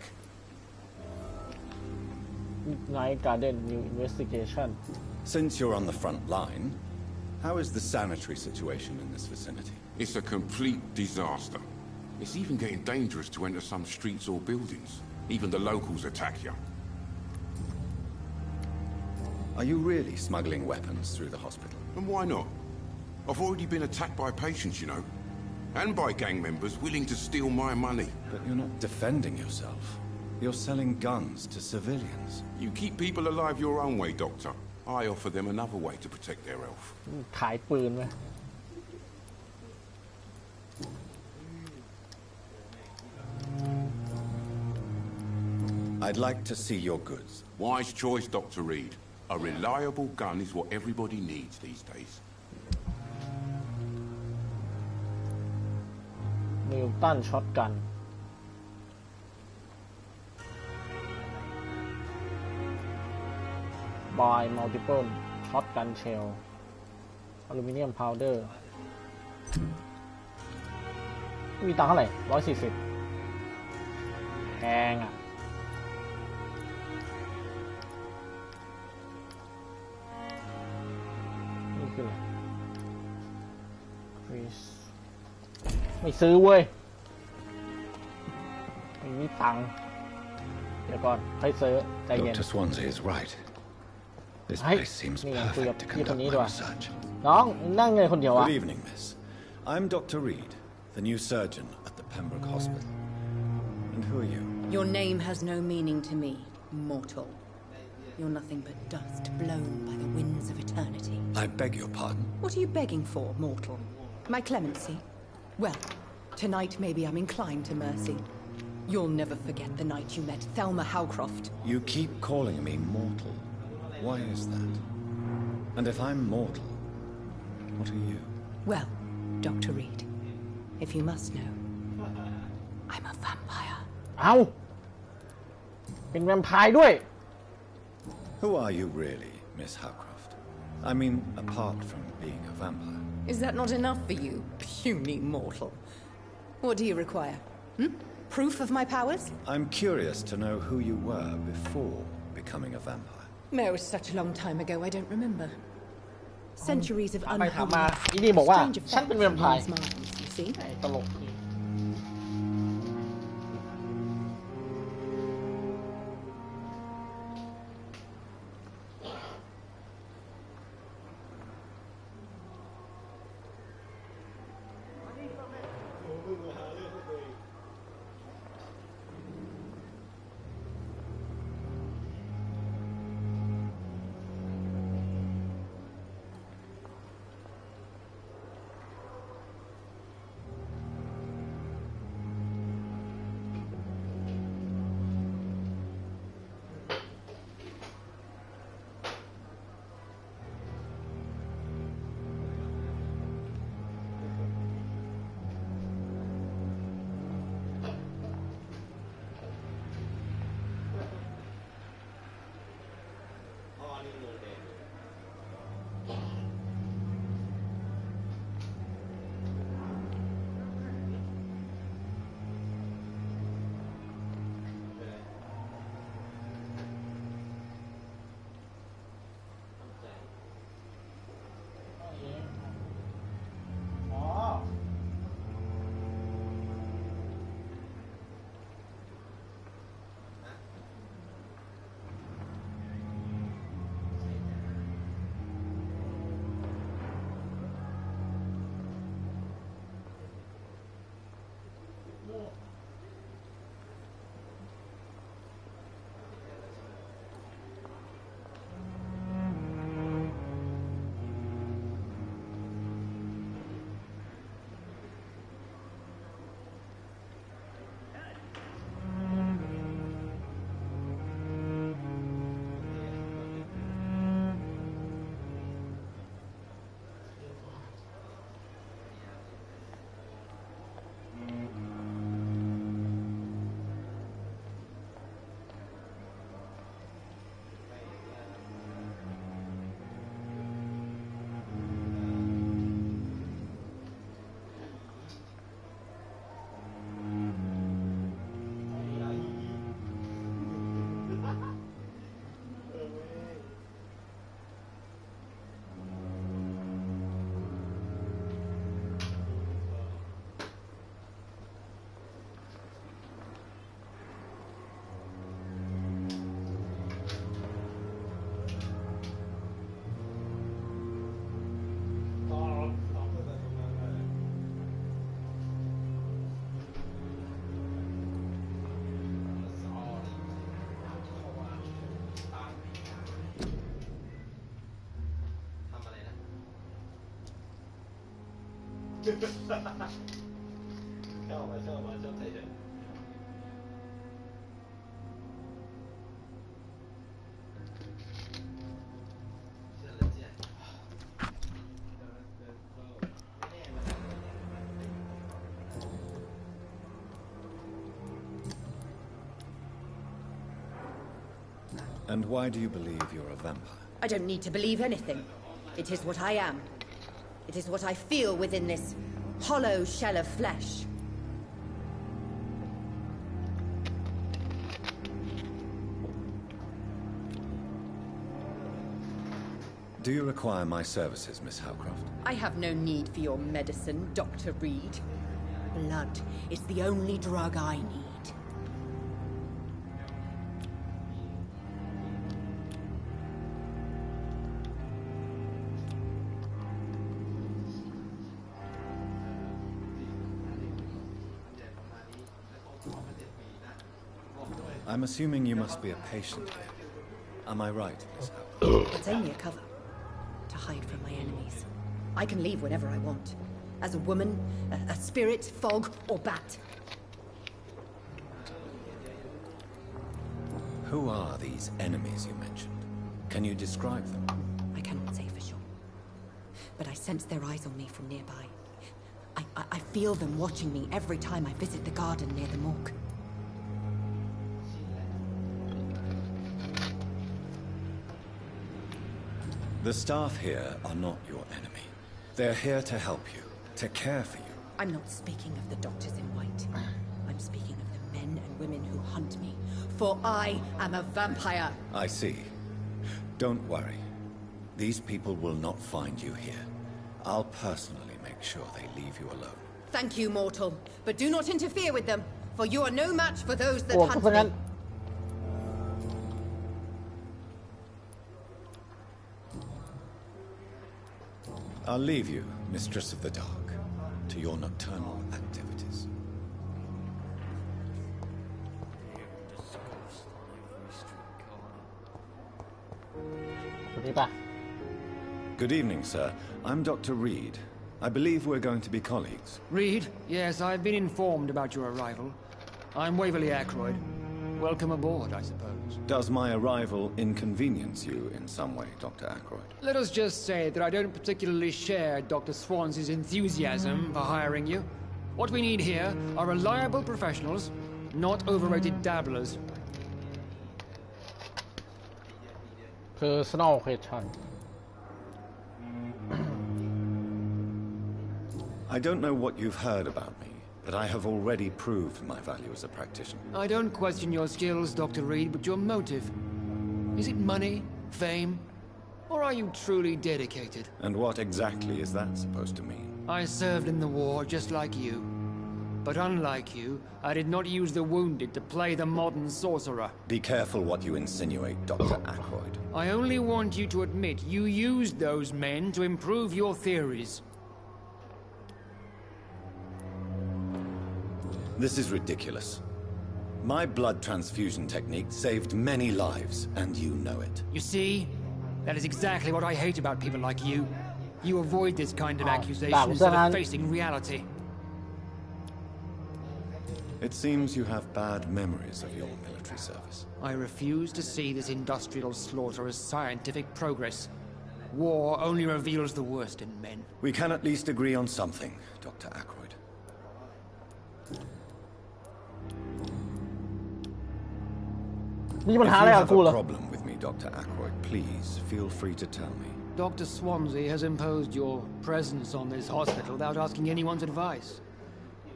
Night Garden New Investigation. Since you're on the front line, how is the sanitary situation in this vicinity? It's a complete disaster. It's even getting dangerous to enter some streets or buildings. Even the locals attack you. Are you really smuggling weapons through the hospital? And why not? I've already been attacked by patients, you know. And by gang members willing to steal my money. But you're not defending yourself. You're selling guns to civilians. You keep people alive your own way, Doctor. I offer them another way to protect their health. ขายปืนไหม I'd like to see your goods. Wise choice, Dr. Reed. A reliable gun is what everybody needs these days. มิลตันช็อตกันบายมัลติเพิลช็อตกันเชลอลูมิเนียมพาวเดอร์มีตังค์เท่าไหร่140แพงอ่ะนี่คืออะไรไม่ซื้อเว้ยไม่มีตังค์เดี๋ยวก่อนค่อยซื้อใจเย็น Dr. Swansea is right. This place seems perfect to conduct my research. น้องนั่งเลยคนเดียวอ่ะ Good evening, miss. I'm Dr. Reed, the new surgeon at the Pembroke Hospital. And who are you? Your name has no meaning to me, mortal. You're nothing but dust blown by the winds of eternity. I beg your pardon? What are you begging for, mortal? My clemency? Well, tonight maybe I'm inclined to mercy. You'll never forget the night you met Thelma Howcroft. You keep calling me mortal. Why is that? And if I'm mortal, what are you? Well, Dr. Reed, if you must know, I'm a vampire. เอ้าเป็นแวมไพร์ด้วย Who are you really, Miss Howcroft? I mean, apart from being a vampire. Is that not enough for you, puny mortal? What do you require? Proof of my powers? I'm curious to know who you were before becoming a vampire. No, it was such a long time ago, I don't remember. Centuries of ไปถามมา unholy, อีนี่บอกว่า strange ฉันเป็นแวม effects ไพ on ร์ one's minds, you see? ตลกดี I เข้ามาชอบใจเฉย And why do you believe you're a vampire? I don't need to believe anything. It is what I am. It is what I feel within this hollow shell of flesh. Do you require my services, Miss Howcroft? I have no need for your medicine, Dr. Reed. Blood is the only drug I need. I'm assuming you must be a patient here. Am I right, Miss Howcroft? It's only a cover. To hide from my enemies. I can leave whenever I want. As a woman, a spirit, fog, or bat. Who are these enemies you mentioned? Can you describe them? I cannot say for sure. But I sense their eyes on me from nearby. I feel them watching me every time I visit the garden near the morgue. The staff here are not your enemy. They're here to help you, to care for you. I'm not speaking of the doctors in white. I'm speaking of the men and women who hunt me. For I am a vampire. I see. Don't worry. These people will not find you here. I'll personally make sure they leave you alone. Thank you, mortal. But do not interfere with them, for you are no match for those that hunt me. I'll leave you, Mistress of the Dark, to your nocturnal activities. Good evening, sir. I'm Dr. Reed. I believe we're going to be colleagues. Reed? Yes, I've been informed about your arrival. I'm Waverly Ackroyd. Welcome aboard, I suppose. Does my arrival inconvenience you in some way, Dr. Ackroyd? Let us just say that I don't particularly share Dr. Swans's enthusiasm for hiring you. What we need here are reliable professionals, not overrated dabblers. Personal question. I don't know what you've heard about me, but I have already proved my value as a practitioner. I don't question your skills, Dr. Reed, but your motive. Is it money, fame, or are you truly dedicated? And what exactly is that supposed to mean? I served in the war just like you. But unlike you, I did not use the wounded to play the modern sorcerer. Be careful what you insinuate, Dr. Ackroyd. I only want you to admit you used those men to improve your theories. This is ridiculous. My blood transfusion technique saved many lives, and you know it. You see? That is exactly what I hate about people like you. You avoid this kind of accusation instead of facing reality. It seems you have bad memories of your military service. I refuse to see this industrial slaughter as scientific progress. War only reveals the worst in men. We can at least agree on something, Dr. Ackroyd. If you have a problem with me, Dr. Ackroyd, please feel free to tell me. Dr. Swansea has imposed your presence on this hospital without asking anyone's advice.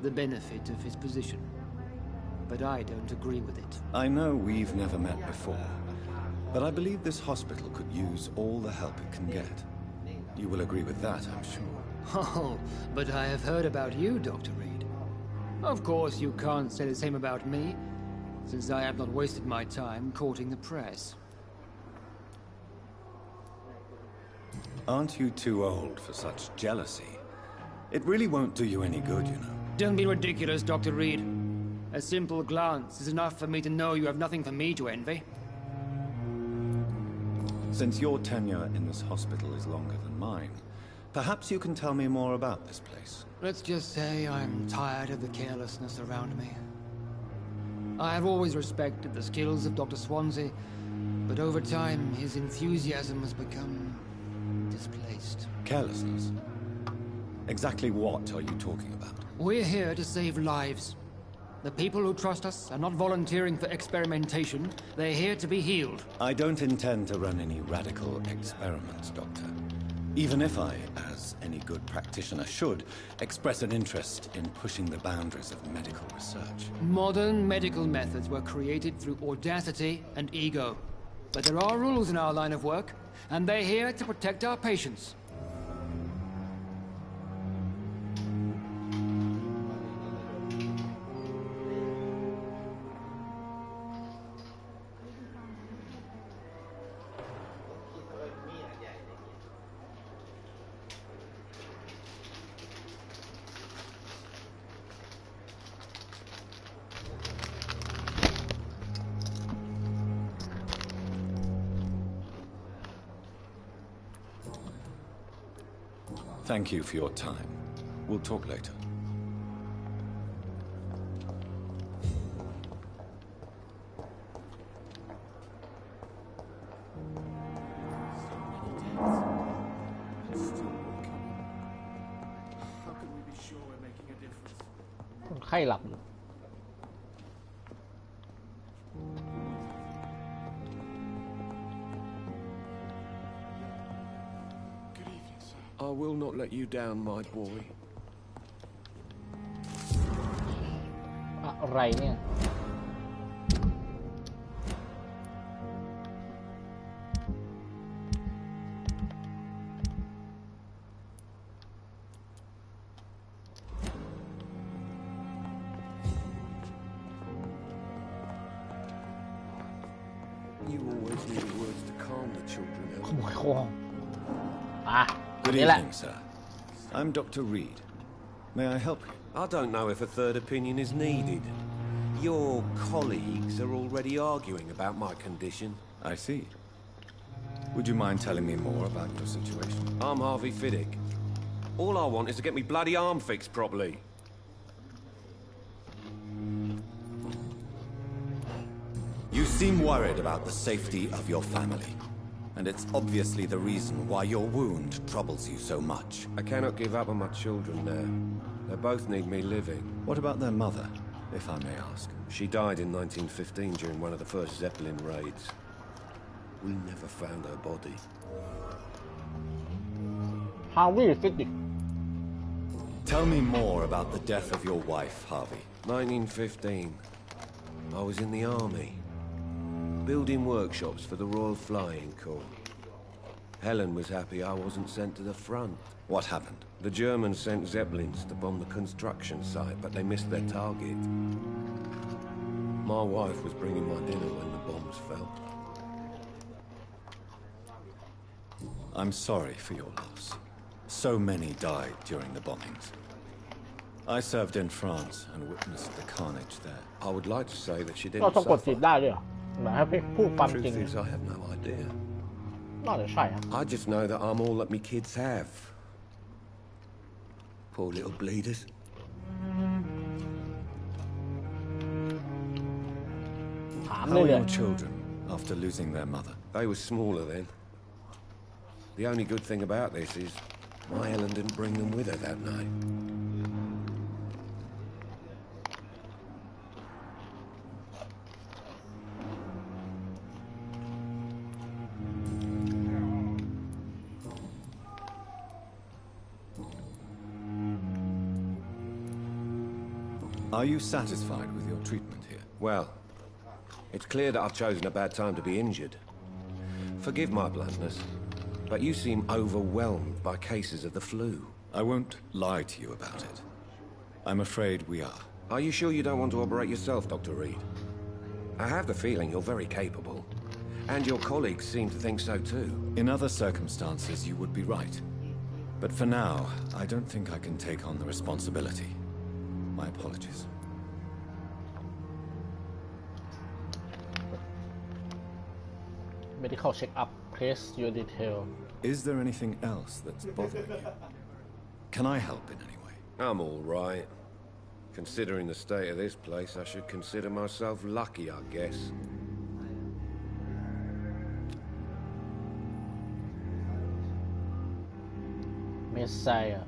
The benefit of his position. But I don't agree with it. I know we've never met before, but I believe this hospital could use all the help it can get. You will agree with that, I'm sure. Oh, but I have heard about you, Dr. Reed. Of course, you can't say the same about me, since I have not wasted my time courting the press. Aren't you too old for such jealousy? It really won't do you any good, you know. Don't be ridiculous, Dr. Reed. A simple glance is enough for me to know you have nothing for me to envy. Since your tenure in this hospital is longer than mine, Perhaps you can tell me more about this place. Let's just say I'm tired of the carelessness around me. I have always respected the skills of Dr. Swansea, but over time his enthusiasm has become displaced. Carelessness? Exactly what are you talking about? We're here to save lives. The people who trust us are not volunteering for experimentation. They're here to be healed. I don't intend to run any radical experiments, Doctor. Even if I, as any good practitioner should, express an interest in pushing the boundaries of medical research. Modern medical methods were created through audacity and ego. But there are rules in our line of work, and they're here to protect our patients. Thank you for your time. We'll talk later. How can we be sure we're making a difference? คนไข้หลับอยู่ I will not let you down, my boy. อะไรเนี่ย You always need words to calm the children. ขโมยของอ่ะ Good นี่แหละ evening, sir. I'm Dr. Reed. May I help you? I don't know if a third opinion is needed. Your colleagues are already arguing about my condition. I see. Would you mind telling me more about your situation? I'm Harvey Fiddick. All I want is to get me bloody arm fixed properly. You seem worried about the safety of your family. And it's obviously the reason why your wound troubles you so much. I cannot give up on my children now. They both need me living. What about their mother, if I may ask? She died in 1915 during one of the first Zeppelin raids. We never found her body. Harvey Fiddick. Tell me more about the death of your wife, Harvey. 1915. I was in the army. Building workshops for the Royal Flying Corps. Helen was happy I wasn't sent to the front. What happened? The Germans sent Zeppelins to bomb the construction site, but they missed their target. My wife was bringing my dinner when the bombs fell. I'm sorry for your loss. So many died during the bombings. I served in France and witnessed the carnage there. I would like to say that she ก็ didn't ต้องกดสิท suffer. ธิ์ได้ด้วยเหรอแบบให้พูดความจริง Truth is, I have no idea. น่าจะใช่ครับ I just know that I'm all that me kids have. Poor little bleeders. ถาม How เลย are เลย your children after losing their mother? They were smaller then. The only good thing about this is my Helen didn't bring them with her that night. Are you satisfied with your treatment here? Well, it's clear that I've chosen a bad time to be injured. Forgive my bluntness, but you seem overwhelmed by cases of the flu. I won't lie to you about it. I'm afraid we are. Are you sure you don't want to operate yourself, Dr. Reed? I have the feeling you're very capable, and your colleagues seem to think so too. In other circumstances, you would be right. But for now, I don't think I can take on the responsibility. My apologies. medical check up place your detail Is there anything else that's bothering you? Can I help in any way? I'm all right. Considering the state of this place, I should consider myself lucky, I guess. Messiah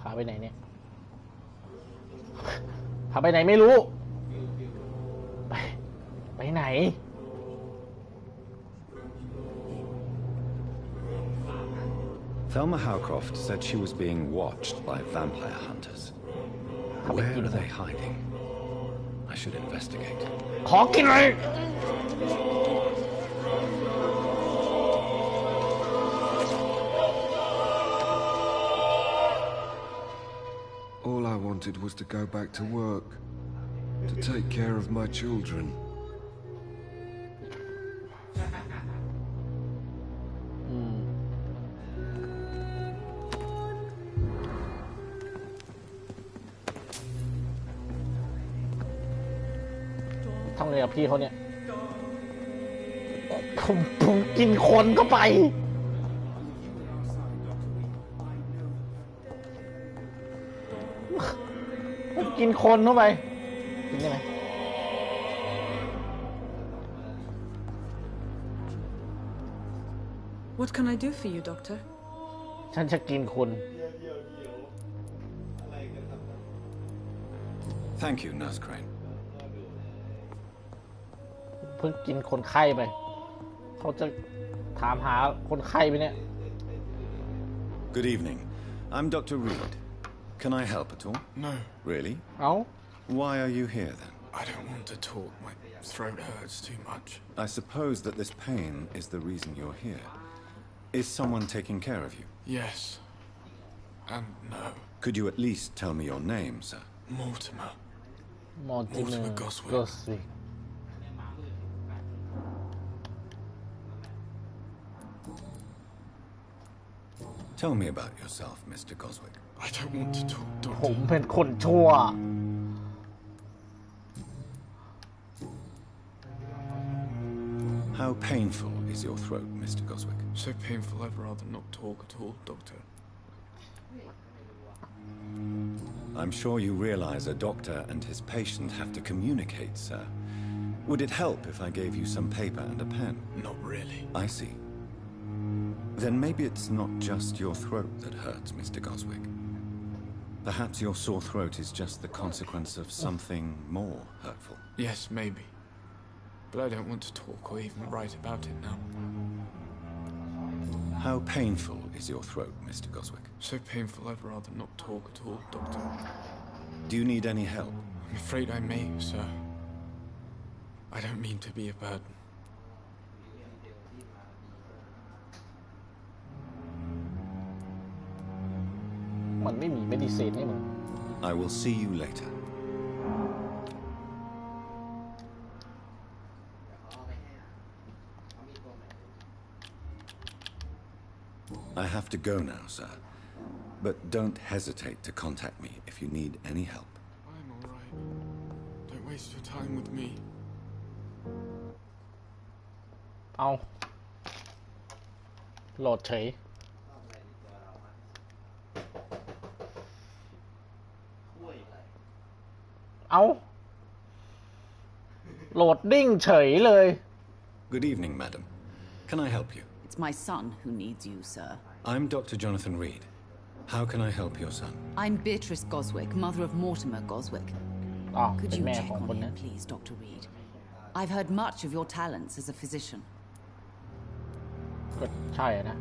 พาไปไหนเนี่ยพาไปไหนไม่รู้ ไปไหน Thelma Howcroft said she was being watched by vampire hunters. Where are they hiding? I should investigate. ขอกินเลย All I wanted was to go back to work, to take care of my children. ทำไงกับพี่เขาเนี่ย ผมกินคนเข้าไป กินคนเข้าไปกินได้ไหม What can I do for you, Doctor? ฉันจะกินคน Thank you, Nurse Crane. เพิ่งกินคนไข้ไป เขาจะถามหาคนไข้ไปเนี่ย Good evening. I'm Dr. Reed. Can I help at all? No. Really? เอ้า Why are you here then? I don't want to talk. My throat hurts too much. I suppose that this pain is the reason you're here. Is someone taking care of you? Yes. And no. Could you at least tell me your name, sir? Mortimer. Mortimer Goswick. Tell me about yourself, Mr. Goswick. I don't want to talk, ผม Doctor. เป็นคนชั่ว How painful is your throat, Mr. Goswick? So painful I'd rather not talk at all, Doctor. I'm sure you realize a doctor and his patient have to communicate, sir. Would it help if I gave you some paper and a pen? Not really. I see. Then maybe it's not just your throat that hurts, Mr. Goswick. Perhaps your sore throat is just the consequence of something more hurtful. Yes, maybe. But I don't want to talk or even write about it now. How painful is your throat, Mr. Goswick? So painful I'd rather not talk at all, Doctor. Do you need any help? I'm afraid I may, sir. I don't mean to be a burden. I will see you later. I have to go now, sir. But don't hesitate to contact me if you need any help. I'm all right. Don't waste your time with me. เอาโหลดเฉย เอาโหลดดิ้งเฉยเลย Good evening, madam. Can I help you? It's my son who needs you, sir. I'm Dr. Jonathan Reed. How can I help your son? I'm Beatrice Goswick, mother of Mortimer Goswick. อ๋อ Could เป็น you แม่ check ของ on คนนั้ him, น please, Dr. Reed? I've heard much of your talents as a physician. ก็ใช่นะ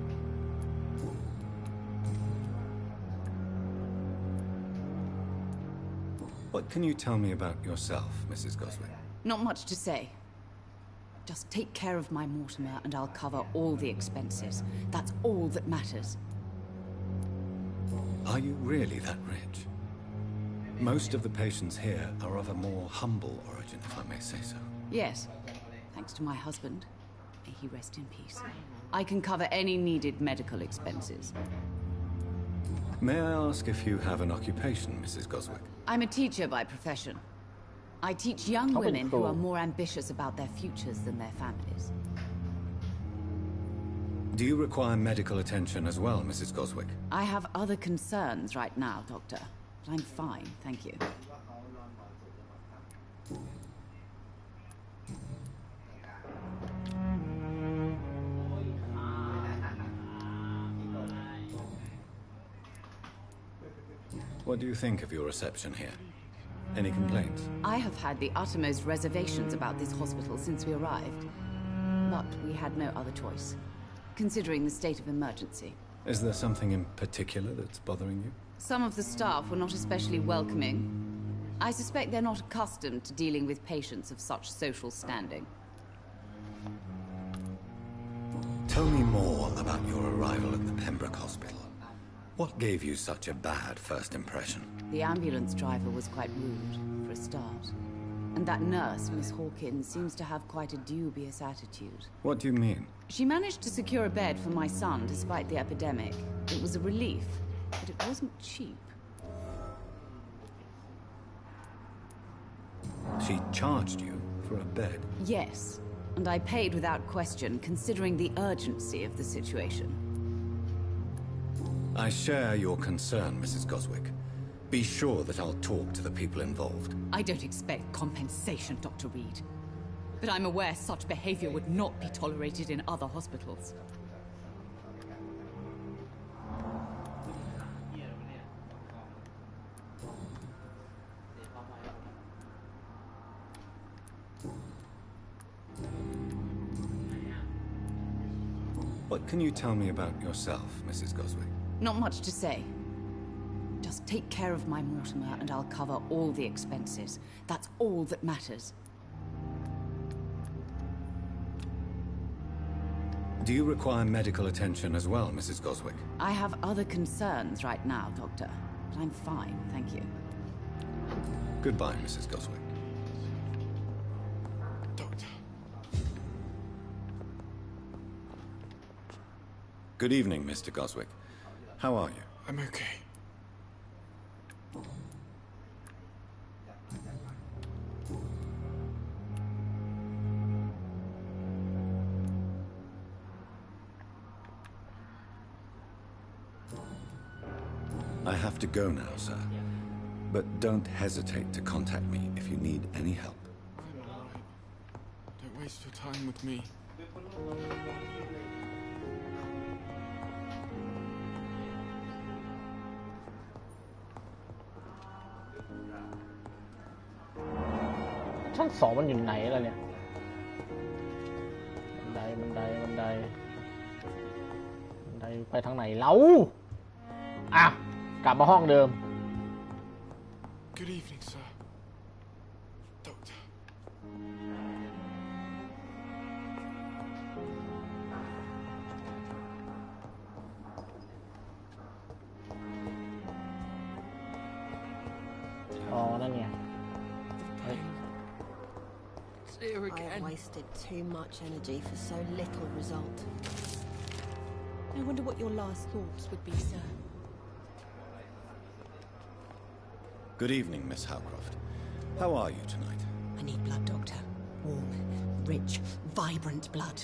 What can you tell me about yourself, Mrs. Goswick? Not much to say. Just take care of my Mortimer and I'll cover all the expenses. That's all that matters. Are you really that rich? Most of the patients here are of a more humble origin, if I may say so. Yes, thanks to my husband. May he rest in peace. I can cover any needed medical expenses. May I ask if you have an occupation, Mrs. Goswick? I'm a teacher by profession. I teach young women who are more ambitious about their futures than their families. Do you require medical attention as well, Mrs. Goswick? I have other concerns right now, Doctor. But I'm fine, thank you. What do you think of your reception here? Any complaints? I have had the uttermost reservations about this hospital since we arrived. But we had no other choice, considering the state of emergency. Is there something in particular that's bothering you? Some of the staff were not especially welcoming. I suspect they're not accustomed to dealing with patients of such social standing. Tell me more about your arrival at the Pembroke Hospital. What gave you such a bad first impression? The ambulance driver was quite rude, for a start. And that nurse, Miss Hawkins, seems to have quite a dubious attitude. What do you mean? She managed to secure a bed for my son despite the epidemic. It was a relief, but it wasn't cheap. She charged you for a bed? Yes, and I paid without question, considering the urgency of the situation. I share your concern, Mrs. Goswick. Be sure that I'll talk to the people involved. I don't expect compensation, Dr. Reed. But I'm aware such behavior would not be tolerated in other hospitals. What can you tell me about yourself, Mrs. Goswick? Not much to say. Just take care of my Mortimer and I'll cover all the expenses. That's all that matters. Do you require medical attention as well, Mrs. Goswick? I have other concerns right now, Doctor. But I'm fine, thank you. Goodbye, Mrs. Goswick. Doctor. Good evening, Mr. Goswick. How are you? I'm okay. I have to go now, sir. But don't hesitate to contact me if you need any help. I'm all right. Don't waste your time with me. ชั้นสองมันอยู่ไหนล่ะเนี่ยบันไดไปทางไหนเล่าอ่ะกลับมาห้องเดิม Good evening, sir. Doctor. อ๋อนั่นไง I wasted too much energy for so little result. I wonder what your last thoughts would be, sir. Good evening, Miss Howcroft. How are you tonight? I need blood, Doctor. Warm, rich, vibrant blood.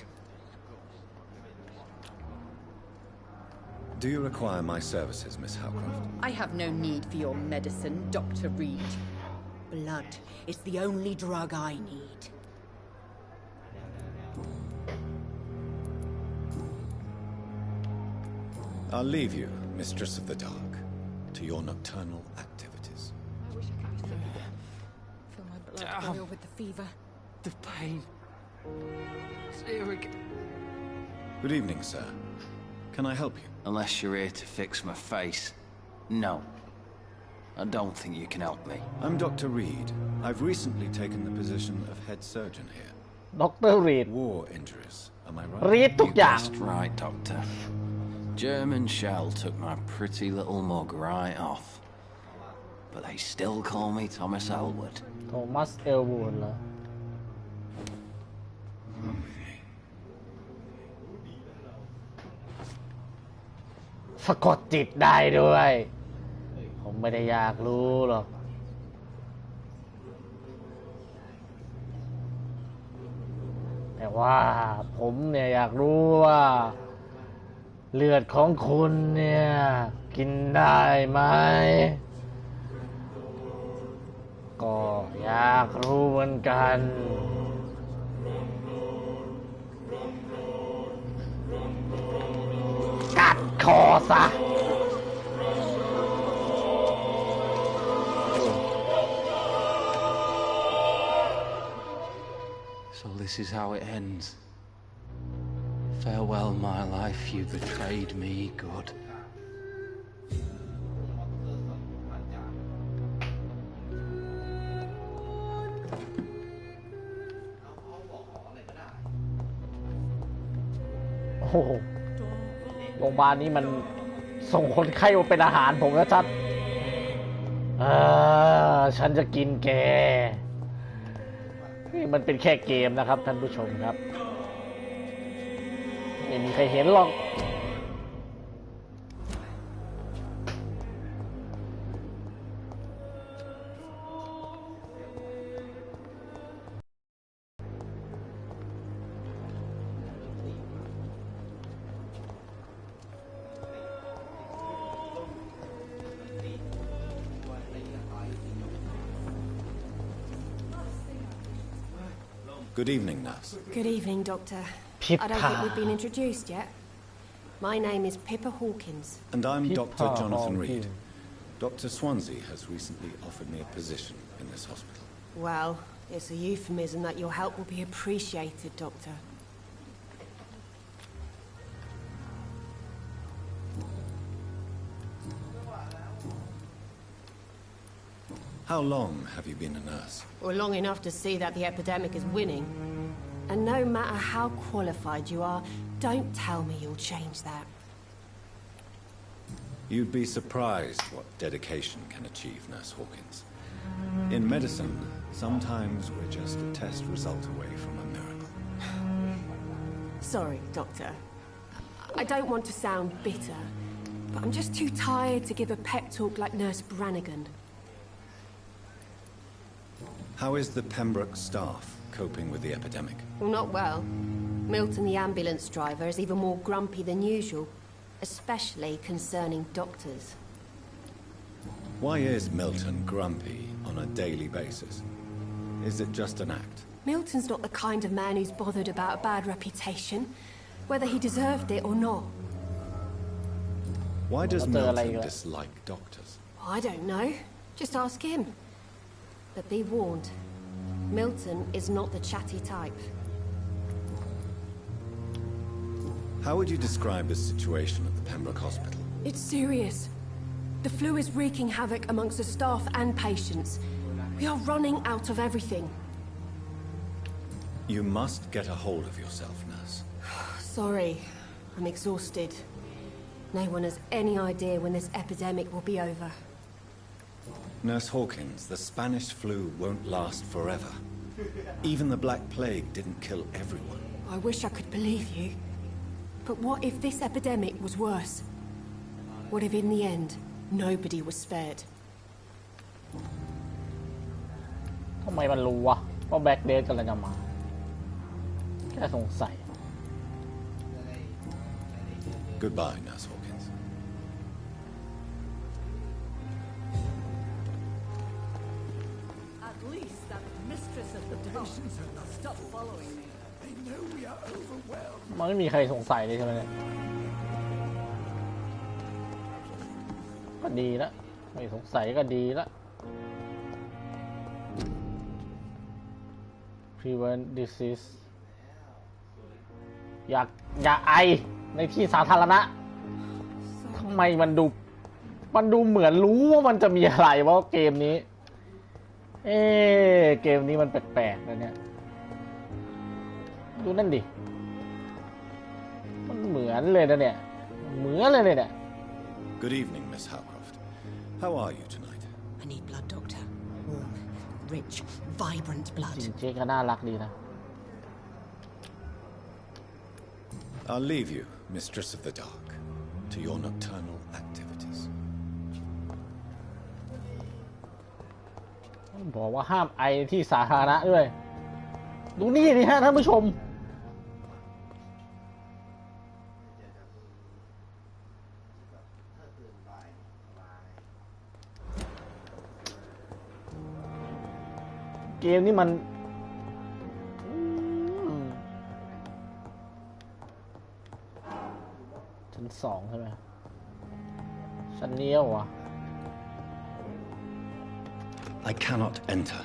Do you require my services, Miss Howcroft? I have no need for your medicine, Dr. Reed. Blood is the only drug I need. I'll leave you, Mistress of the Dark, to your nocturnal activities. I wish I could feel my blood boil with the fever. The pain. It's here again. Good evening, sir. Can I help you? Unless you're here to fix my face. No. I don't think you can help me. I'm Dr. Reed. I've recently taken the position of head surgeon here. Dr. Reed. War injuries, am I right? Reed ทุกอย่าง That's right, Doctor. German shell took my pretty little mug right off. But they still call me Thomas Elwood. Thomas Elwood เหรอ สะกดจิตได้ด้วย ผมไม่ได้อยากรู้หรอกแต่ว่าผมเนี่ยอยากรู้ว่าเลือดของคุณเนี่ยกินได้ไหมก็อยากรู้เหมือนกันกัดคอซะSo this is how it ends. Farewell, my life. You betrayed me, good.โอ้โหโรงพยาบาลนี้มันส่งคนไข้มาเป็นอาหารผมแล้วชัดฉันจะกินแกนี่มันเป็นแค่เกมนะครับท่านผู้ชมครับไม่มีใครเห็นหรอกGood evening, nurse. Good evening, Doctor. Pippa. I don't think we've been introduced yet. My name is Pippa Hawkins. And I'm Pippa Dr. Jonathan Reed. Hawkins. Dr. Swansea has recently offered me a position in this hospital. Well, it's a euphemism that your help will be appreciated, Doctor. How long have you been a nurse? Well, long enough to see that the epidemic is winning. And no matter how qualified you are, don't tell me you'll change that. You'd be surprised what dedication can achieve, Nurse Hawkins. In medicine, sometimes we're just a test result away from a miracle. Sorry, Doctor. I don't want to sound bitter, but I'm just too tired to give a pep talk like Nurse Brannigan. How is the Pembroke staff coping with the epidemic? Well, not well. Milton, the ambulance driver, is even more grumpy than usual, especially concerning doctors. Why is Milton grumpy on a daily basis? Is it just an act? Milton's not the kind of man who's bothered about a bad reputation, whether he deserved it or not. Why does Milton dislike doctors? I don't know. Just ask him. But be warned, Milton is not the chatty type. How would you describe the situation at the Pembroke Hospital? It's serious. The flu is wreaking havoc amongst the staff and patients. We are running out of everything. You must get a hold of yourself, nurse. Sorry, I'm exhausted. No one has any idea when this epidemic will be over. Nurse Hawkins, the Spanish flu won't last forever. Even the Black Plague didn't kill everyone. I wish I could believe you. But what if this epidemic was worse? What if in the end, nobody was spared? ทำไมมันรู้วะว่าแบ็คเดทกำลังจะมาแค่สงสัย Goodbye, Nurse Hawkins. At least that mistress of the patients will stop following me. They know we are overwhelmed. มันไม่มีใครสงสัยเลยใช่ไหมเนี่ยก็ดีละไม่สงสัยก็ดีละ prevent disease อย่าไอในที่สาธารณะทำไมมันดูเหมือนรู้ว่ามันจะมีอะไรวะเกมนี้เกมนี้มันแปลกๆนะเนี่ยดูนั่นดิมันเหมือนเลยนะเนี่ยเหมือนเลยเนี่ย Good evening, Miss Howcroft. How are you tonight? I need blood, Doctor. Warm, rich, vibrant blood. จริงเจ๊ก็น่ารักดีนะ I'll leave you, Mistress of the Dark. to your nocturnal activities. บอกว่าห้ามไอที่สาธารณะด้วยดูนี่นี่ฮะท่านผู้ชมเกมนี้มันชั้น2ใช่ไหมชั้นนี้เหรอ I cannot enter.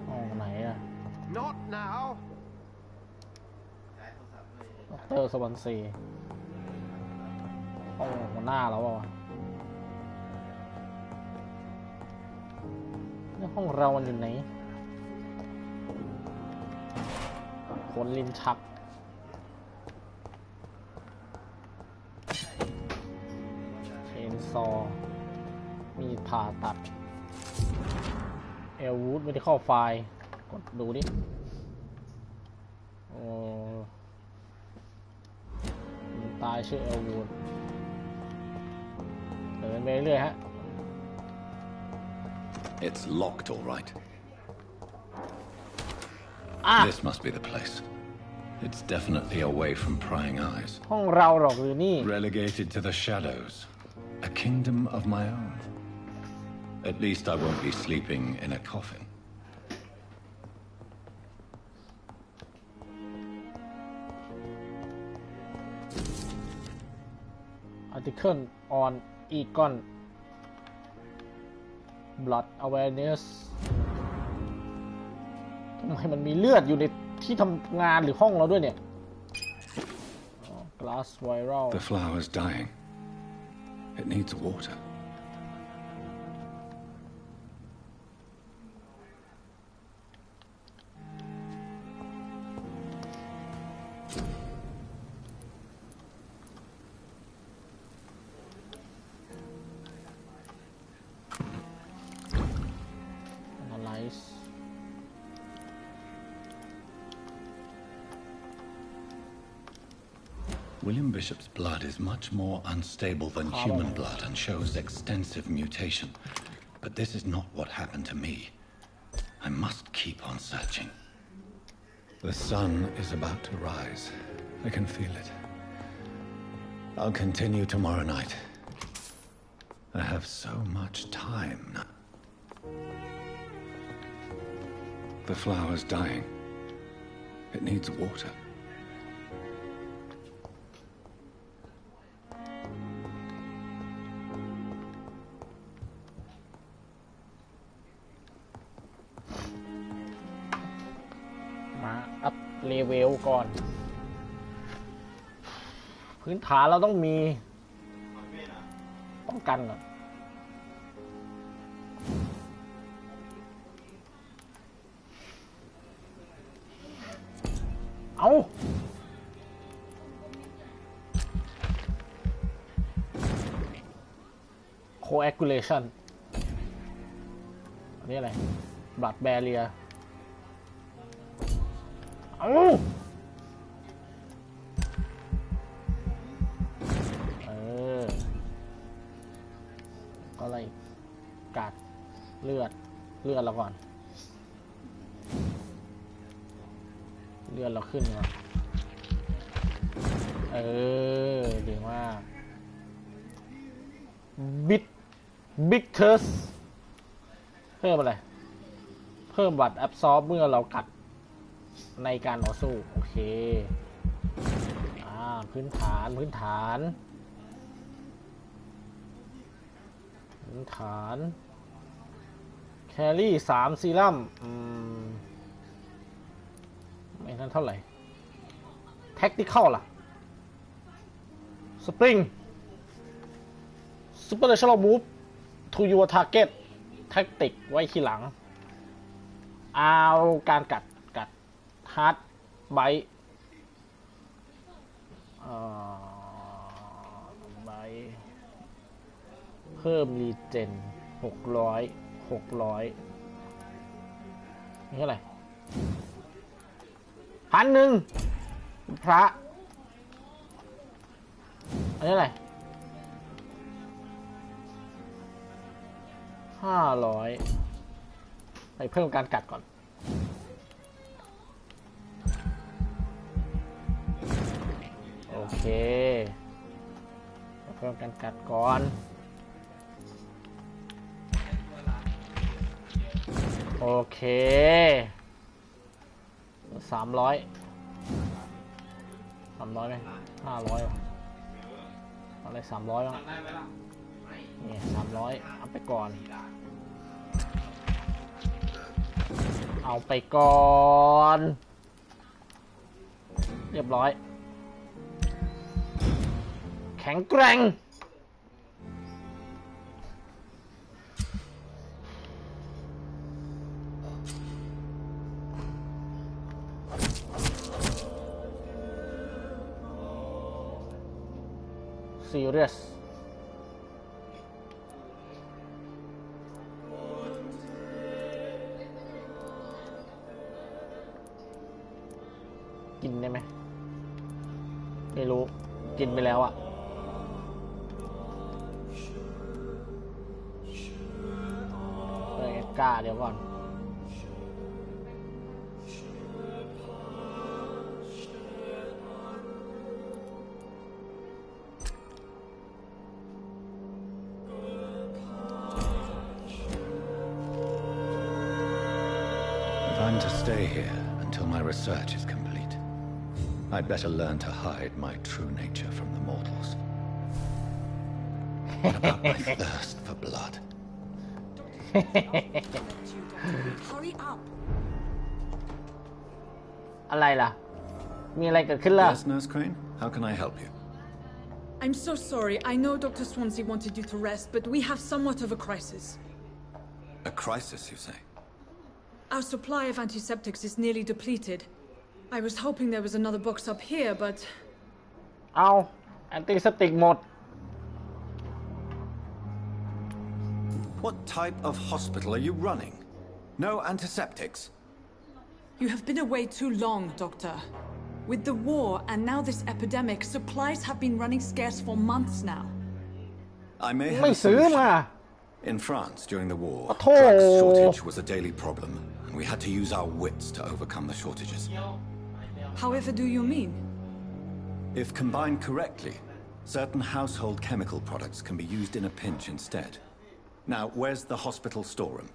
ห้องไหนอะ Not now. ดร.สวอนซีห้องหัวหน้าแล้ววะนี่ห้องเรามันอยู่ไหนคนลิ้นชักเชนซอมีดผ่าตัดเอลวูดไม่ได้เข้าไฟล์กดดูดิตายชื่อเอลวูดเดินไปเรื่อยฮะ It's locked, all right. This must be the place. It's definitely away from prying eyes. ห้องเราหรอกหรือนี่ Relegated to the shadows. A kingdom of my own. At least I won't be sleeping in a coffin. Article on Egon Blood Awareness ทำไมมันมีเลือดอยู่ในที่ทำงานหรือห้องเราด้วยเนี่ย Glass Viral The flower's dying. It needs water. William Bishop's blood is much more unstable than human blood and shows extensive mutation. But this is not what happened to me. I must keep on searching. The sun is about to rise. I can feel it. I'll continue tomorrow night. I have so much time now. The flower's dying. It needs water.อัพเลเวลก่อนพื้นฐานเราต้องมีป้องกันก่อนเอาcoagulation อันนี้อะไร blood barrierก็อะไรกัดเลือดเราก่อนเลือดเราขึ้นก่อนดีมากบิ๊กเทอร์สเพิ่มอะไรเพิ่มบัตรแอบซอร์บเมื่อเรากัดในการต่อสู้โอเคพื้นฐานแครี่3ซีรั่มไม่นั้นเท่าไหร่แท็กติคอลล่ะสปริงซูเปอร์เนเชอรัลมูฟทูยูทาร์เก็ตแท็กติกไว้ทีหลังเอาการกัดฮาร์ดไบต์เพิ่มรีเจน600นี่เท่าไหร่1,000พระ อันนี้อะไร500ไปเพิ่มการกัดก่อนโอเคเพิ่มการกัดก่อนโอเค300ไหม500อะไร300บ้างนี่300เอาไปก่อนเรียบร้อยแข็งแกร่งserious กินได้ไหมไม่รู้กินไปแล้วอะกล้าเดี๋ยวก่อนI'm to stay here until my research is complete. I'd better learn to hide my true nature from the mortals. What about my thirst for blood? Hurry up. อะไรล่ะมีอะไรเกิดขึ้นล่ะ Yes, Nurse Crane? How can I help you? I'm so sorry. I know Dr. Swansea wanted you to rest, but we have somewhat of a crisis. A crisis, you say? Our supply of antiseptics is nearly depleted. I was hoping there was another box up here, but... เอาแอนติสติกหมด What type of hospital are you running? No antiseptics? You have been away too long, Doctor. With the war and now this epidemic, supplies have been running scarce for months now. I may have a solution. In France, during the war, drug shortage was a daily problem, and we had to use our wits to overcome the shortages. However do you mean? If combined correctly, certain household chemical products can be used in a pinch instead. Now, where's the hospital storeroom?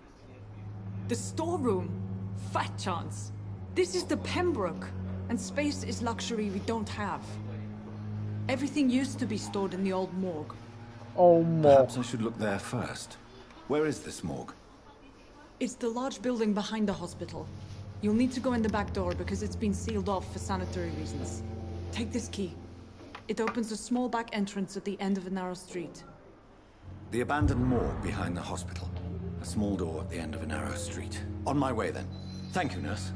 The storeroom? Fat chance. This is the Pembroke, and space is luxury we don't have. Everything used to be stored in the old morgue. Oh, morgue. Perhaps I should look there first. Where is this morgue? It's the large building behind the hospital. You'll need to go in the back door because it's been sealed off for sanitary reasons. Take this key. It opens a small back entrance at the end of a narrow street. The abandoned morgue behind the hospital. A small door at the end of a narrow street. On my way then. Thank you, nurse.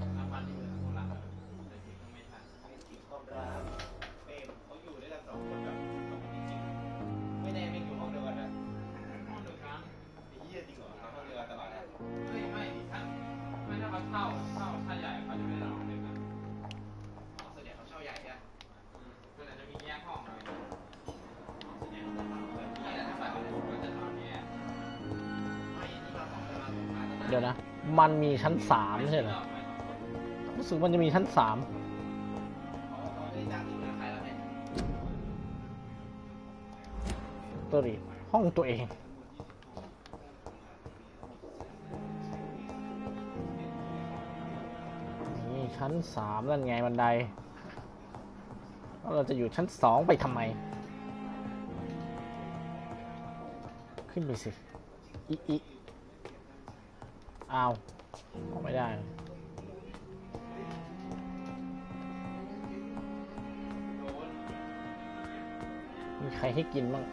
เดี๋ยวนะมันมีชั้น3ไม่ใช่เหรอรู้สึกมันจะมีชั้น3ตัวนี้ห้องตัวเองนี่ชั้น3นั่นไงบันไดเราจะอยู่ชั้น2ไปทำไมขึ้นไปสิอีอ้าวออกไม่ได้มีใครให้กินบ้าง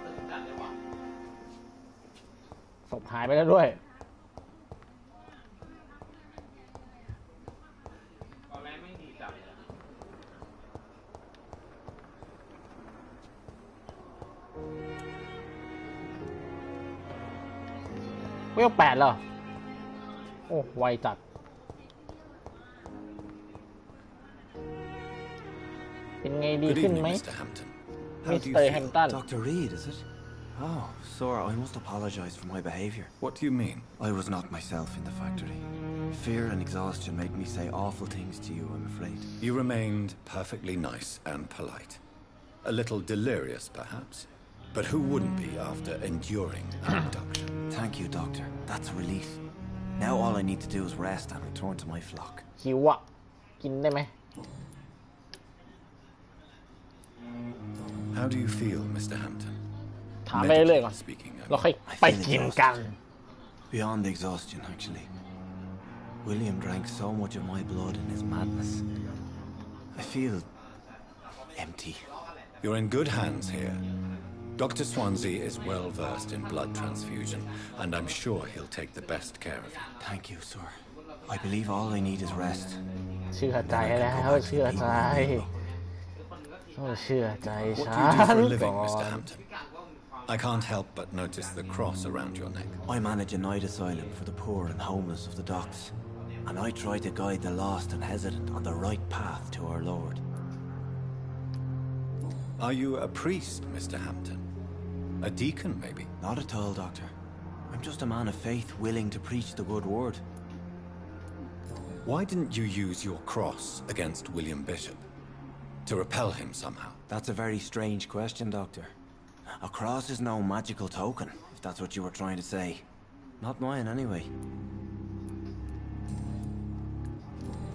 ศพหายไปแล้วด้วยเวล8เหรอโอ้ไวจัดเป็นไงดีขึ้นไหม มิสเตอร์แฮมตัน Dr. Reed, is it? Oh, sir, I must apologize for my behavior. What do you mean? I was not myself in the factory. Fear and exhaustion made me say awful things to you, I'm afraid. You remained perfectly nice and polite. A little delirious, perhaps. But who wouldn't be after enduring an abduction? Thank you, Doctor. That's a relief. Now all I need to do is rest and return to my flock. หิวอ่ะกินได้ไหม How do you feel, Mr. Hampton? ถามไปเรื่อยๆก่อนเราค่อยไปกินกัน Beyond exhaustion, actually. William drank so much of my blood in his madness. I feel empty. You're in good hands here. Dr. Swansea is well versed in blood transfusion, and I'm sure he'll take the best care of you. Thank you, sir. I believe all I need is rest. เชื่อใจแล้วเชื่อใจต้องเชื่อใจ What ฉั do you do for น a ก่ living, อ Mr. น Hampton? I can't help but notice the cross around your neck. I manage a night asylum for the poor and homeless of the docks, and I try to guide the lost and hesitant on the right path to our Lord. Are you a priest, Mr. Hampton? A deacon, maybe? Not at all, Doctor. I'm just a man of faith willing to preach the good word. Why didn't you use your cross against William Bishop? To repel him somehow? That's a very strange question, Doctor. A cross is no magical token, if that's what you were trying to say. Not mine, anyway.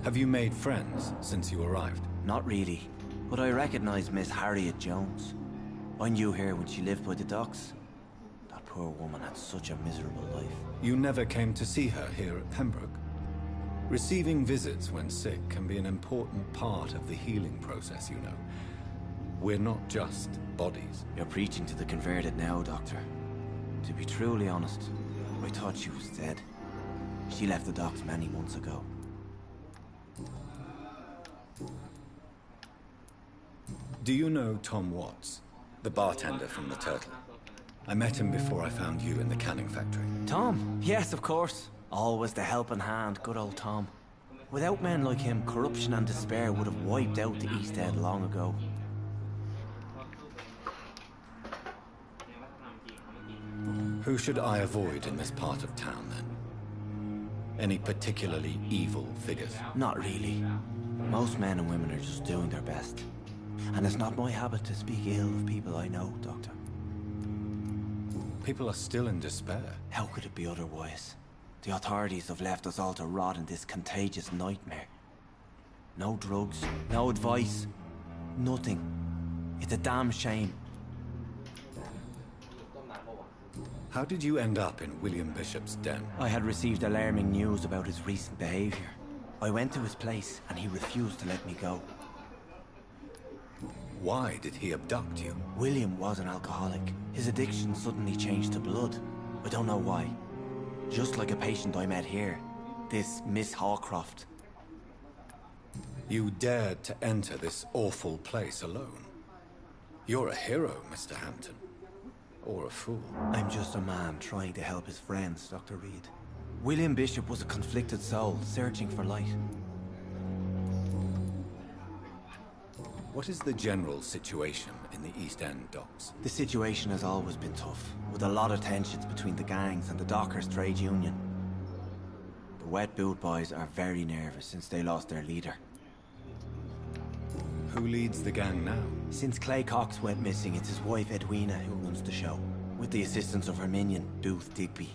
Have you made friends since you arrived? Not really, but I recognize Miss Harriet Jones. I knew her when she lived by the docks. That poor woman had such a miserable life. You never came to see her here at Pembroke? Receiving visits when sick can be an important part of the healing process, you know. We're not just bodies. You're preaching to the converted now, Doctor. To be truly honest, I thought she was dead. She left the docks many months ago. Do you know Tom Watts, the bartender from the Turtle? I met him before I found you in the canning factory. Tom? Yes, of course. Always the helping hand, good old Tom. Without men like him, corruption and despair would have wiped out the East End long ago. Who should I avoid in this part of town, then? Any particularly evil figures? Not really. Most men and women are just doing their best. And it's not my habit to speak ill of people I know, Doctor. People are still in despair. How could it be otherwise? The authorities have left us all to rot in this contagious nightmare. No drugs, no advice, nothing. It's a damn shame. How did you end up in William Bishop's den? I had received alarming news about his recent behavior. I went to his place and he refused to let me go. Why did he abduct you? William was an alcoholic. His addiction suddenly changed to blood. I don't know why. Just like a patient I met here. This Miss Hawcroft. You dared to enter this awful place alone. You're a hero, Mr. Hampton. Or a fool. I'm just a man trying to help his friends, Dr. Reed. William Bishop was a conflicted soul, searching for light. What is the general situation in the East End docks? The situation has always been tough, with a lot of tensions between the gangs and the dockers' trade union. The wet boot boys are very nervous since they lost their leader. Who leads the gang now? Since Clay Cox went missing, it's his wife Edwina who runs the show, with the assistance of her minion, Booth Digby.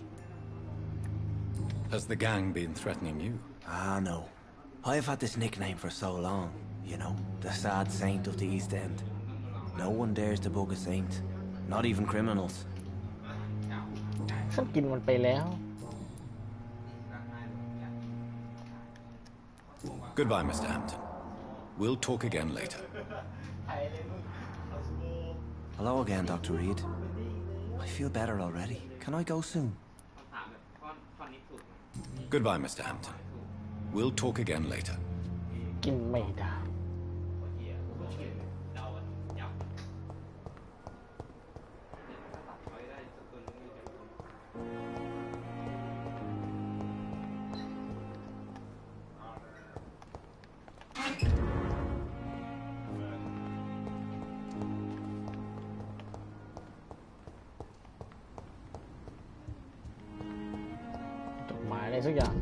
Has the gang been threatening you? Ah, no. I've had this nickname for so long, you know, the sad saint of the East End. No one dares to bug a saint, not even criminals. ฉันกินมันไปแล้ว Goodbye, Mr. Hampton. We'll talk again later. Hello again, Dr. Reed. I feel better already. Can I go soon? Goodbye, Mr. Hampton. We'll talk again later. กินไม่ได้ Mr. สักอย่าง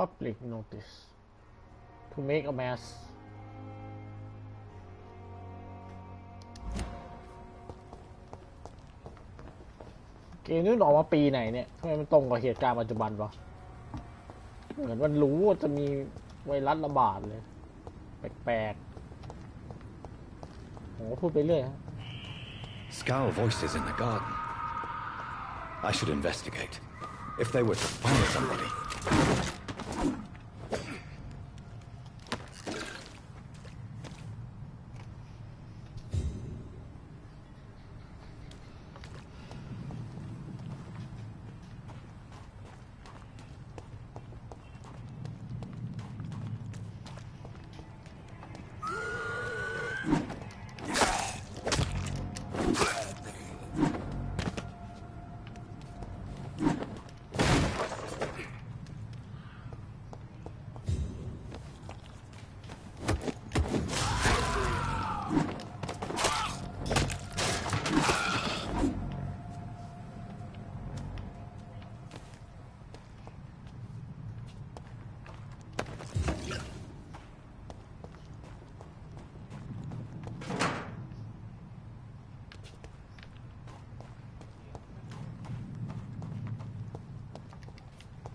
Public notice to make a mess เกมนี้ออกมาปีไหนเนี่ยทำไมมันตรงกับเหตุการณ์ปัจจุบันวะเหมือนมันรู้ว่าจะมีไวรัสระบาดเลยแปลกๆโหพูดไปเรื่อยฮะ Scowl voices in the garden. I should investigate. If they were to find somebody.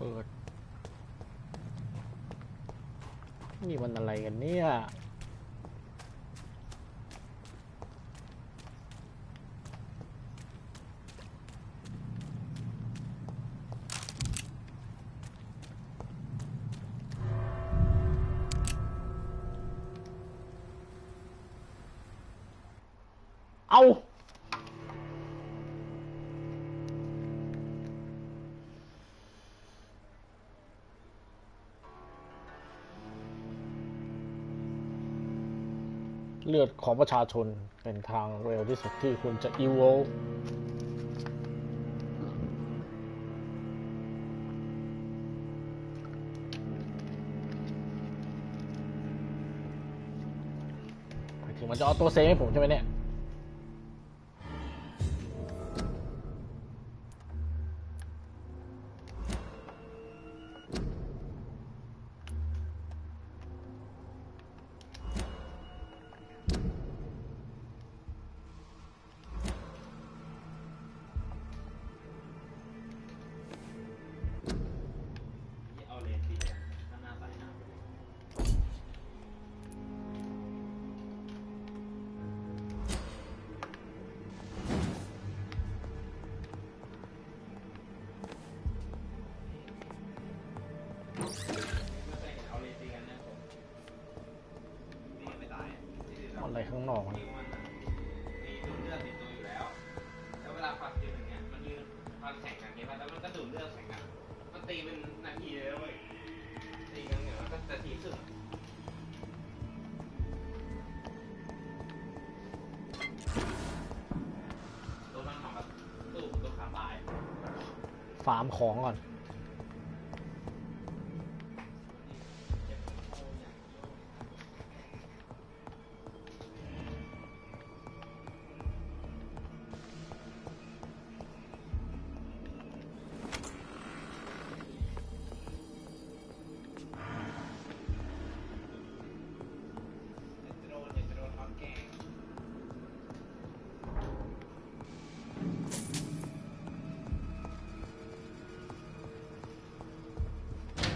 เปิดนี่มันอะไรกันเนี่ยเอาเลือดของประชาชนเป็นทางเร็วที่สุดที่คุณจะอีโวถึงมันจะเอาตัวเซฟให้ผมใช่ไหมเนี่ยอะไรข้างนอกมันดูดเลือดติดตัวอยู่แล้วแล้วเวลาฟันทีอย่างเงี้ยมันยืนฟันแข่งกันเงี้ยแล้วมันก็ดูดเลือดแข่งกันมันตีเป็นนาทีเลยเว้ยตีกันเนี่ยมันก็นาทีครึ่งตัวมันของแบบตู้ตัวขาตายฟาร์มของก่อน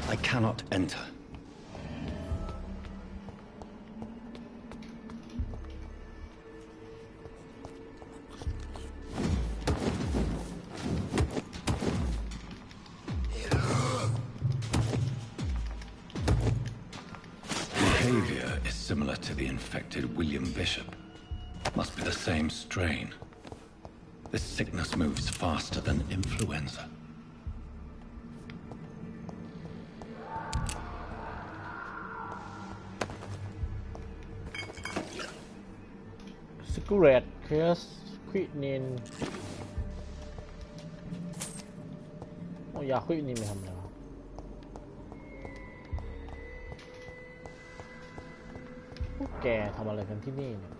I cannot enter. similar to the infected William Bishop. Must be the same strain. This sickness moves faster than influenza. Cigarette case quinine โอ้ยาควินินไปทำอะไรวะพวกแกทำอะไรกันที่นี่เนี่ย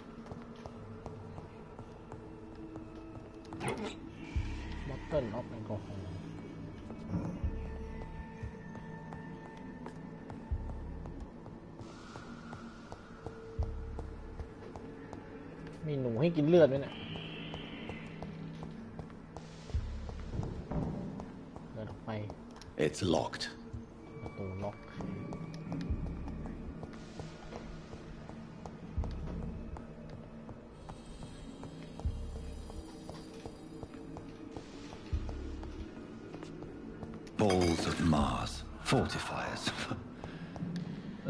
Bottle of alcohol มีหนูให้กินเลือดไหมเนี่ยเดินออกไป It's locked. ประตูล็อก Balls of Mars. Fortifiers.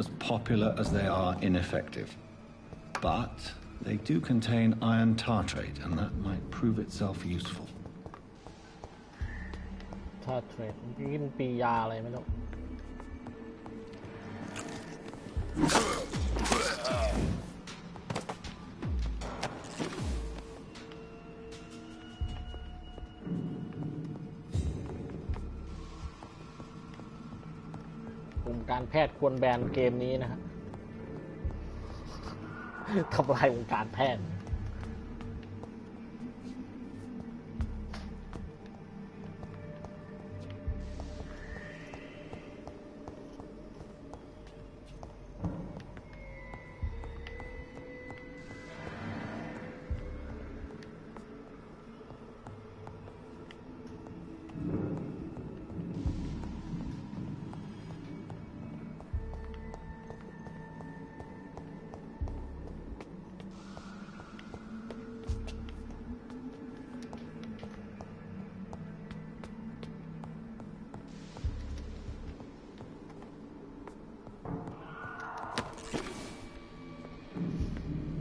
As popular as they are ineffective. But they do contain iron tartrate, and that might prove itself useful. ถ้าเทรดกินปียาอะไรไม่รู้กลุ่มการแพทย์ควรแบนเกมนี้นะฮะ ทำลายวงการแพทย์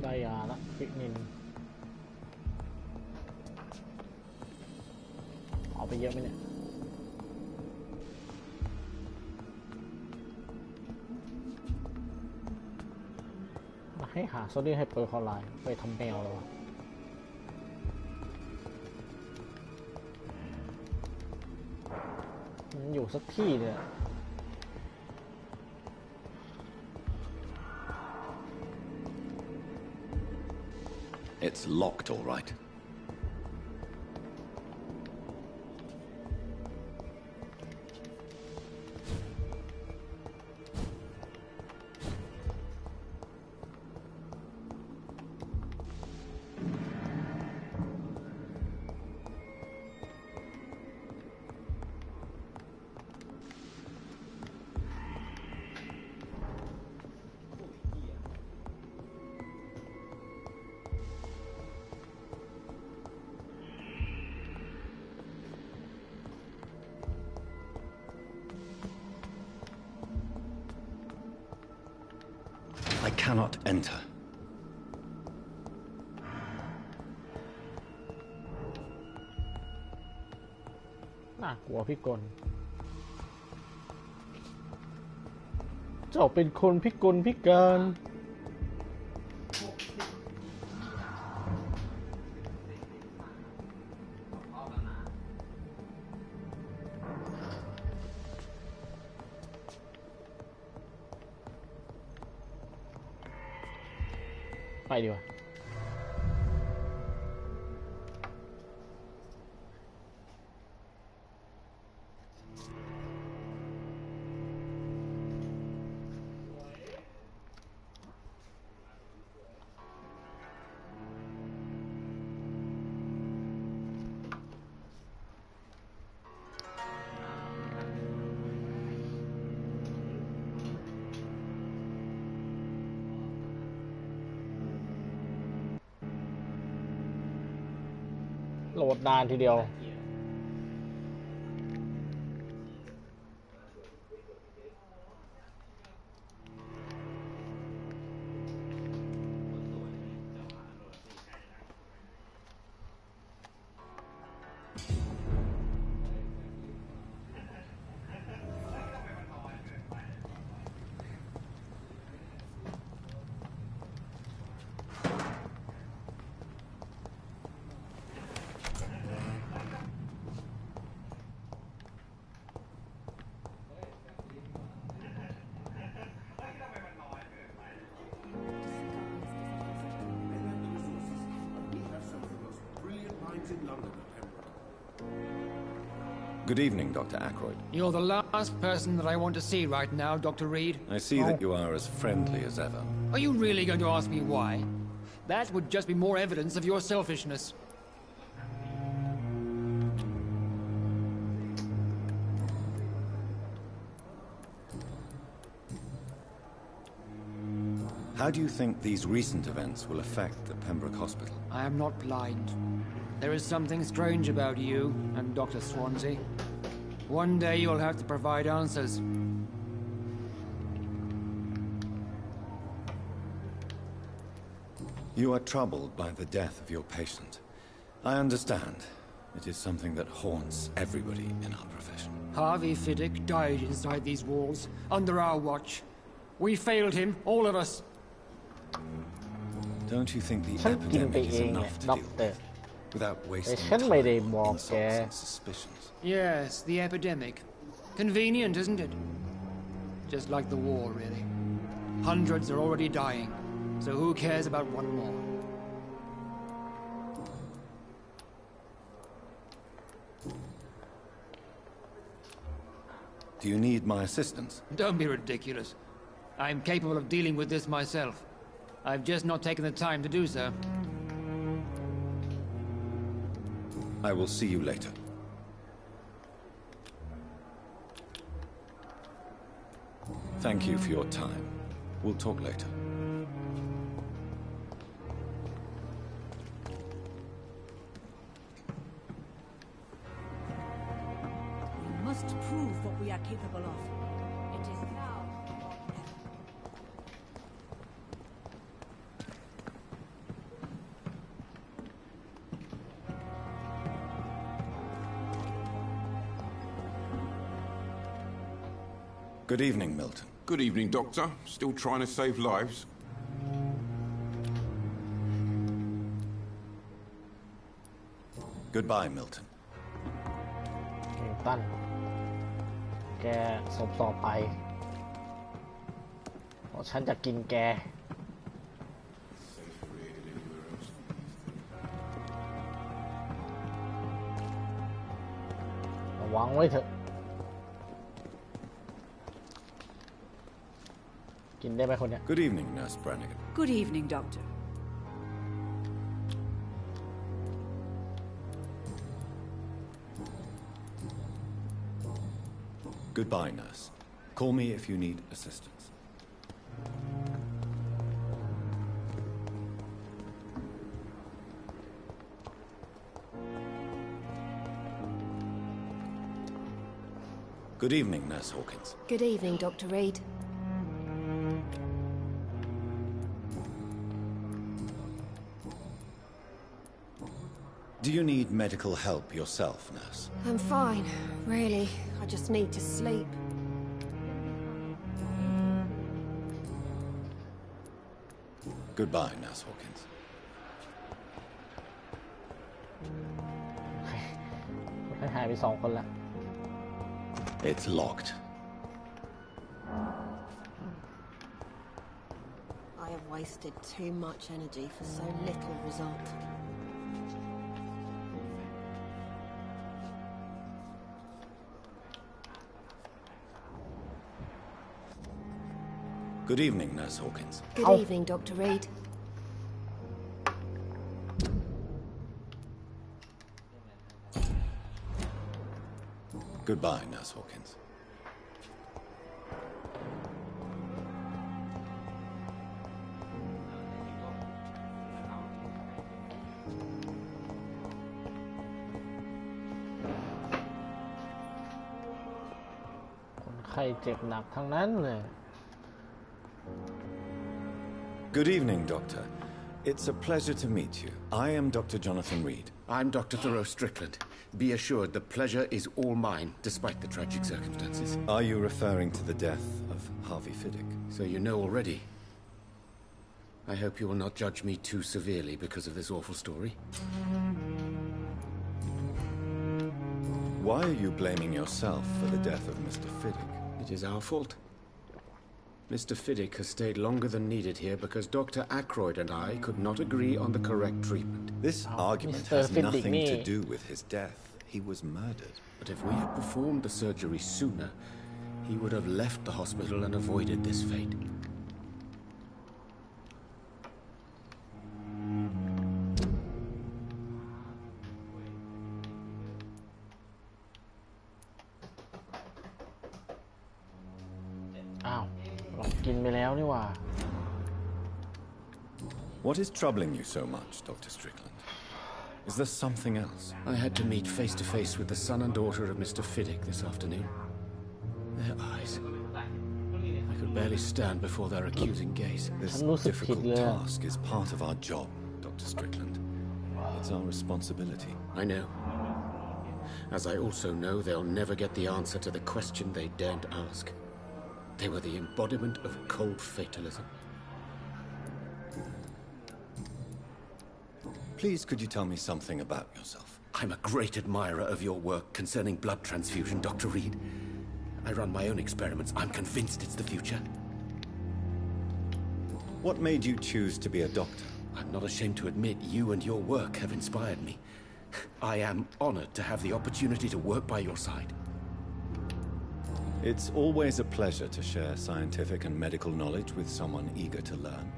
ได้ยาละควินินเอาไปเยอะไหมเนี่ยให้หาโซเดียมไฮเปอร์คลอไรด์ไปทำแมวเลยวะมันอยู่สักที่เนี่ย It's locked, all right. I cannot enter. น่ากลัวพิกลเจ้าเป็นคนพิกลพิการ ไปดีกว่าโหลดนานทีเดียว Good evening, Dr. Ackroyd. You're the last person that I want to see right now, Dr. Reed. I see that you are as friendly as ever. Are you really going to ask me why? That would just be more evidence of your selfishness. How do you think these recent events will affect the Pembroke Hospital? I am not blind. There is something strange about you and Dr. Swansea. One day you'll have to provide answers. You are troubled by the death of your patient. I understand. It is something that haunts everybody in our profession. Harvey Fiddick died inside these walls, under our watch. We failed him, all of us. Don't you think the ฉันกินไป epidemic เอ is งเนี่ย enough to ด็อก deal เตอร์ with, without แต่ wasting ฉันไม่ได้ time, บอกแก insults and suspicions? Yes, the epidemic. Convenient, isn't it? Just like the war, really. Hundreds are already dying, so who cares about one more? Do you need my assistance? Don't be ridiculous. I'm capable of dealing with this myself. I've just not taken the time to do so. I will see you later. Thank you for your time. We'll talk later. We must prove what we are capable of. It is now or never. Good evening, Milton. Good evening, Doctor. Still trying to save lives? Goodbye, Milton. นิวตันแกศพต่อไปเพราะฉันจะกินแกระวังไว้เถอะกินได้ไหมคนเนี้ย Good evening, Nurse Brannigan. Good evening, Doctor. Goodbye, nurse. Call me if you need assistance. Good evening, Nurse Hawkins. Good evening, Dr. Reed. Do you need medical help yourself, nurse? I'm fine, really. I just need to sleep. Goodbye, Nurse Hawkins. ให้หายไป2 คนละ It's locked. I have wasted too much energy for so little result. Good evening, Nurse Hawkins. Good evening, Dr. Reed. Goodbye, Nurse Hawkins. Good evening, Doctor. It's a pleasure to meet you. I am Dr. Jonathan Reed. I'm Dr. Thoreau Strickland. Be assured the pleasure is all mine, despite the tragic circumstances. Are you referring to the death of Harvey Fiddick? So you know already. I hope you will not judge me too severely because of this awful story. Why are you blaming yourself for the death of Mr. Fiddick? It is our fault. Mr. Fiddick has stayed longer than needed here because Dr. Ackroyd and I could not agree on the correct treatment. This argument has nothing to do with his death. he was murdered. But if we had performed the surgery sooner, he would have left the hospital and avoided this fate. What is troubling you so much, Dr. Strickland? Is there something else? I had to meet face to face with the son and daughter of Mr. Fiddick this afternoon. Their eyes. I could barely stand before their accusing gaze. This difficult task is part of our job, Dr. Strickland. It's our responsibility. I know. As I also know they'll never get the answer to the question they daren't ask. They were the embodiment of cold fatalism. Please, could you tell me something about yourself? I'm a great admirer of your work concerning blood transfusion, Dr. Reed. I run my own experiments. I'm convinced it's the future. What made you choose to be a doctor? I'm not ashamed to admit you and your work have inspired me. I am honored to have the opportunity to work by your side. It's always a pleasure to share scientific and medical knowledge with someone eager to learn.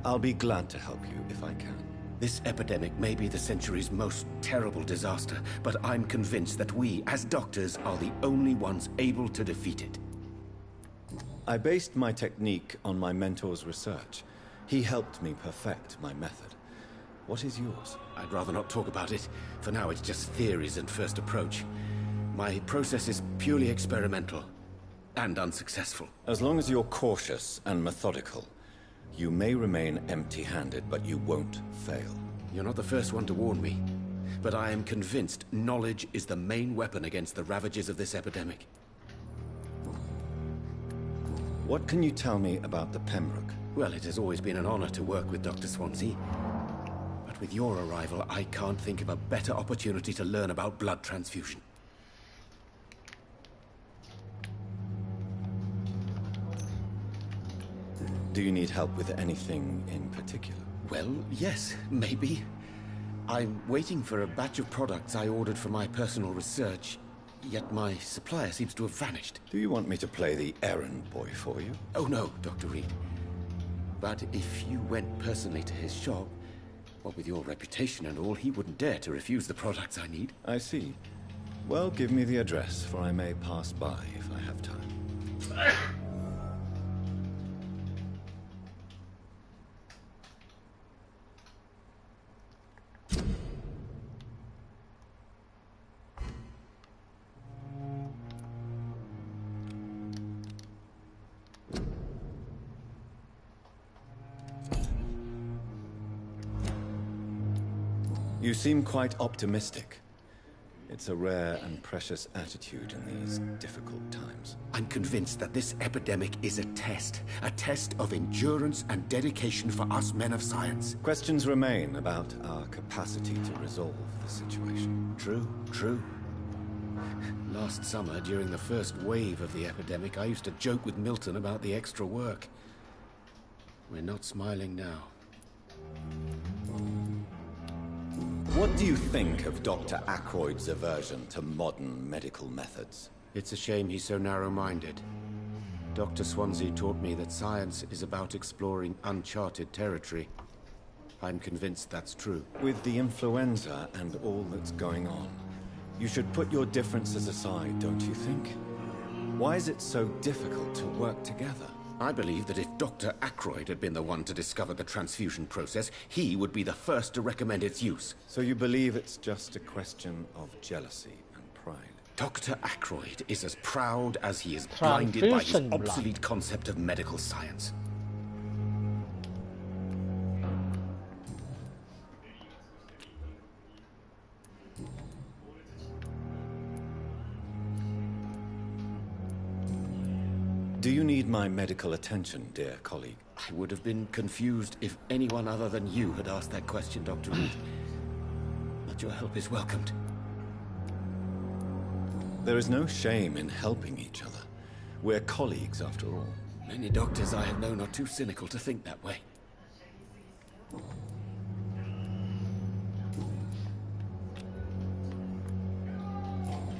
I'll be glad to help you if I can. This epidemic may be the century's most terrible disaster, but I'm convinced that we, as doctors, are the only ones able to defeat it. I based my technique on my mentor's research. He helped me perfect my method. What is yours? I'd rather not talk about it. For now, it's just theories and first approach. My process is purely experimental and unsuccessful. As long as you're cautious and methodical, you may remain empty-handed, but you won't fail. You're not the first one to warn me, but I am convinced knowledge is the main weapon against the ravages of this epidemic. What can you tell me about the Pembroke? Well, it has always been an honor to work with Dr. Swansea. But with your arrival, I can't think of a better opportunity to learn about blood transfusion. Do you need help with anything in particular? Well, yes, maybe. I'm waiting for a batch of products I ordered for my personal research, yet my supplier seems to have vanished. Do you want me to play the errand boy for you? Oh no, Dr. Reed. But if you went personally to his shop, what with your reputation and all, he wouldn't dare to refuse the products I need. I see. Well, give me the address, for I may pass by if I have time. You seem quite optimistic. It's a rare and precious attitude in these difficult times. I'm convinced that this epidemic is a test of endurance and dedication for us men of science. Questions remain about our capacity to resolve the situation. True. Last summer, during the first wave of the epidemic, I used to joke with Milton about the extra work. We're not smiling now. What do you think of Dr. Ackroyd's aversion to modern medical methods? It's a shame he's so narrow-minded. Dr. Swansea taught me that science is about exploring uncharted territory. I'm convinced that's true. With the influenza and all that's going on, you should put your differences aside, don't you think? Why is it so difficult to work together? I believe that if Dr. Ackroyd had been the one to discover the transfusion process, he would be the first to recommend its use. So you believe it's just a question of jealousy and pride? Dr. Ackroyd is as proud as he is blinded by his obsolete concept of medical science. Do you need my medical attention, dear colleague? I would have been confused if anyone other than you had asked that question, Dr. Reed. But your help is welcomed. There is no shame in helping each other. We're colleagues, after all. Many doctors I have known are too cynical to think that way.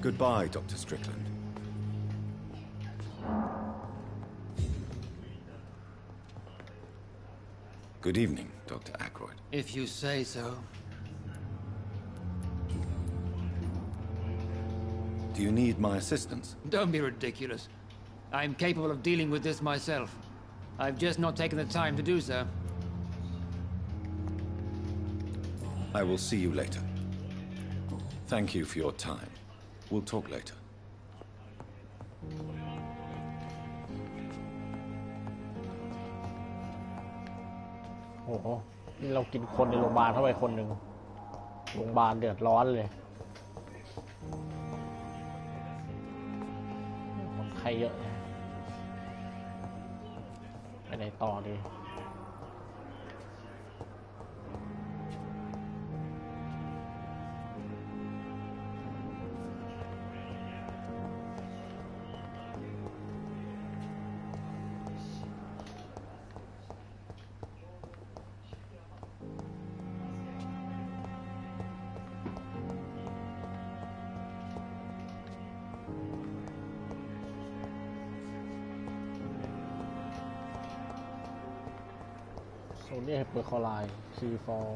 Goodbye, Dr. Strickland. Good evening, Dr. Aykroyd. If you say so. Do you need my assistance? Don't be ridiculous. I'm capable of dealing with this myself. I've just not taken the time to do so. I will see you later. Thank you for your time. We'll talk later. โอ้โหนี่เรากินคนในโรงพยาบาลเข้าไปคนหนึ่งโรงพยาบาลเดือดร้อนเลยคนไข้เยอะนะไปไหนต่อดีโซเดียมไฮเปอร์คลอไรด์ซีฟอล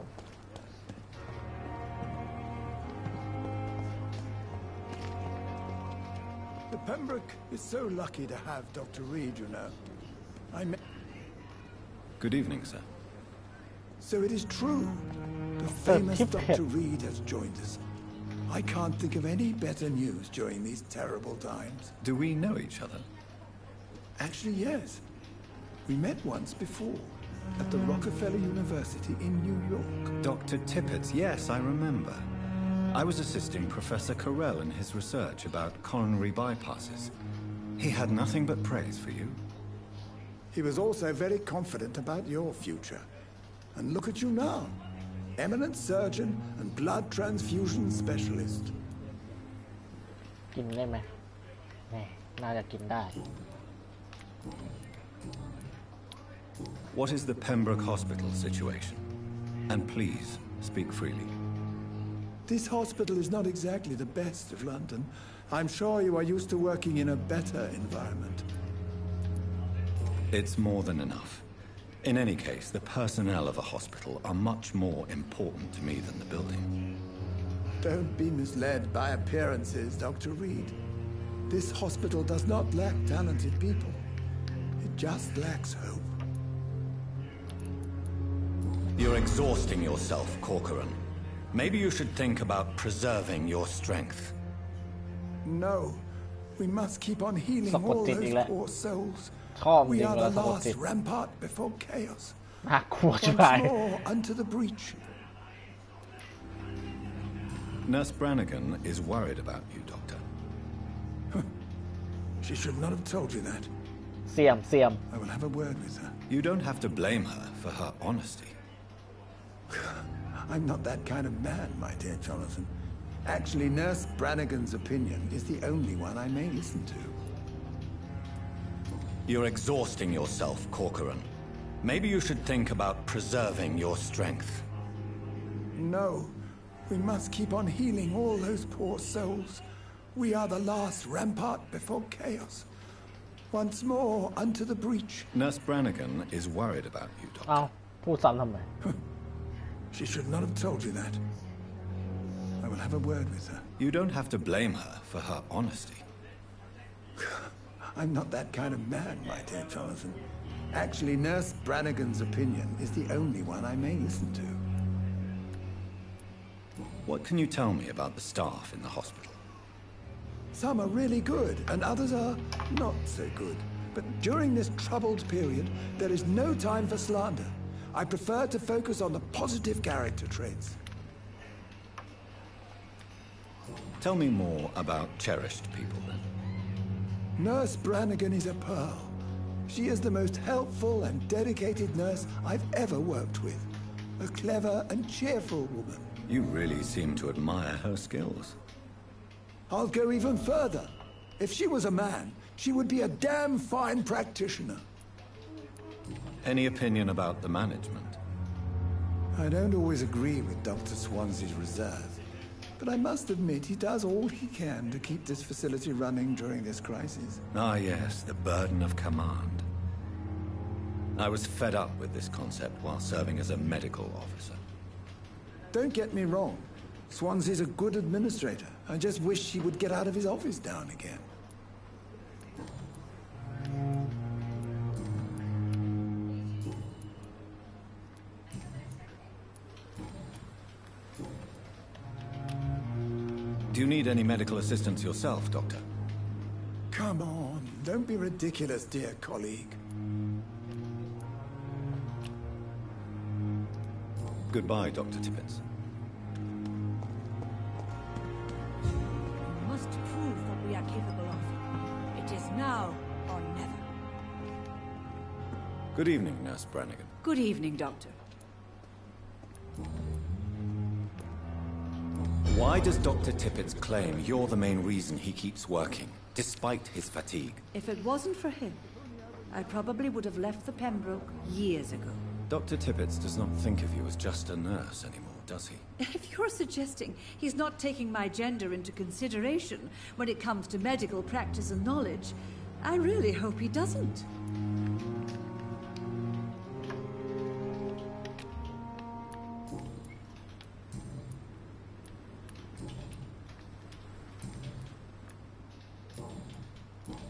The Pembroke is so lucky to have Dr. Reed, you know. Good evening, sir. So it is true. The famous Dr. Reed has joined us. I can't think of any better news during these terrible times. Do we know each other? Actually, yes. We met once before. At the Rockefeller University in New York. Dr. Tippett, yes, I remember. I was assisting Professor Carell in his research about coronary bypasses. He had nothing but praise for you. He was also very confident about your future. And look at you now. Eminent surgeon and blood transfusion specialist. กินได้ไหมแหมน่าจะกินได้ What is the Pembroke Hospital situation? And please, speak freely. This hospital is not exactly the best of London. I'm sure you are used to working in a better environment. It's more than enough. In any case, the personnel of a hospital are much more important to me than the building. Don't be misled by appearances, Dr. Reed. This hospital does not lack talented people. It just lacks hope. You're exhausting yourself, Corcoran. Maybe you should think about preserving your strength. No. We must keep on healing all those poor souls. We are the last rampart before chaos. Once more unto the breach. Nurse Brannigan is worried about you, Doctor. She should not have told you that. เสียม I will have a word with her. You don't have to blame her for her honesty. I'm not that kind of man, my dear Jonathan. Actually, Nurse Brannigan's opinion is the only one I may listen to. You're exhausting yourself, Corcoran. Maybe you should think about preserving your strength. No. We must keep on healing all those poor souls. We are the last rampart before chaos. Once more unto the breach. Nurse Brannigan is worried about you, Doctor. เอาพูดซ้ำทำไม She should not have told you that. I will have a word with her. You don't have to blame her for her honesty. I'm not that kind of man, my dear Jonathan. Actually, Nurse Brannigan's opinion is the only one I may listen to. What can you tell me about the staff in the hospital? Some are really good, and others are not so good. But during this troubled period, there is no time for slander. I prefer to focus on the positive character traits. Tell me more about cherished people, then. Nurse Brannigan is a pearl. She is the most helpful and dedicated nurse I've ever worked with. A clever and cheerful woman. You really seem to admire her skills. I'll go even further. If she was a man, she would be a damn fine practitioner. Any opinion about the management? I don't always agree with Dr. Swansea's reserve, but I must admit he does all he can to keep this facility running during this crisis. Ah, yes, the burden of command. I was fed up with this concept while serving as a medical officer. Don't get me wrong. Swansea's a good administrator. I just wish he would get out of his office now and again. Do you need any medical assistance yourself, Doctor? Come on, don't be ridiculous, dear colleague. Goodbye, Dr. Tippett. We must prove what we are capable of. It is now or never. Good evening, Nurse Brannigan. Good evening, Doctor. Why does Dr. Tippett claim you're the main reason he keeps working, despite his fatigue? If it wasn't for him, I probably would have left the Pembroke years ago. Dr. Tippett does not think of you as just a nurse anymore, does he? If you're suggesting he's not taking my gender into consideration when it comes to medical practice and knowledge, I really hope he doesn't.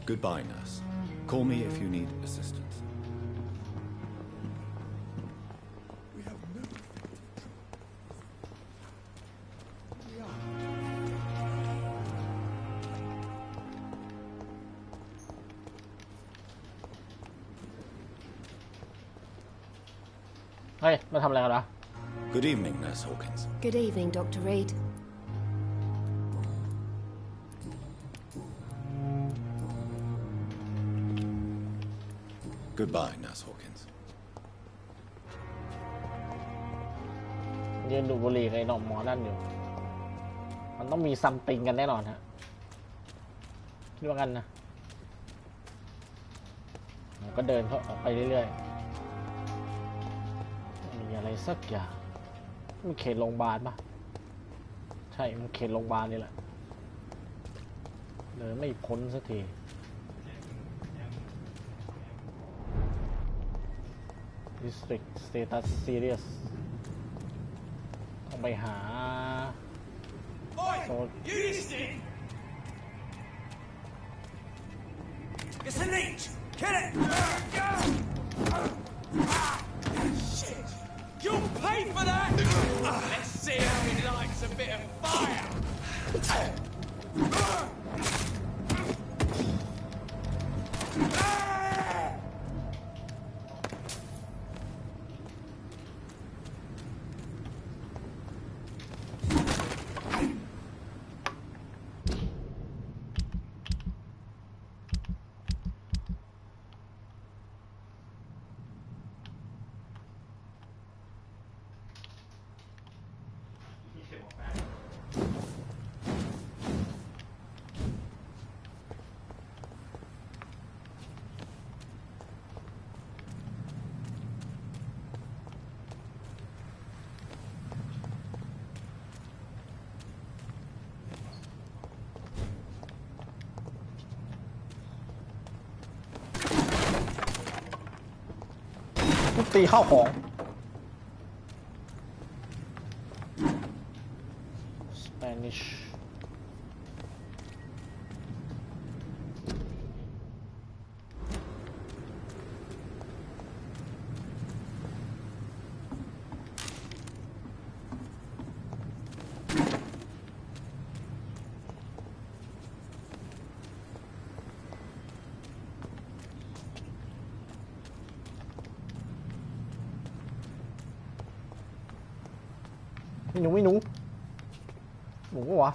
Goodbye, nurse. Call me if you need assistance. We have no... Hey, มาทำอะไรกันวะ Good evening, Nurse Hawkins. Good evening, Dr. Reed. Goodbye, Nurse Hawkins. ยืนดูบุหรี่กับไอ้หน่อมหมอนั่นอยู่ มันต้องมีซัมติงกันแน่นอนฮะคิดว่ากันนะผมก็เดินเขาออกไปเรื่อยๆมีอะไรสักอย่างมันเขตโรงพยาบาลปะใช่มันเขตโรงพยาบาลนี่แหละเดินไม่พ้นสักทีDistrict Status Serious ต้องไปหาโซน It's an H! Kill it! Shit! You'll pay for that! Let's see how he likes a bit of fire!ตีเข้าของ Spanish ไม่หนูไม่หนูหนูปะวะ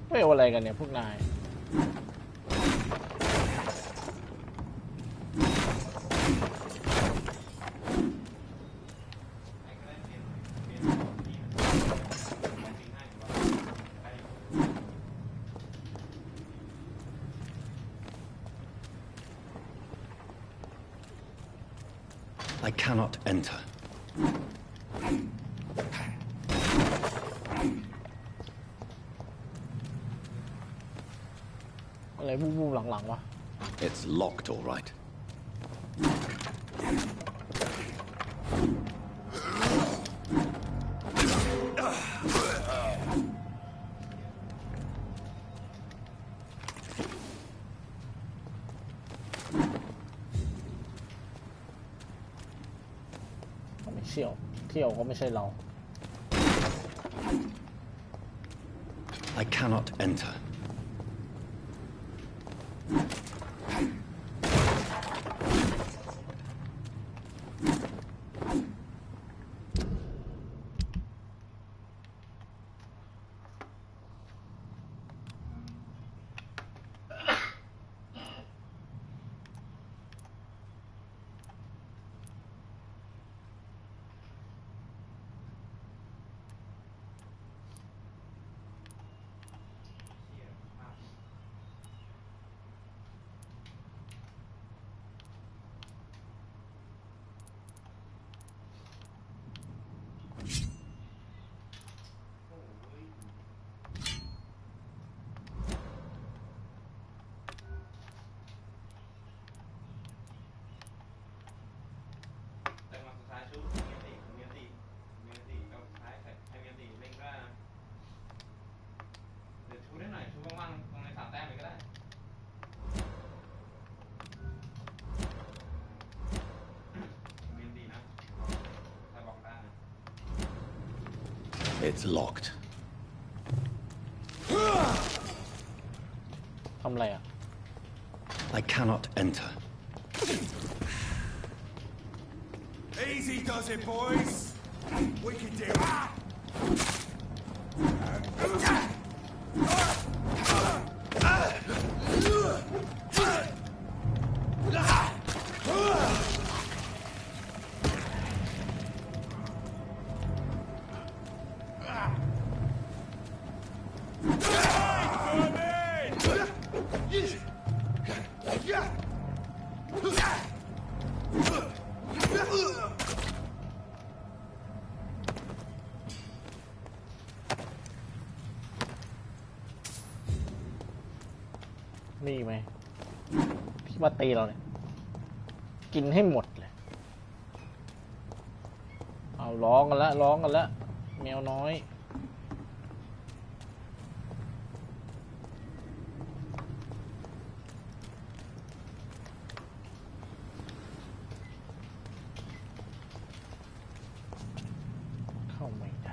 ไม่เอาอะไรกันเนี่ยพวกนาย I cannot enter. อะไรบูบหลังๆวะ It's locked, all right. ไม่เที่ยวก็ไม่ใช่เรา I cannot enter. It's locked. ทำอะไรอ่ะ I cannot enter. Easy does it, boys. We can do it.นี่ไหมพี่มาตีเราเนี่ยกินให้หมดเลยเอาร้องกันแล้วแมวน้อยเข้าไม่ได้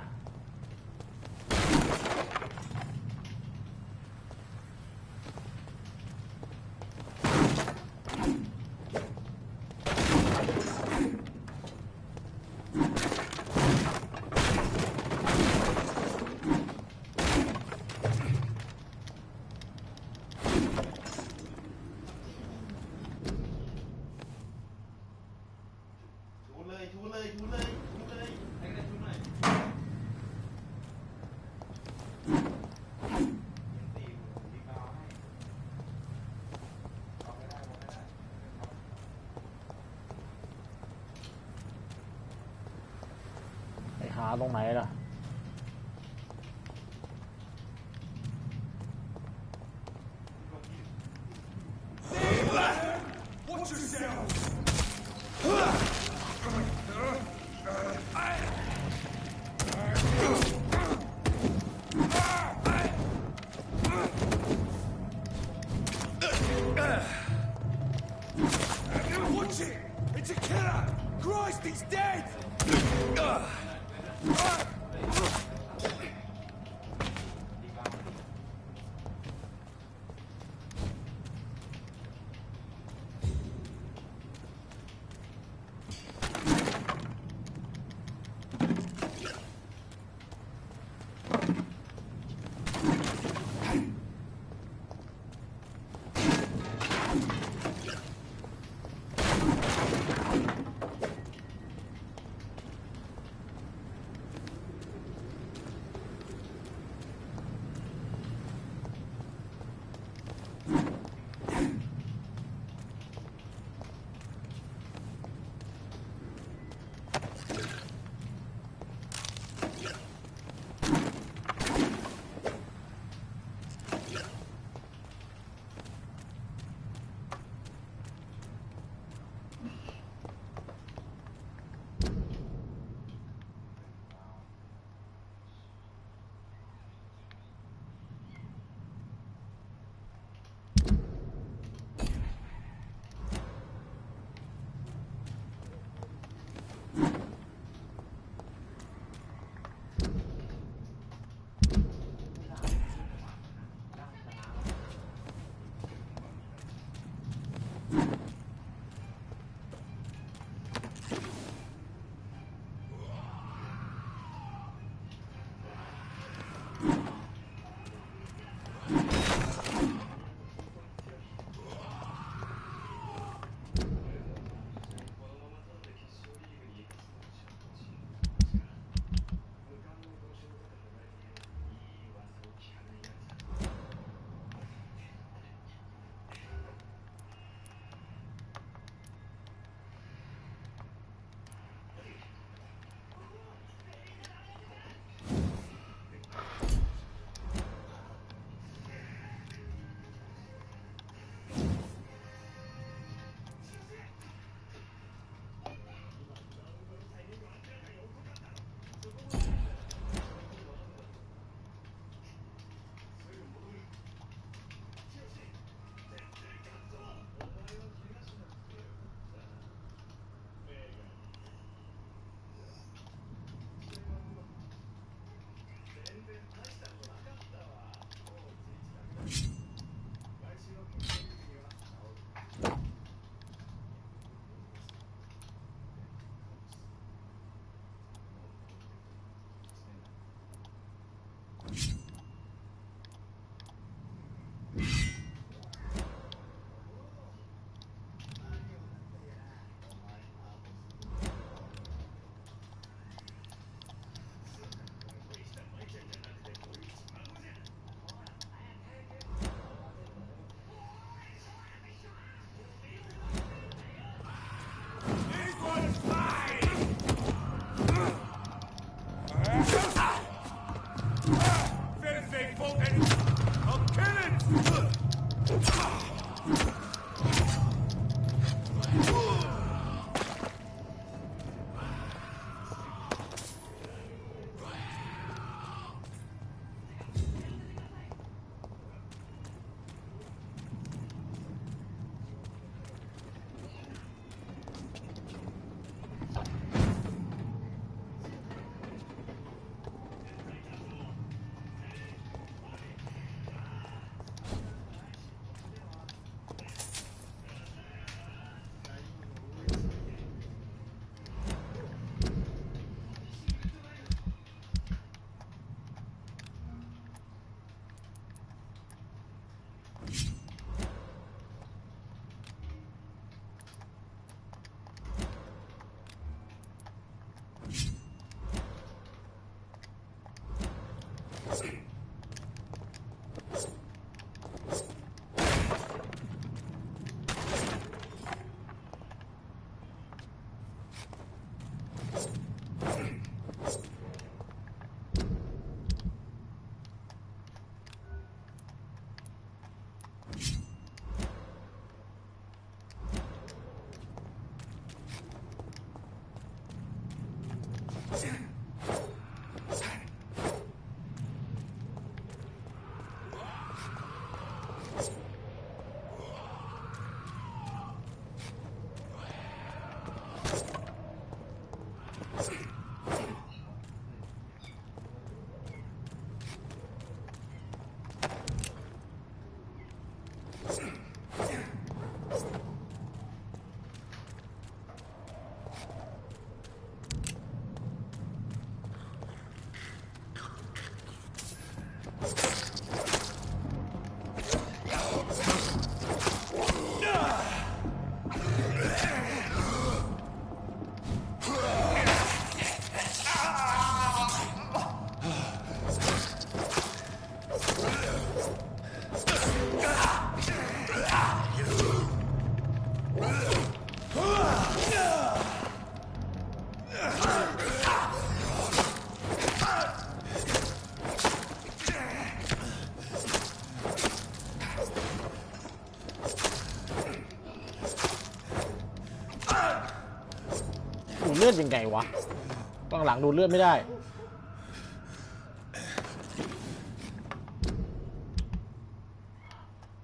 ชูเลยให้กันชูหน่อยไปหาตรงไหนล่ะ Watch yourselves. Watch it! It's a killer! Christ, he's dead! เ ดูเลือดยังไงวะข้างหลังดูเลือดไม่ได้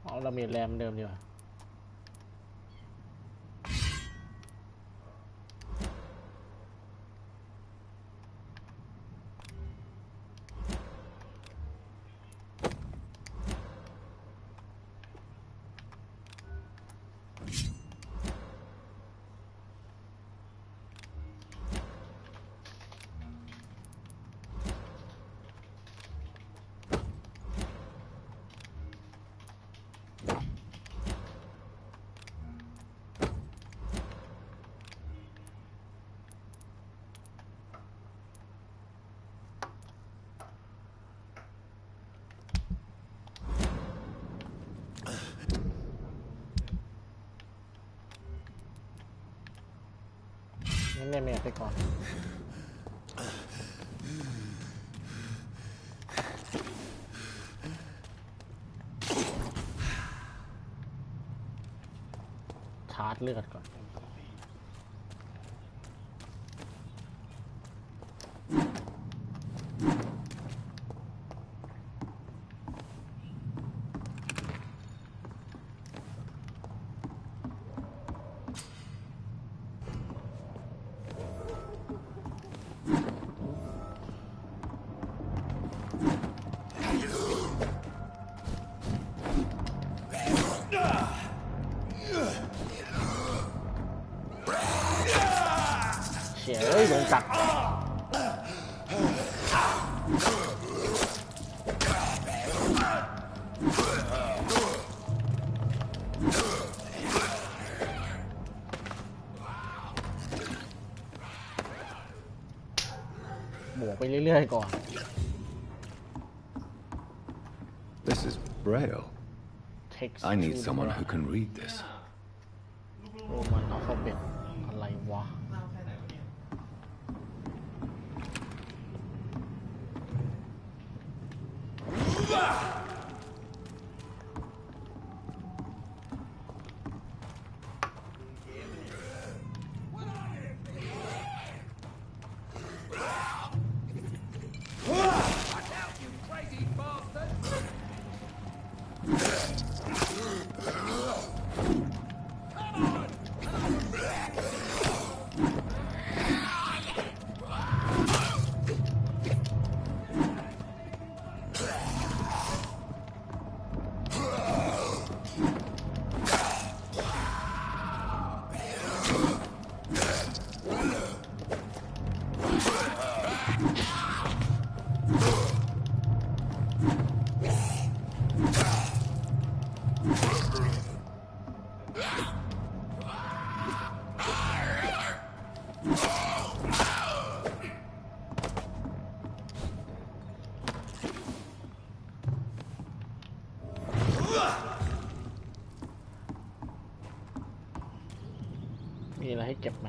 เอาดาเมจแรงเดิมดีกว่า ให้แม่ไปก่อนชาร์จเลือดก่อนเฉยโดนกัดบวกไปเรื่อยๆก่อน This is Braille. I need someone who can read this. โอ้มันเอาเข้าเป็นอะไรวะมีอะไรให้เก็บไหม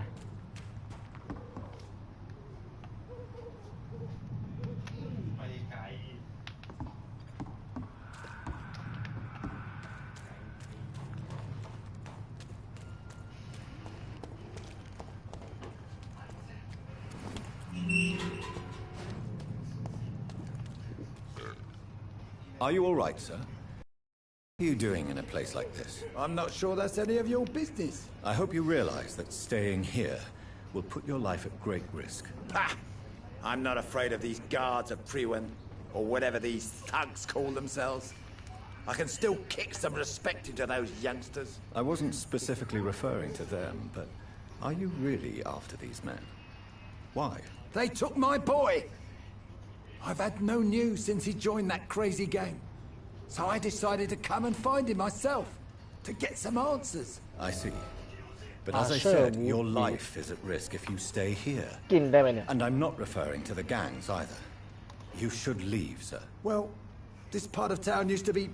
Are you all right, sir? What are you doing in a place like this? I'm not sure that's any of your business. I hope you realize that staying here will put your life at great risk. Pah! I'm not afraid of these guards of Priwen, or whatever these thugs call themselves. I can still kick some respect into those youngsters. I wasn't specifically referring to them, but are you really after these men? Why? They took my boy! I've had no news since he joined that crazy gang. So I decided to come and find him myself, to get some answers. I see. But as I said, your life is at risk if you stay here. And I'm not referring to the gangs either. You should leave, sir. Well, this part of town used to be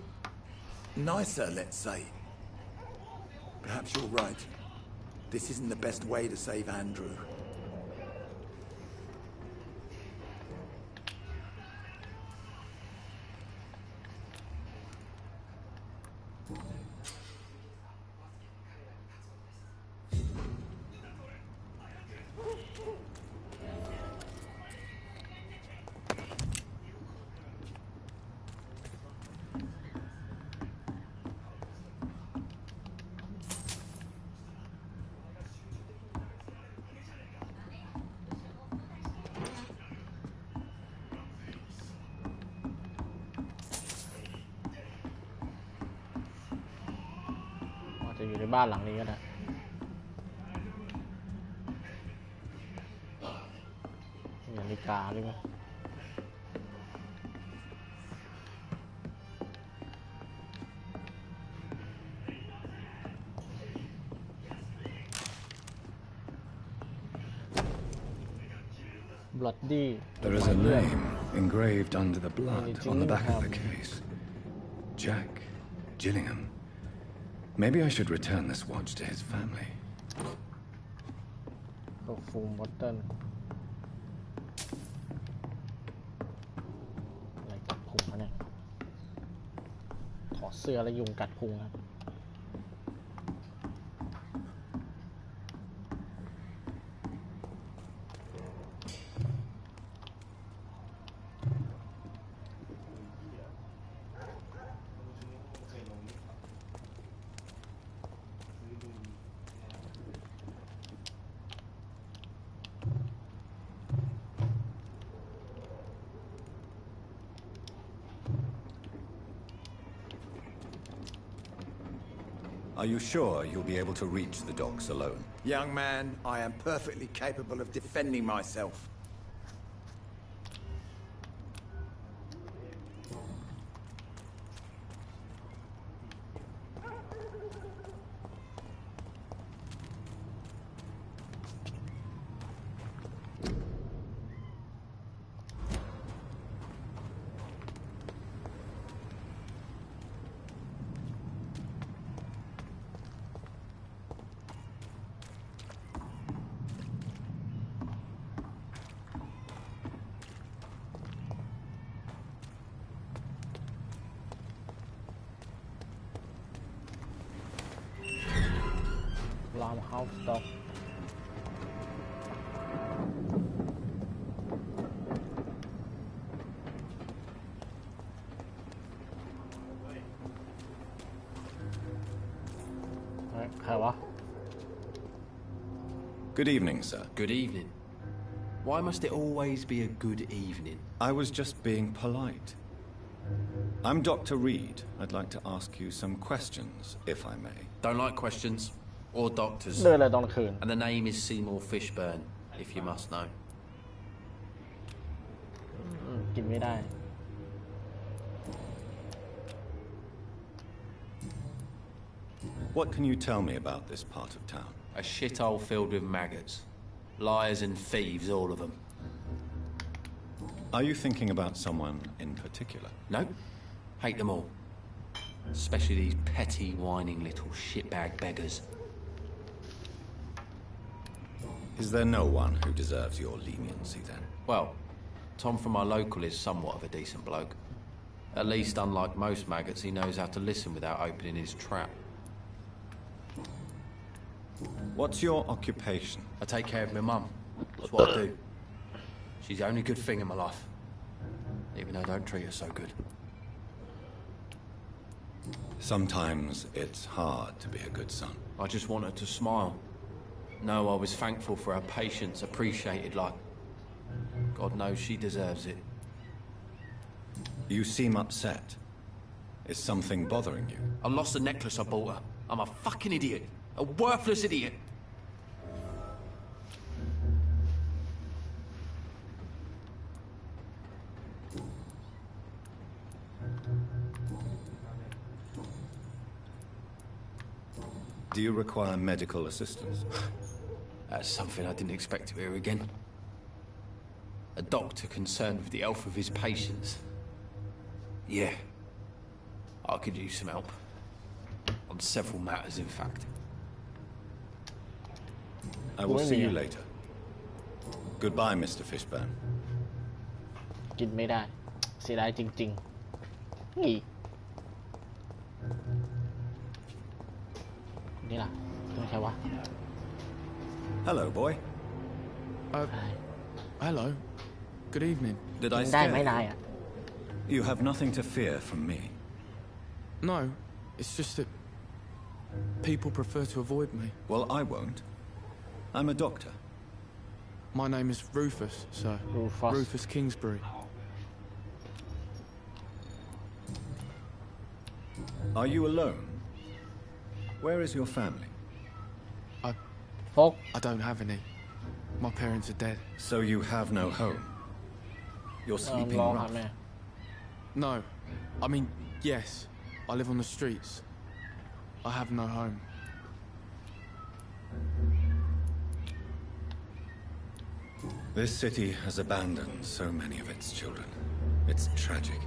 nicer, let's say. Perhaps you're right. This isn't the best way to save Andrew.จะอยู่ในบ้านหลังนี้ก็ได้นาฬิกาด้วยไหมThere is a name engraved under the blood on the back of the case. Jack Gillingham. Maybe I should return this watch to his family. perfume bottle อะไรกัดพุงวะเนี่ยถอดเสื้อแล้วยุงกัดพุงครับAre you sure you'll be able to reach the docks alone? Young man, I am perfectly capable of defending myself. House stock ใครวะ Good evening, sir. Good evening. Why must it always be a good evening? I was just being polite. I'm Dr. Reed. I'd like to ask you some questions, if I may. Don't like questions. Or doctors. เดินอะไรตอนคืน And the name is Seymour Fishburne, if you must know. กินไม่ได้ What can you tell me about this part of town? A shithole filled with maggots. Liars and thieves, all of them. Are you thinking about someone in particular? No. Hate them all. Especially these petty, whining little shitbag beggars. Is there no one who deserves your leniency then? Well, Tom from our local is somewhat of a decent bloke. At least, unlike most maggots, he knows how to listen without opening his trap. What's your occupation? I take care of my mum. That's what I do. She's the only good thing in my life. Even though I don't treat her so good. Sometimes it's hard to be a good son. I just want her to smile. No, I was thankful for her patience, appreciated like... God knows she deserves it. You seem upset. Is something bothering you? I lost the necklace I bought her. I'm a fucking idiot. A worthless idiot. Do you require medical assistance? That's something I didn't expect to hear again. A doctor concerned with the health of his patients. Yeah. I could use some help. On several matters, in fact. I will see you later. Goodbye, Mr. Fishburne. กินไม่ได้เสียดายจริงๆนี่ล่ะต้องใช่วะ Hello, boy. Hello. Good evening. Did I scare you? You have nothing to fear from me. No, it's just that people prefer to avoid me. Well, I won't. I'm a doctor. My name is Rufus, sir. Rufus Kingsbury. Are you alone? Where is your family? I don't have any. My parents are dead. So you have no home? You're sleeping rough? No. I mean, yes. I live on the streets. I have no home. This city has abandoned so many of its children. It's tragic.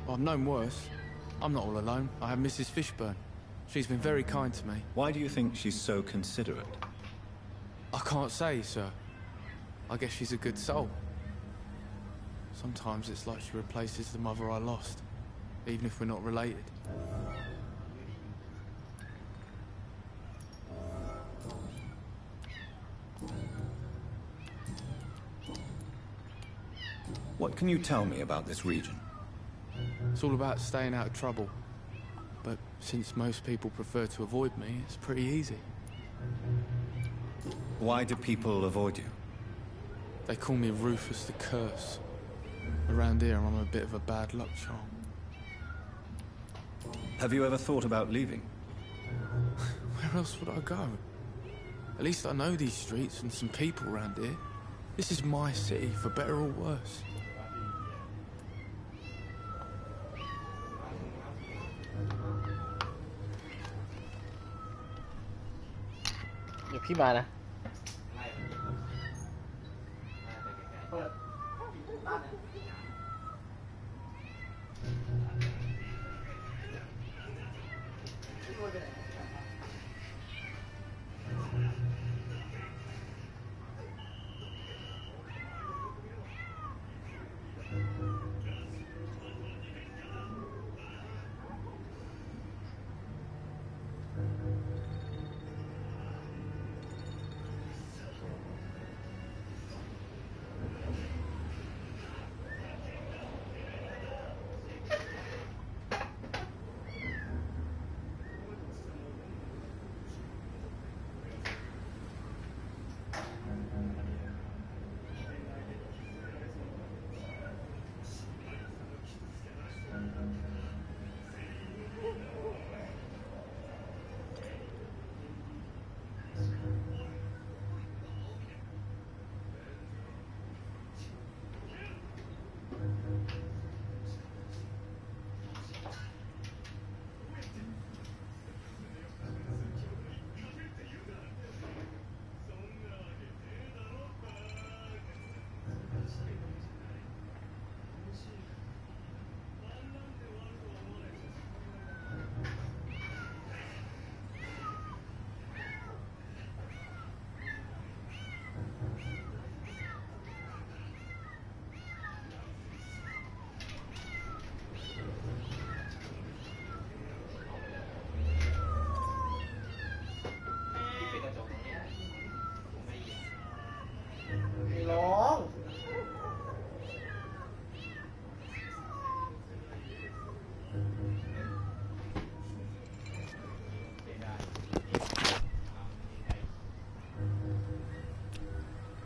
I've known worse. I'm not all alone. I have Mrs. Fishburne. She's been very kind to me. Why do you think she's so considerate? I can't say, sir. I guess she's a good soul. Sometimes it's like she replaces the mother I lost, even if we're not related. What can you tell me about this region? It's all about staying out of trouble. But since most people prefer to avoid me, it's pretty easy. Why do people avoid you? They call me Rufus the Curse. Around here, I'm a bit of a bad luck charm. Have you ever thought about leaving? Where else would I go? At least I know these streets and some people around here. This is my city, for better or worse. ดี๋ยวพี่มานะ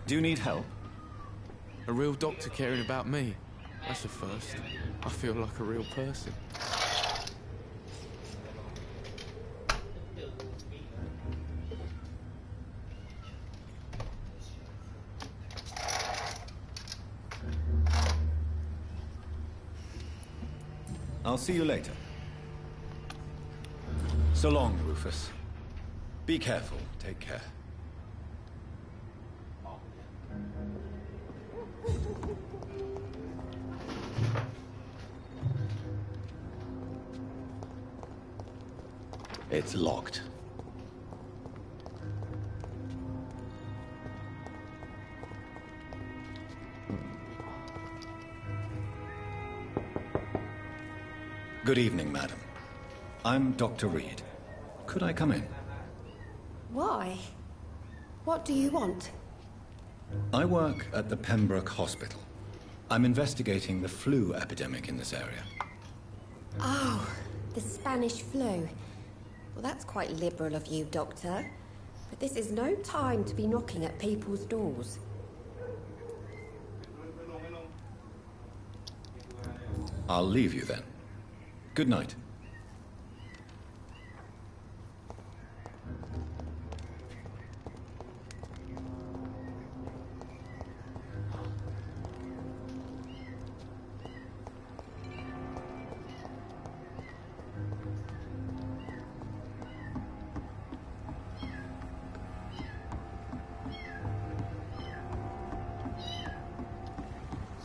Do you need help? A real doctor caring about me. That's a first. I feel like a real person. I'll see you later. So long, Rufus. Be careful. Take care. It's locked. Good evening, madam. I'm Dr. Reed. Could I come in? Why? What do you want? I work at the Pembroke Hospital. I'm investigating the flu epidemic in this area. Oh, the Spanish flu. Well, that's quite liberal of you, Doctor. But this is no time to be knocking at people's doors. I'll leave you then. Good night.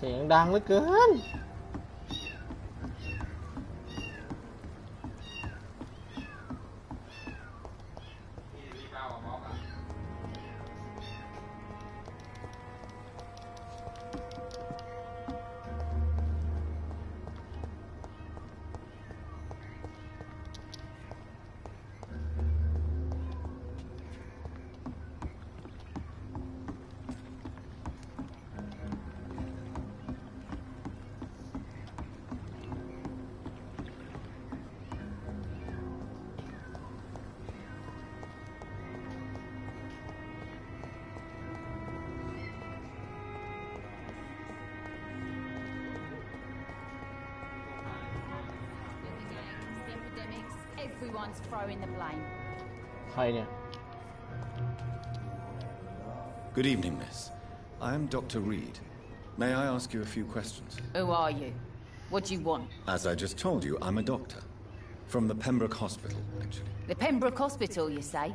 เสียงดังเหลือเกิน epidemics. Everyone's throwing the blame. ใครเนี่ย Good evening, miss. I am Dr. Reed. May I ask you a few questions? Who are you? What do you want? As I just told you, I'm a doctor. From the Pembroke Hospital, actually. The Pembroke Hospital, you say?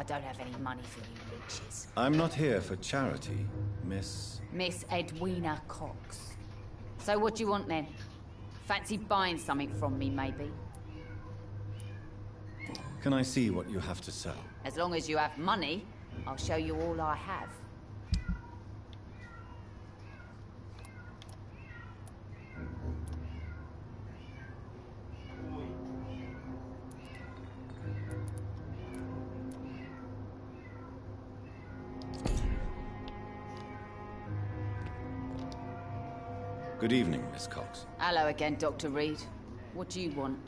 I don't have any money for you leeches. I'm not here for charity, Miss... Miss Edwina Cox. So what do you want then? Fancy buying something from me, maybe? Can I see what you have to sell? As long as you have money, I'll show you all I have. Good evening, Miss Cox. Hello again, Dr. Reed. What do you want?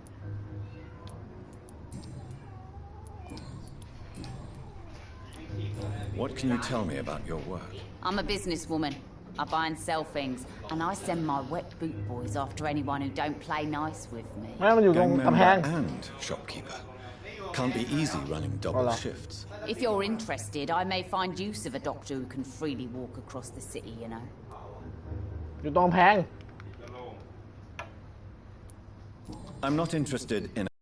What can you tell me about your work? I'm a businesswoman. I buy and sell things, and I send my wet boot boys after anyone who don't play nice with me. แม่มันอยู่ตรง Gang กำแพง member and shopkeeper. Can't be easy running double shifts. If you're interested, I may find use of a doctor who can freely walk across the city, you know. อยู่ตรงกำแพง I'm not interested in a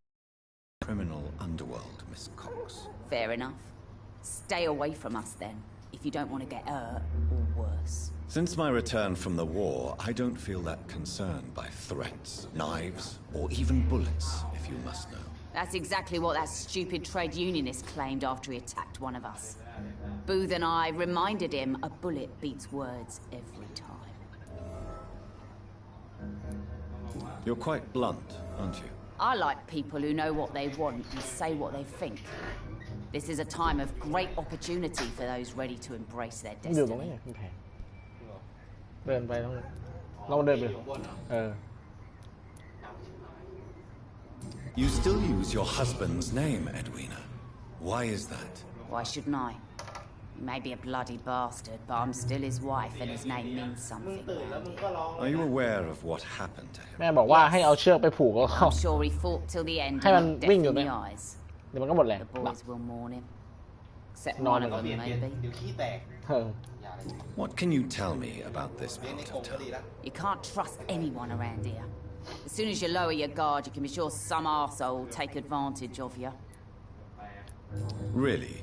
criminal underworld, Miss Cox. Fair enough. Stay away from us then, if you don't want to get hurt or worse. Since my return from the war, I don't feel that concerned by threats, knives, or even bullets, if you must know. That's exactly what that stupid trade unionist claimed after he attacked one of us. Booth and I reminded him a bullet beats words every time. You're quite blunt, aren't you? I like people who know what they want and say what they think. This is a time of great opportunity for those ready to embrace their อยู่ตรงนี้ destiny. กำแพงเดินไปตรงนี้เราเดินไปเออ You still use your husband's name, Edwina. Why is that? Why shouldn't I? He may be a bloody bastard, but I'm still his wife and his name means something. Are you aware of what happened to him? แม่บอกว่าให้เอาเชือกไปผูกแล้วเข้า I'm sure he fought till the end ให้มัน and looked วิ่ง death อยู่ in ไหม the eyes. เดี๋ยวมันก็หมดแรง The boys will mourn him. Except No, one no, of no. them, maybe. เออ What can you tell me about this part of town? You can't trust anyone around here. As soon as you lower your guard, you can be sure some arsehole will take advantage of you. Really?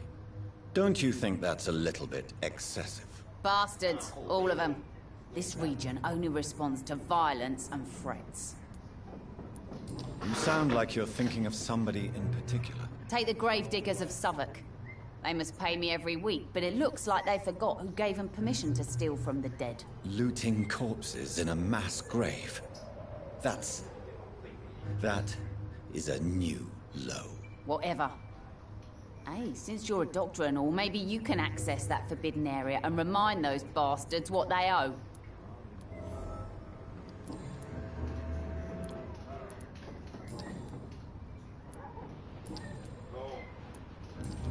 Don't you think that's a little bit excessive? Bastards, all of them. This region only responds to violence and threats. You sound like you're thinking of somebody in particular. Take the gravediggers of Southwark. They must pay me every week, but it looks like they forgot who gave them permission to steal from the dead. Looting corpses in a mass grave. That is a new low. Whatever. Hey, since you're a doctor and all, maybe you can access that forbidden area and remind those bastards what they owe.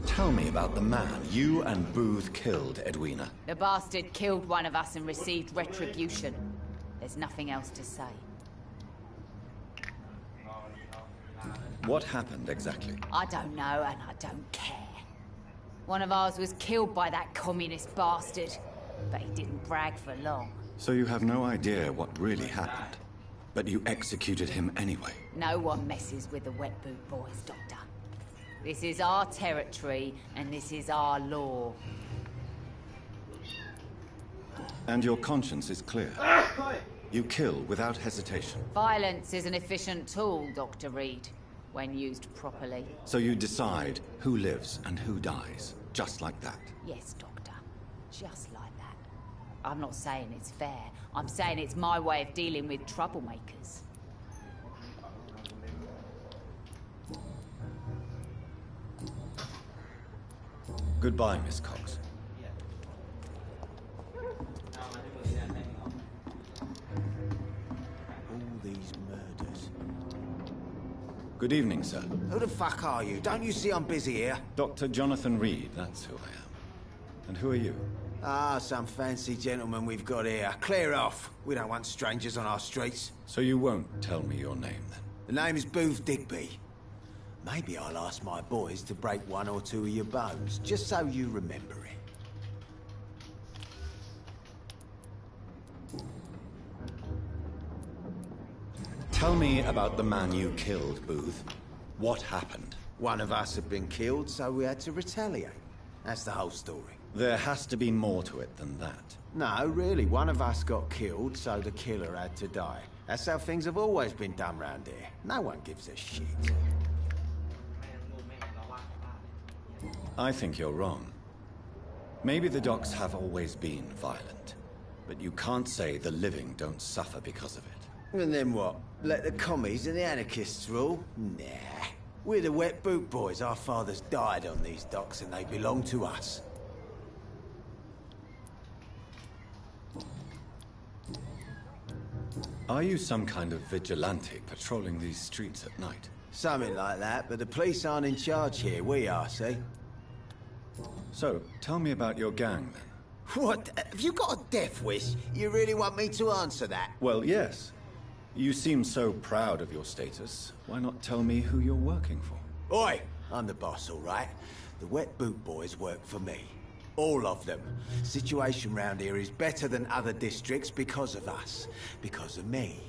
Tell me about the man you and Booth killed, Edwina. The bastard killed one of us and received retribution. There's nothing else to say. What happened exactly? I don't know and I don't care. One of ours was killed by that communist bastard, but he didn't brag for long. So you have no idea what really happened, but you executed him anyway. No one messes with the wet boot boys, Doctor. This is our territory and this is our law. And your conscience is clear. You kill without hesitation. Violence is an efficient tool, Dr. Reed, when used properly. So you decide who lives and who dies, just like that. Yes, Doctor. Just like that. I'm not saying it's fair. I'm saying it's my way of dealing with troublemakers. Goodbye, Miss Cox. All these murders. Good evening, sir. Who the fuck are you? Don't you see I'm busy here? Dr. Jonathan Reed, that's who I am. And who are you? Ah, some fancy gentleman we've got here. Clear off. We don't want strangers on our streets. So you won't tell me your name, then? The name is Booth Digby. Maybe I'll ask my boys to break one or two of your bones, just so you remember it. Tell me about the man you killed, Booth. What happened? One of us had been killed, so we had to retaliate. That's the whole story. There has to be more to it than that. No, really, one of us got killed, so the killer had to die. That's how things have always been done round here. No one gives a shit. I think you're wrong. Maybe the docks have always been violent, but you can't say the living don't suffer because of it. And then what? Let the commies and the anarchists rule? Nah. We're the wet boot boys. Our fathers died on these docks and they belong to us. Are you some kind of vigilante patrolling these streets at night? Something like that, but the police aren't in charge here. We are, see? So, tell me about your gang, then. What? Have you got a death wish? You really want me to answer that? Well, yes. You seem so proud of your status. Why not tell me who you're working for? Oi! I'm the boss, all right? The wet boot boys work for me. All of them. Situation round here is better than other districts because of us. Because of me.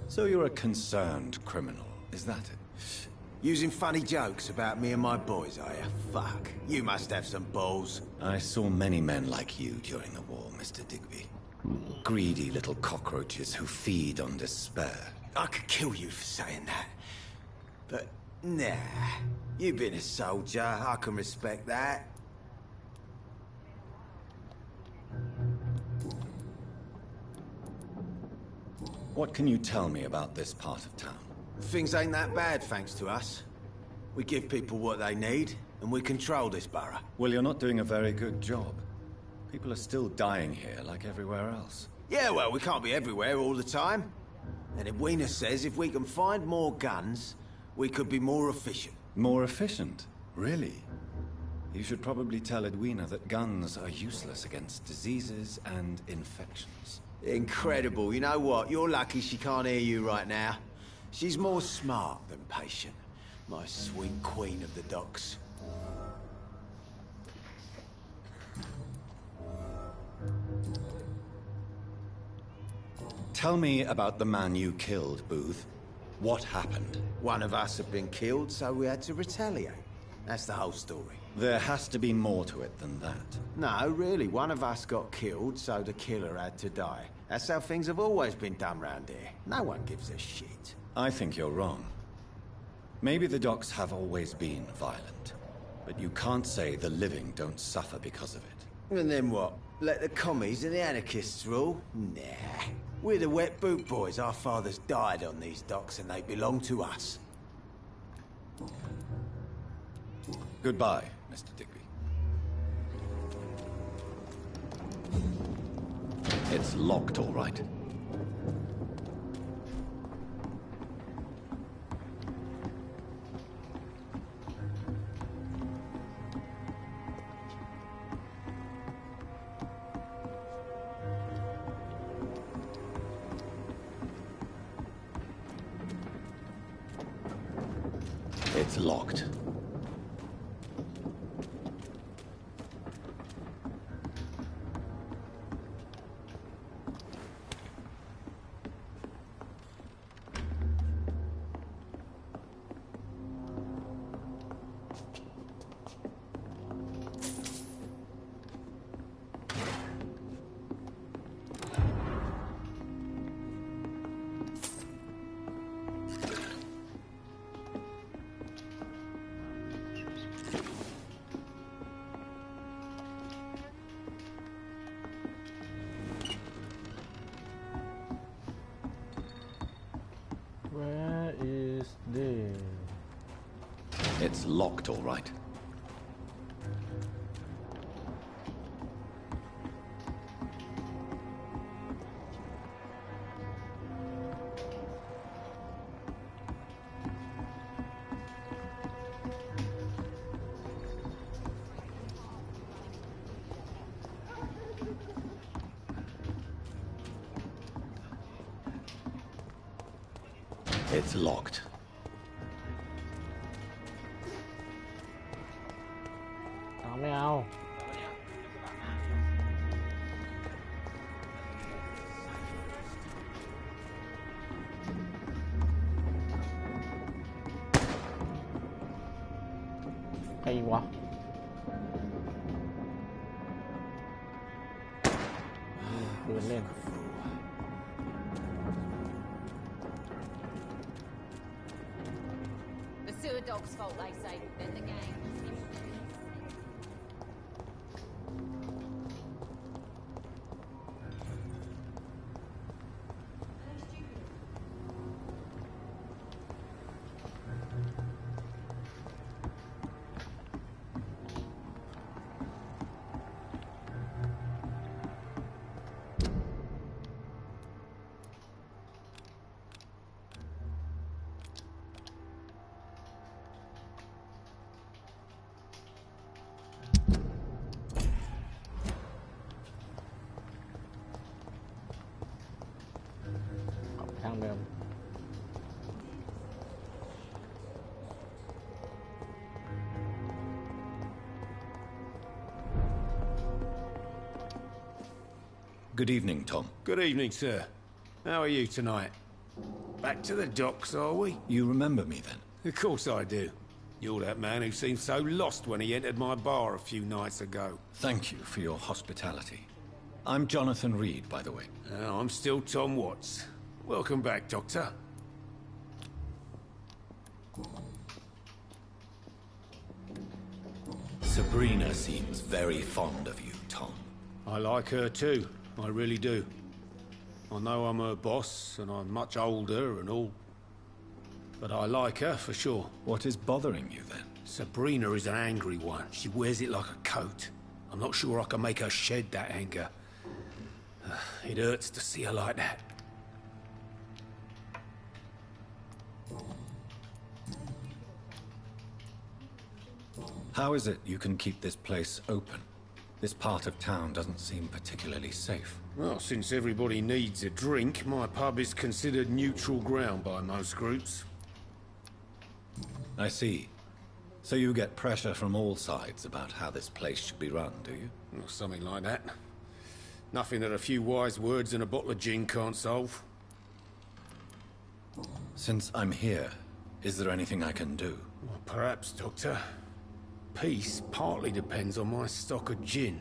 So you're a concerned criminal, is that it? Using funny jokes about me and my boys, are you? Fuck. You must have some balls. I saw many men like you during the war, Mr. Digby. Greedy little cockroaches who feed on despair. I could kill you for saying that. But, nah. You've been a soldier. I can respect that. What can you tell me about this part of town? Things ain't that bad, thanks to us. We give people what they need, and we control this borough. Well, you're not doing a very good job. People are still dying here, like everywhere else. Yeah, well, we can't be everywhere all the time. And Edwina says if we can find more guns, we could be more efficient. More efficient? Really? You should probably tell Edwina that guns are useless against diseases and infections. Incredible. You know what? You're lucky she can't hear you right now. She's more smart than patient. My sweet queen of the docks. Tell me about the man you killed, Booth. What happened? One of us had been killed, so we had to retaliate. That's the whole story. There has to be more to it than that. No, really. One of us got killed, so the killer had to die. That's how things have always been done round here. No one gives a shit. I think you're wrong. Maybe the docks have always been violent, but you can't say the living don't suffer because of it. And then what? Let the commies and the anarchists rule? Nah. We're the wet boot boys. Our fathers died on these docks and they belong to us. Goodbye, Mr. Digby. It's locked, all right. It's locked. Where is this? It's locked, all right. It's locked. เอาไม่เอาใครยิงวะปืนเล่น The sewer dog's fault, they say. Then the gang. Good evening, Tom. Good evening, sir. How are you tonight? Back to the docks, are we? You remember me then? Of course I do. You're that man who seemed so lost when he entered my bar a few nights ago. Thank you for your hospitality. I'm Jonathan Reed, by the way. I'm still Tom Watts. Welcome back, Doctor. Sabrina seems very fond of you, Tom. I like her too. I really do. I know I'm her boss, and I'm much older and all. But I like her, for sure. What is bothering you, then? Sabrina is an angry one. She wears it like a coat. I'm not sure I can make her shed that anger. It hurts to see her like that. How is it you can keep this place open? This part of town doesn't seem particularly safe. Well, since everybody needs a drink, my pub is considered neutral ground by most groups. I see. So you get pressure from all sides about how this place should be run, do you? Well, something like that. Nothing that a few wise words and a bottle of gin can't solve. Since I'm here, is there anything I can do? Well, perhaps, Doctor. Peace partly depends on my stock of gin.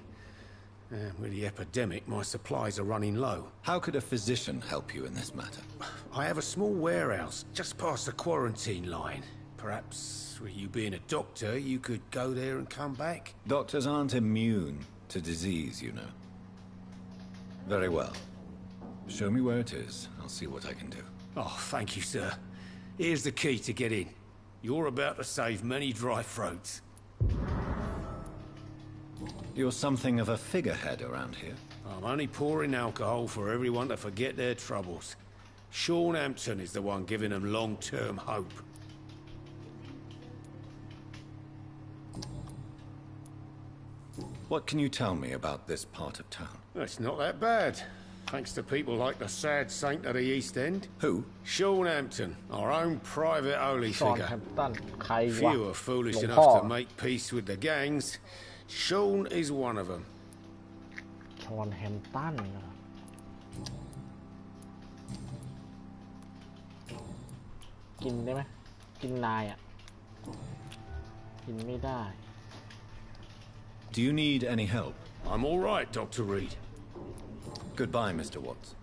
With the epidemic, my supplies are running low. How could a physician help you in this matter? I have a small warehouse just past the quarantine line. Perhaps, with you being a doctor, you could go there and come back? Doctors aren't immune to disease, you know. Very well. Show me where it is. I'll see what I can do. Oh, thank you, sir. Here's the key to get in. You're about to save many dry throats. You're something of a figurehead around here. I'm only pouring alcohol for everyone to forget their troubles. Sean Hampton is the one giving them long-term hope. What can you tell me about this part of town? It's not that bad. Thanks to people like the sad saint of the East End. Who? Sean Hampton, our own private holy Sean figure. Hampton ใครวะ Few are foolish หลวงพ่อ enough to make peace with the gangs. Sean is one of them. ชอนแฮมตันเหรอกินได้ไหมกินนายอ่ะกินไม่ได้ Do you need any help? I'm all right, Dr. Reed. Goodbye, Mr. Watts.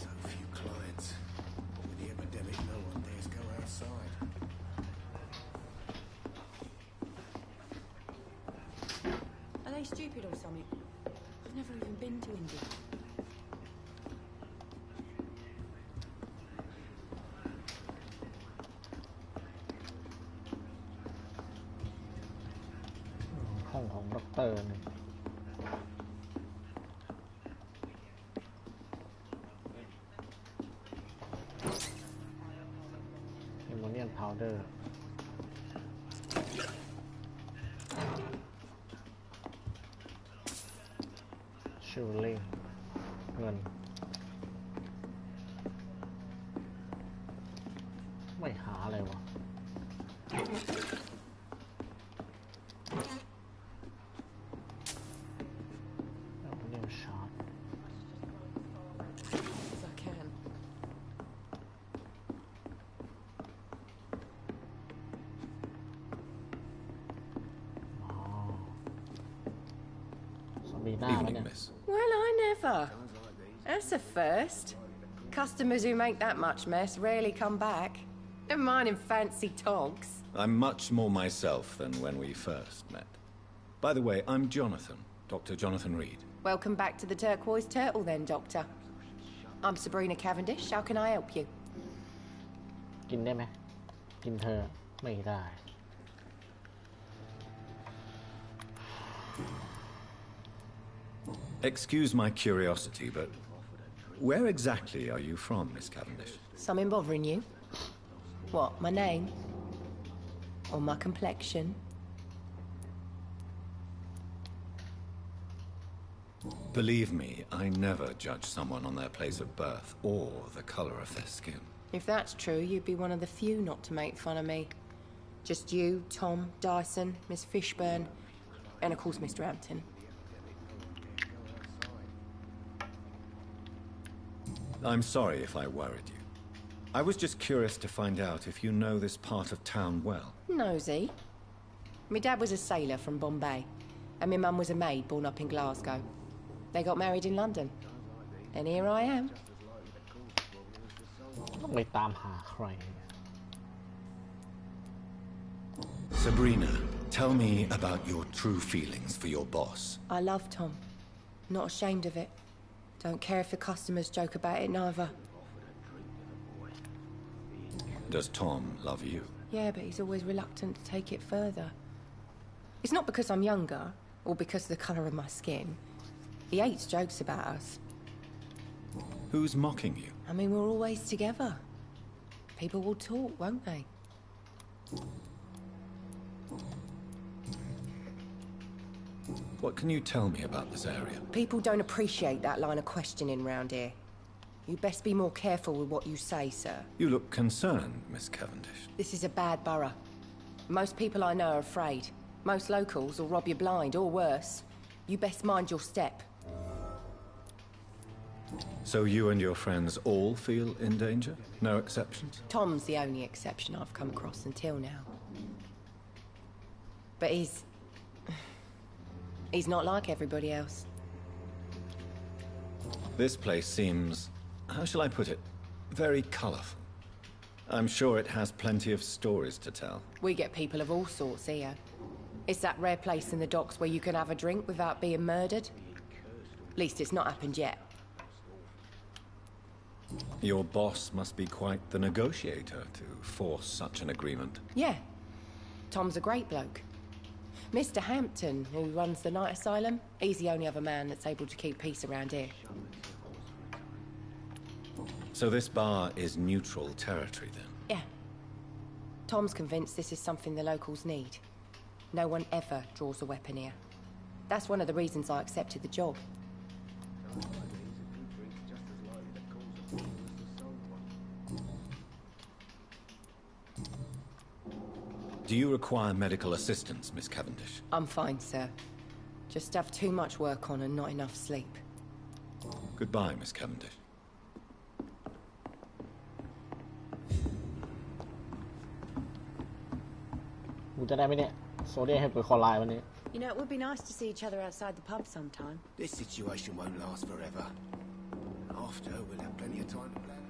So few clients. With the epidemic, no one dares go outside. Are they stupid or something? I've never even been to India. Ammonium powder. Shooting. เงิน หน้ามัน Evening, เนี่ย miss. Well, I never. That's a first. Customers who make that much mess rarely come back. Never mind in fancy togs. I'm much more myself than when we first met. By the way, I'm Jonathan, Dr. Jonathan Reed. Welcome back to the Turquoise Turtle then, Doctor. I'm Sabrina Cavendish. How can I help you? กินได้ไหมกินเธอไม่ได้ Excuse my curiosity, but where exactly are you from, Miss Cavendish? Something bothering you? What, my name? Or my complexion? Believe me, I never judge someone on their place of birth or the color of their skin. If that's true, you'd be one of the few not to make fun of me. Just you, Tom, Dyson, Miss Fishburne, and of course Mr. Hampton. I'm sorry if I worried you. I was just curious to find out if you know this part of town well. Nosy. My dad was a sailor from Bombay, and my mum was a maid born up in Glasgow. They got married in London, and here I am. ต้องไปตามหาใคร Sabrina, tell me about your true feelings for your boss. I love Tom. Not ashamed of it. Don't care if the customers joke about it neither. Does Tom love you? Yeah, but he's always reluctant to take it further. It's not because I'm younger, or because of the colour of my skin. He hates jokes about us. Who's mocking you? I mean, we're always together. People will talk, won't they? What can you tell me about this area? People don't appreciate that line of questioning round here. You best be more careful with what you say, sir. You look concerned, Miss Cavendish. This is a bad borough. Most people I know are afraid. Most locals will rob you blind, or worse. You best mind your step. So you and your friends all feel in danger? No exceptions? Tom's the only exception I've come across until now. But he's not like everybody else. This place seems, how shall I put it, very colourful. I'm sure it has plenty of stories to tell. We get people of all sorts here. It's that rare place in the docks where you can have a drink without being murdered. At least it's not happened yet. Your boss must be quite the negotiator to force such an agreement. Yeah. Tom's a great bloke. Mr. Hampton, who runs the night asylum, he's the only other man that's able to keep peace around here. So this bar is neutral territory then? Yeah. Tom's convinced this is something the locals need. No one ever draws a weapon here. That's one of the reasons I accepted the job. Do you require medical assistance, Miss Cavendish? I'm fine, sir. Just have too much work on and not enough sleep. Goodbye, Miss Cavendish. กูจะได้ไหมเนี่ยโซเดียมไฮเปอร์คลอไรด์วันนี้ You know, it would be nice to see each other outside the pub sometime. This situation won't last forever. After, we'll have plenty of time to plan.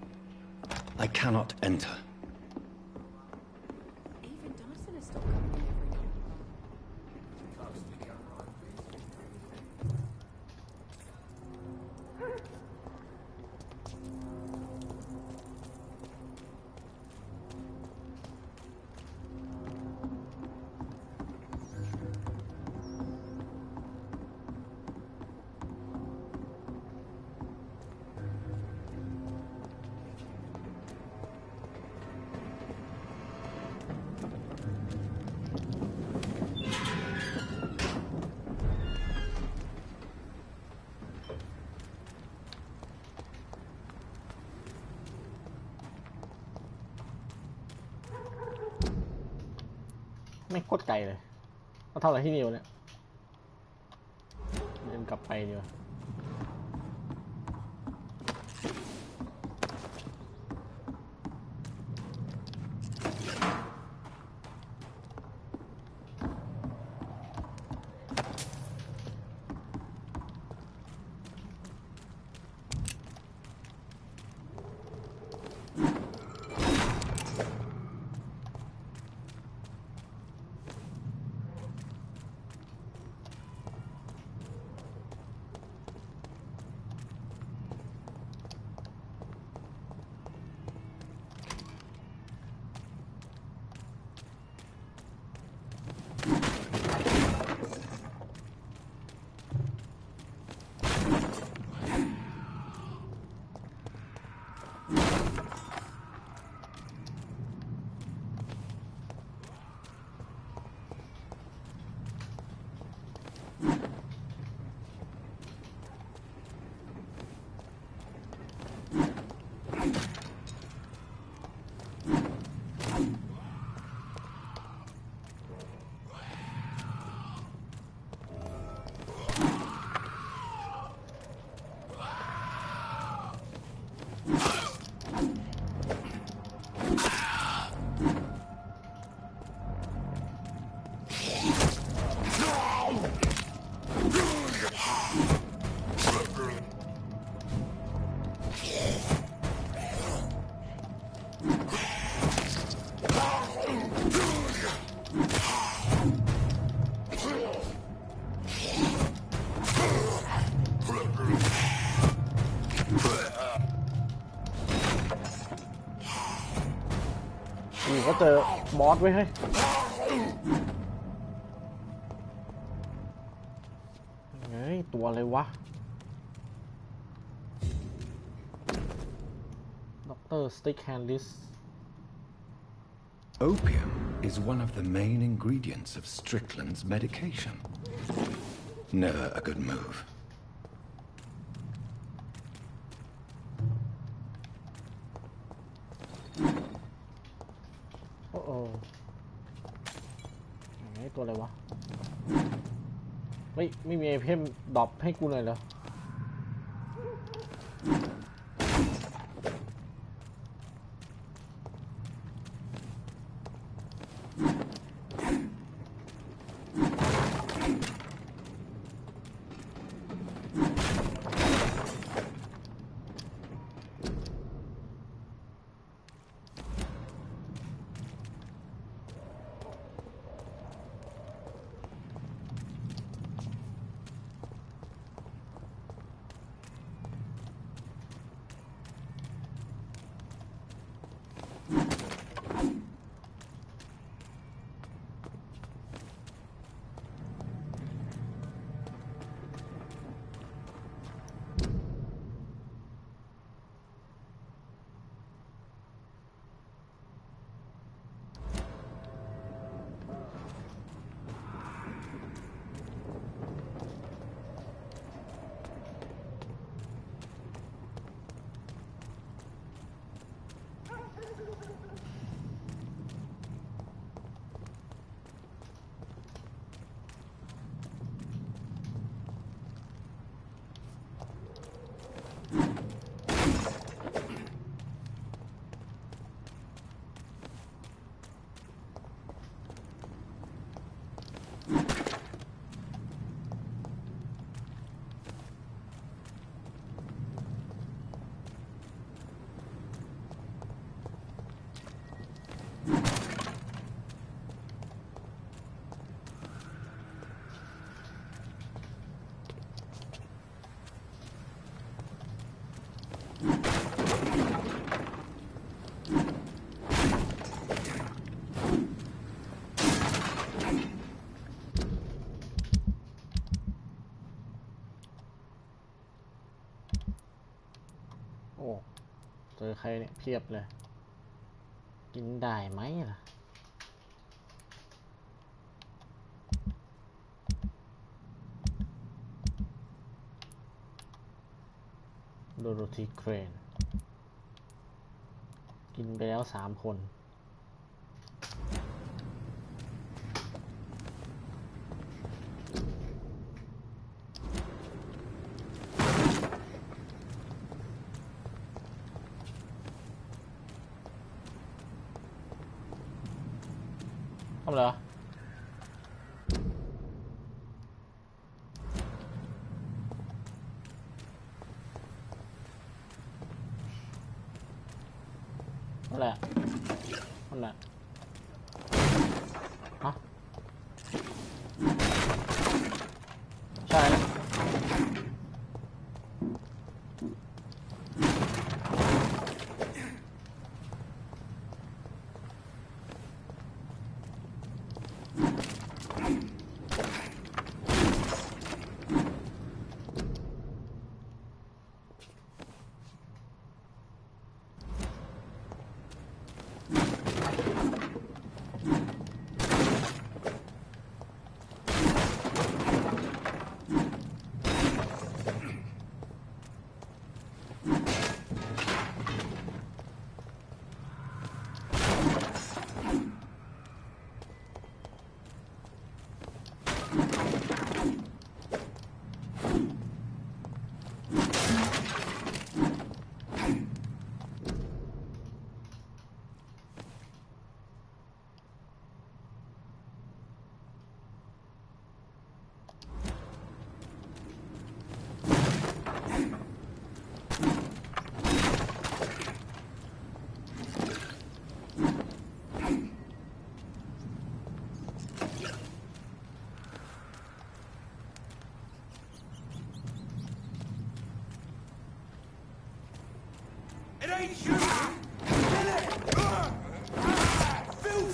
I cannot enter. Even Dyson is still coming in every night.ไม่โคตรไกลเลยก็เท่าไหร่ที่นิวเนี่ยเดินกลับไปดีกว่า จู่ๆก็เจอบอสไว้ให้เฮ้ยตัวอะไรวะด็อกเตอร์สติ๊กแฮนดิส Opium is one of the main ingredients of Strickland's medication. Never a good move. Oh. ไอ้ตัวอะไรวะไม่มีไอเทมดรอปให้กูเลยเหรอเจอใครเนี่ยเพียบเลยกินได้ไหมล่ะโดโรธีเครนกินไปแล้ว3 คนทำอะไรวะนั่นแหละนั่นแหละฮะใช่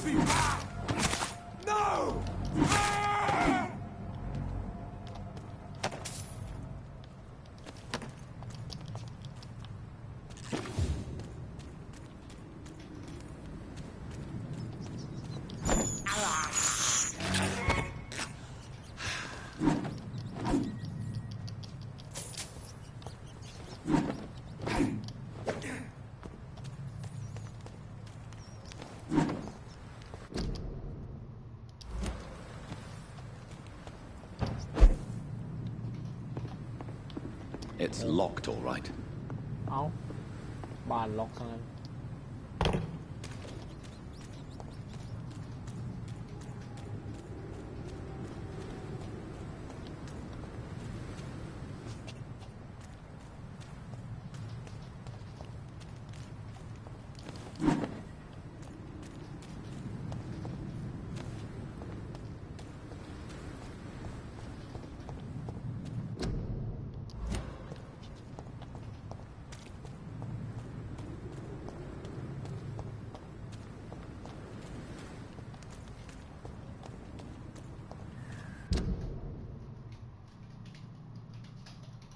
Goofy rat! No! It's locked, all right. เอ้าบ้านล็อกซะงั้น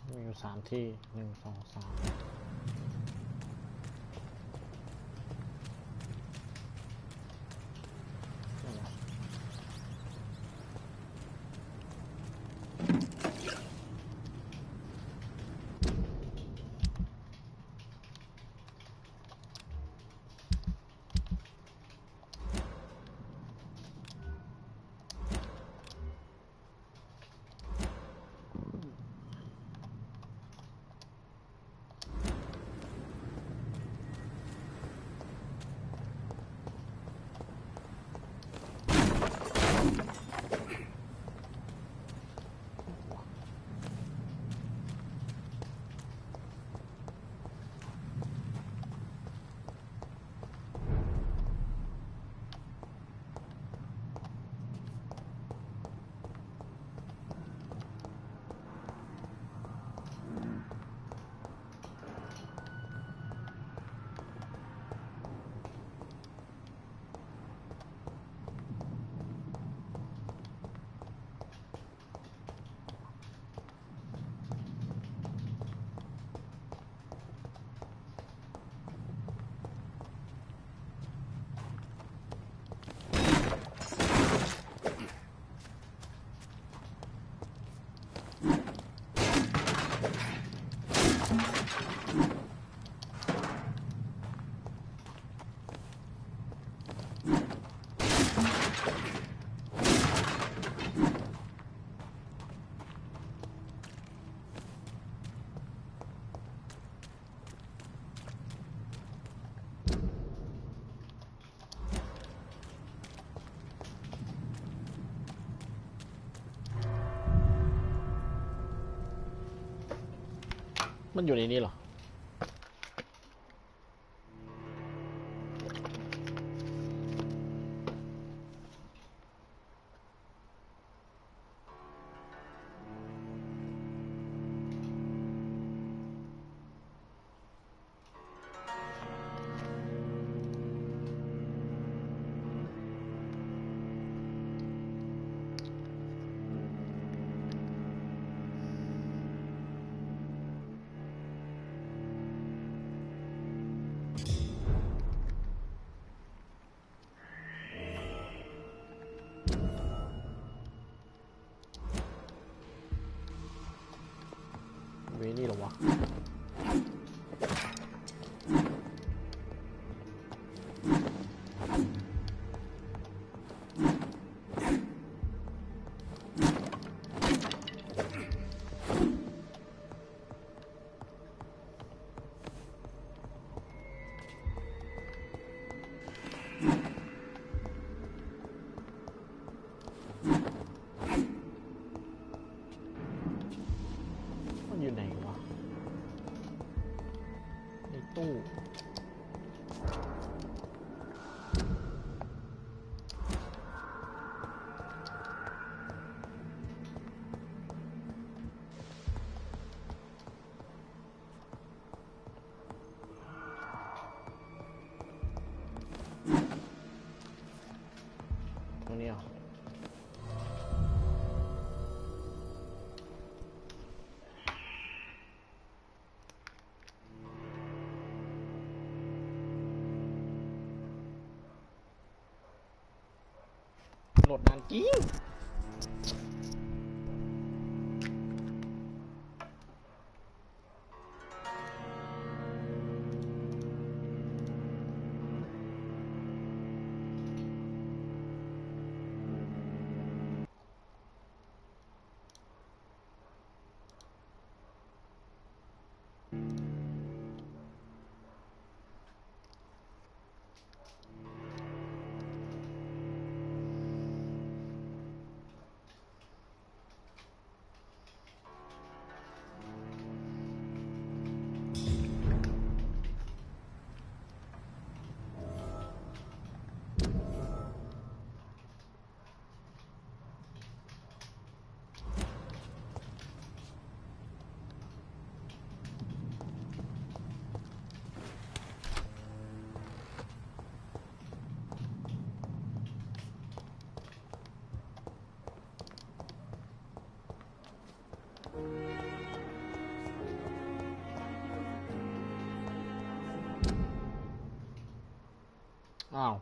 มีอยู่3 ที่ 1 2 3มันอยู่ในนี้เหรอนี่เหรอวะอยู่ไหนวะในตู้ ดนานจริงอ้าว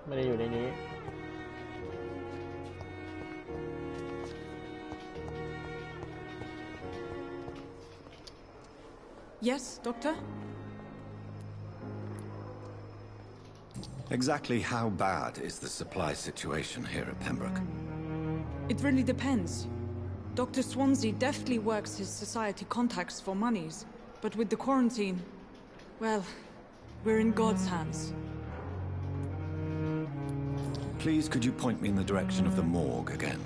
ไม่ได้อยู่ในนี้ Yes, Doctor? Exactly how bad is the supply situation here at Pembroke? It really depends. Dr. Swansea deftly works his society contacts for monies, but with the quarantine, well, we're in God's hands. Please, could you point me in the direction of the morgue again?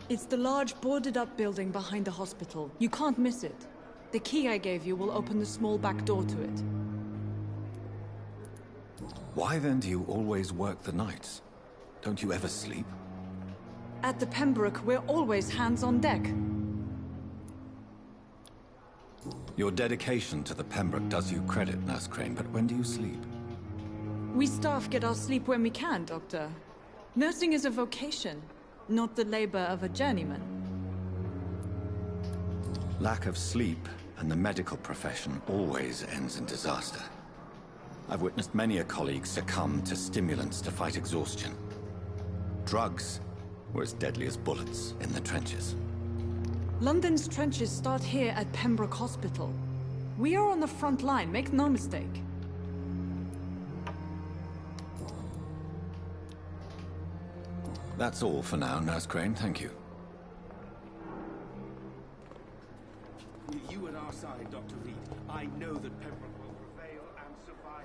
It's the large boarded-up building behind the hospital. You can't miss it. The key I gave you will open the small back door to it. Why then do you always work the nights? Don't you ever sleep? At the Pembroke, we're always hands on deck. Your dedication to the Pembroke does you credit, Nurse Crane, but when do you sleep? We staff get our sleep when we can, Doctor. Nursing is a vocation, not the labor of a journeyman. Lack of sleep and the medical profession always ends in disaster. I've witnessed many a colleague succumb to stimulants to fight exhaustion. Drugs were as deadly as bullets in the trenches. London's trenches start here at Pembroke Hospital. We are on the front line, make no mistake. That's all for now, Nurse Crane. Thank you. With you at our side, Dr. Reed, I know that Pembroke will prevail and survive.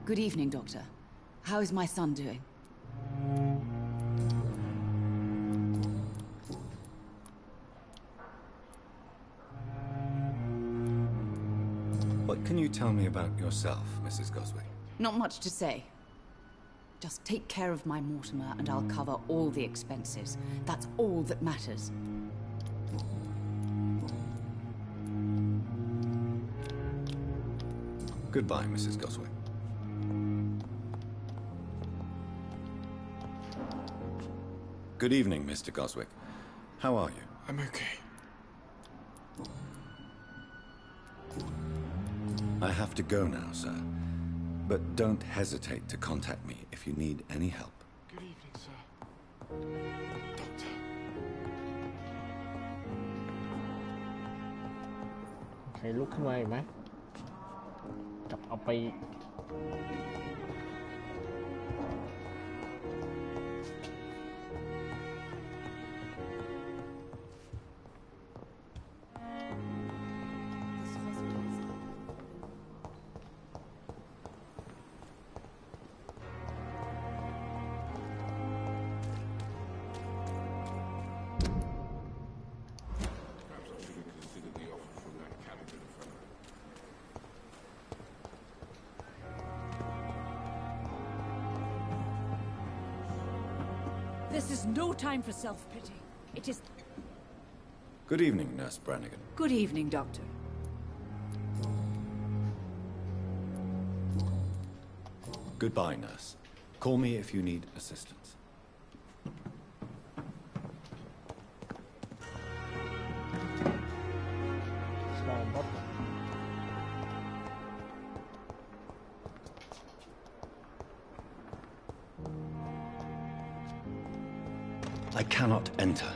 Good evening, Doctor. How is my son doing? What can you tell me about yourself, Mrs. Goswick? Not much to say. Just take care of my Mortimer and I'll cover all the expenses. That's all that matters. Goodbye, Mrs. Goswick. Good evening, Mr. Goswick. How are you? I'm okay. I have to go now, sir. But don't hesitate to contact me if you need any help. Good evening, sir. Doctor. ใครลุกขึ้นมาอีกไหมจับเอาไปThis is no time for self-pity. It is... Good evening, Nurse Brannigan. Good evening, Doctor. Goodbye, nurse. Call me if you need assistance. I cannot enter.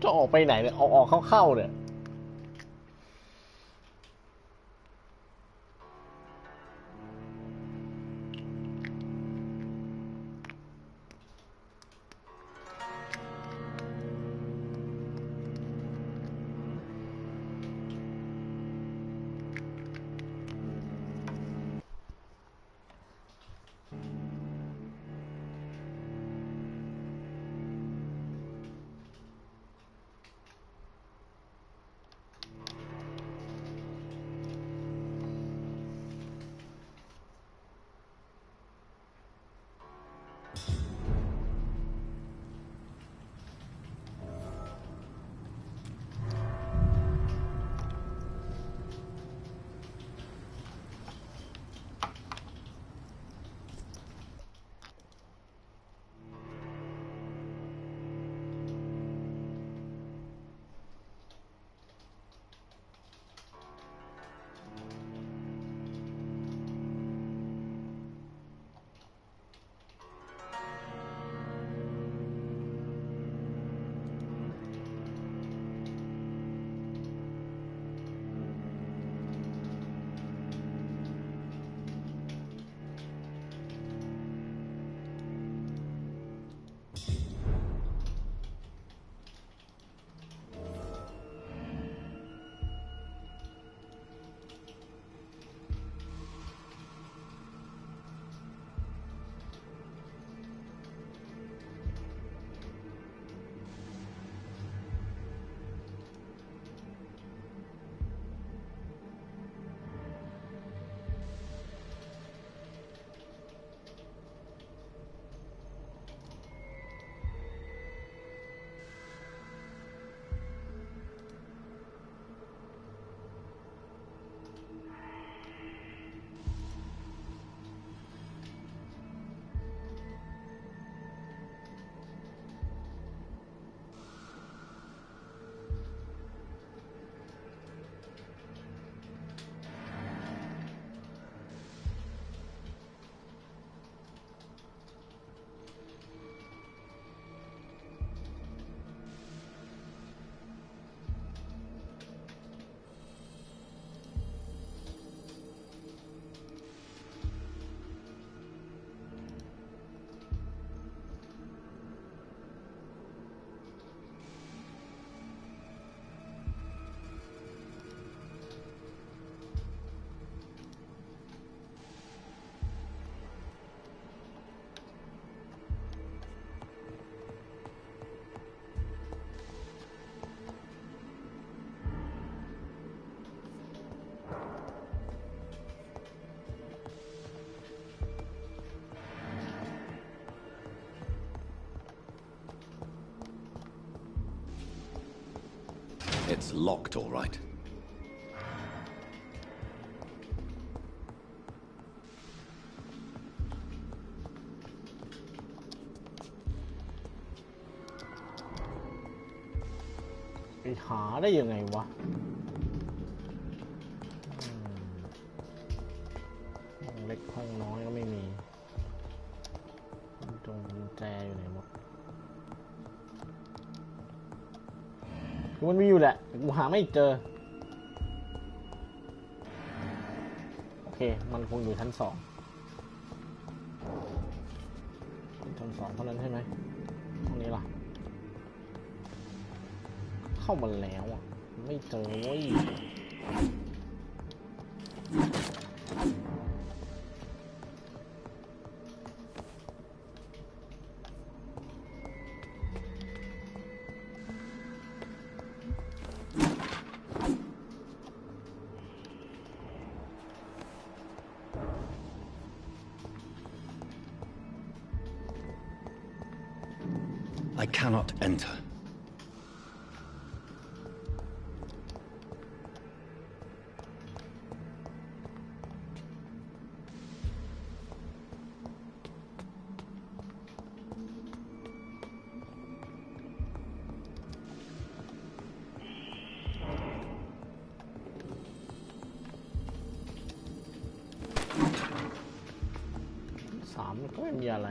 จะออกไปไหนเนี่ยออกเข้าเนี่ย It's locked, all right. หาได้ยังไงวะห้องเล็กห้องน้อยก็ไม่มีตรงกุญแจอยู่ไหนหมดคือมันมีอยู่แหละแต่กูหาไม่เจอโอเคมันคงอยู่ชั้น 2เท่านั้นใช่ไหมตรงนี้ล่ะเข้ามาแล้วอ่ะไม่เจอเว้ยI cannot enter.3ก็ไม่มีอะไร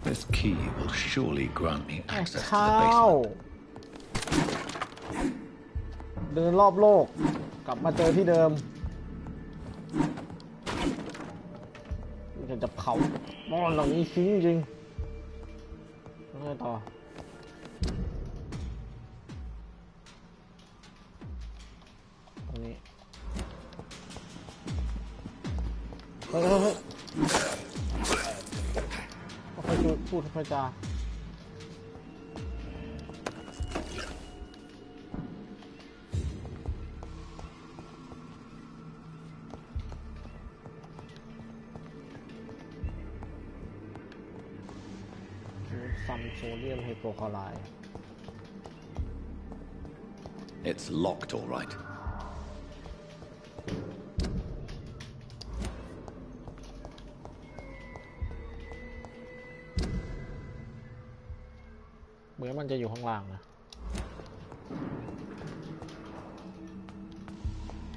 This key will surely grant me access to the ข้าว basement. เดินรอบโลกกลับมาเจอที่เดิมจะเผาบ้านหลังนี้ทิ้งจริงแล้วไงต่อตรงนี้เฮ้ยค่อยพูดค่อยจาซัมโซเดียมไฮโปคลอไรด์ It's locked, all right.เหมือนมันจะอยู่ข้างล่างนะ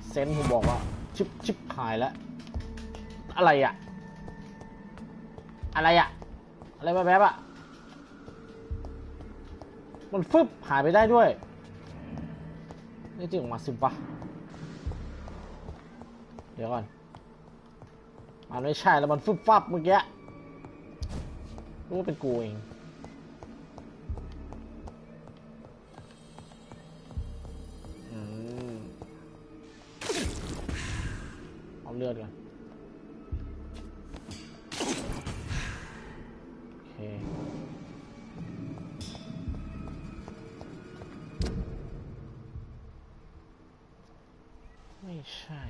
เซนผมบอกว่าชิปหายแล้วอะไรอะอะไรแบบอะมันฟึบหายไปได้ด้วยนี่จริงออกมาสิบวะเดี๋ยวก่อนมันไม่ใช่แล้วมันฟึบฟับเมื่อกี้รู้ว่าเป็นกูเองเอาเลือดก่อนโอเคไม่ใช่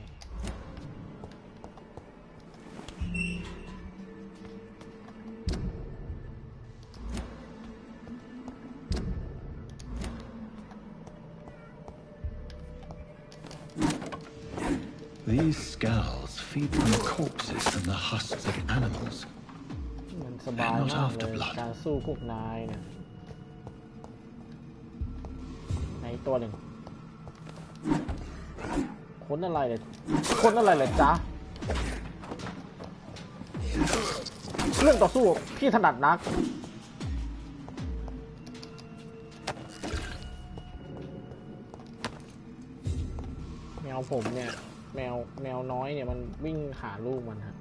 These skulls feed from corpses and the husks of animals. มันสบายมากเลยการสู้พวกนายเนี่ยในตัวหนึ่งคนอะไรเลยจ๊ะเรื่องต่อสู้พี่ถนัดนักแมวผมเนี่ยแมวน้อยเนี่ยมันวิ่งหาลูกมันครับ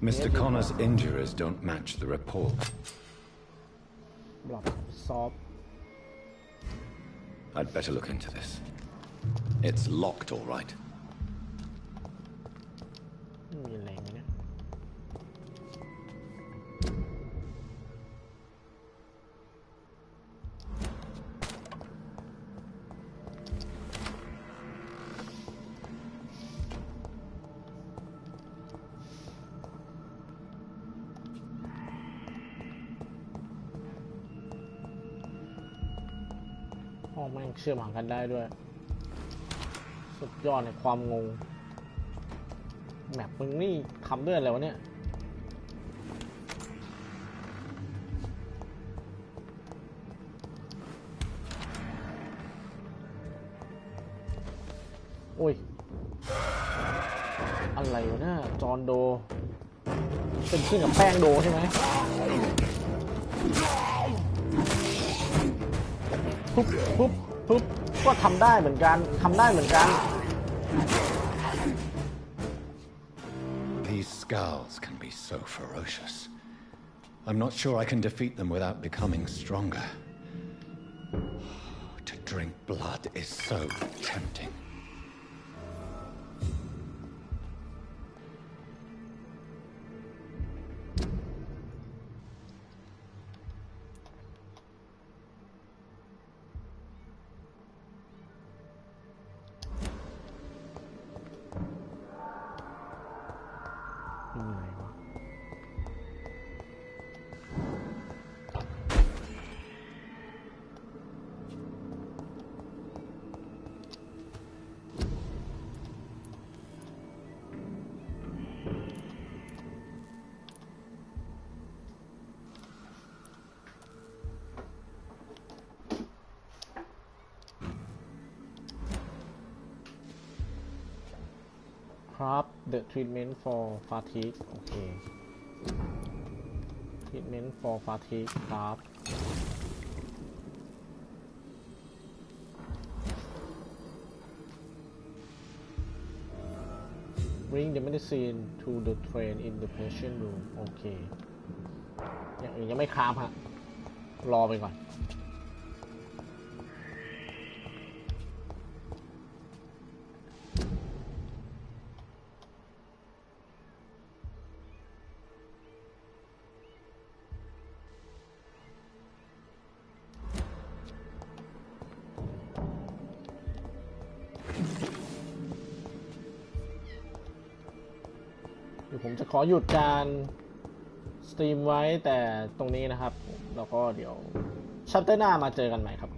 Mr. Connor's injuries don't match the report. บล็อกซอฟ I'd better look into this. It's locked, all right. มีแรงไหมเนี่ยห้องแม่งเชื่อมหากันได้ด้วยสุดยอดในความงงแมปมึงนี่ทำด้วยอะไรวะเนี่ยโอ้ยอะไรวะเนี่ยจอห์นโดเป็นชื่อกับแป้งโดใช่ไหมปุ๊บปุ๊บปุ๊บก็ทำได้เหมือนกันทำได้เหมือนกัน These skulls can be so ferocious. I'm not sure I can defeat them without becoming stronger. To drink blood is so tempting.ครับ the treatment for fatigue โอเค treatment for fatigue ครับ bring the medicine to the train in the patient room โอเคอย่างอื่นยังไม่ค้ามฮะรอไปก่อนผมจะขอหยุดการสตรีมไว้แต่ตรงนี้นะครับแล้วก็เดี๋ยวชัปเตอร์หน้ามาเจอกันใหม่ครับ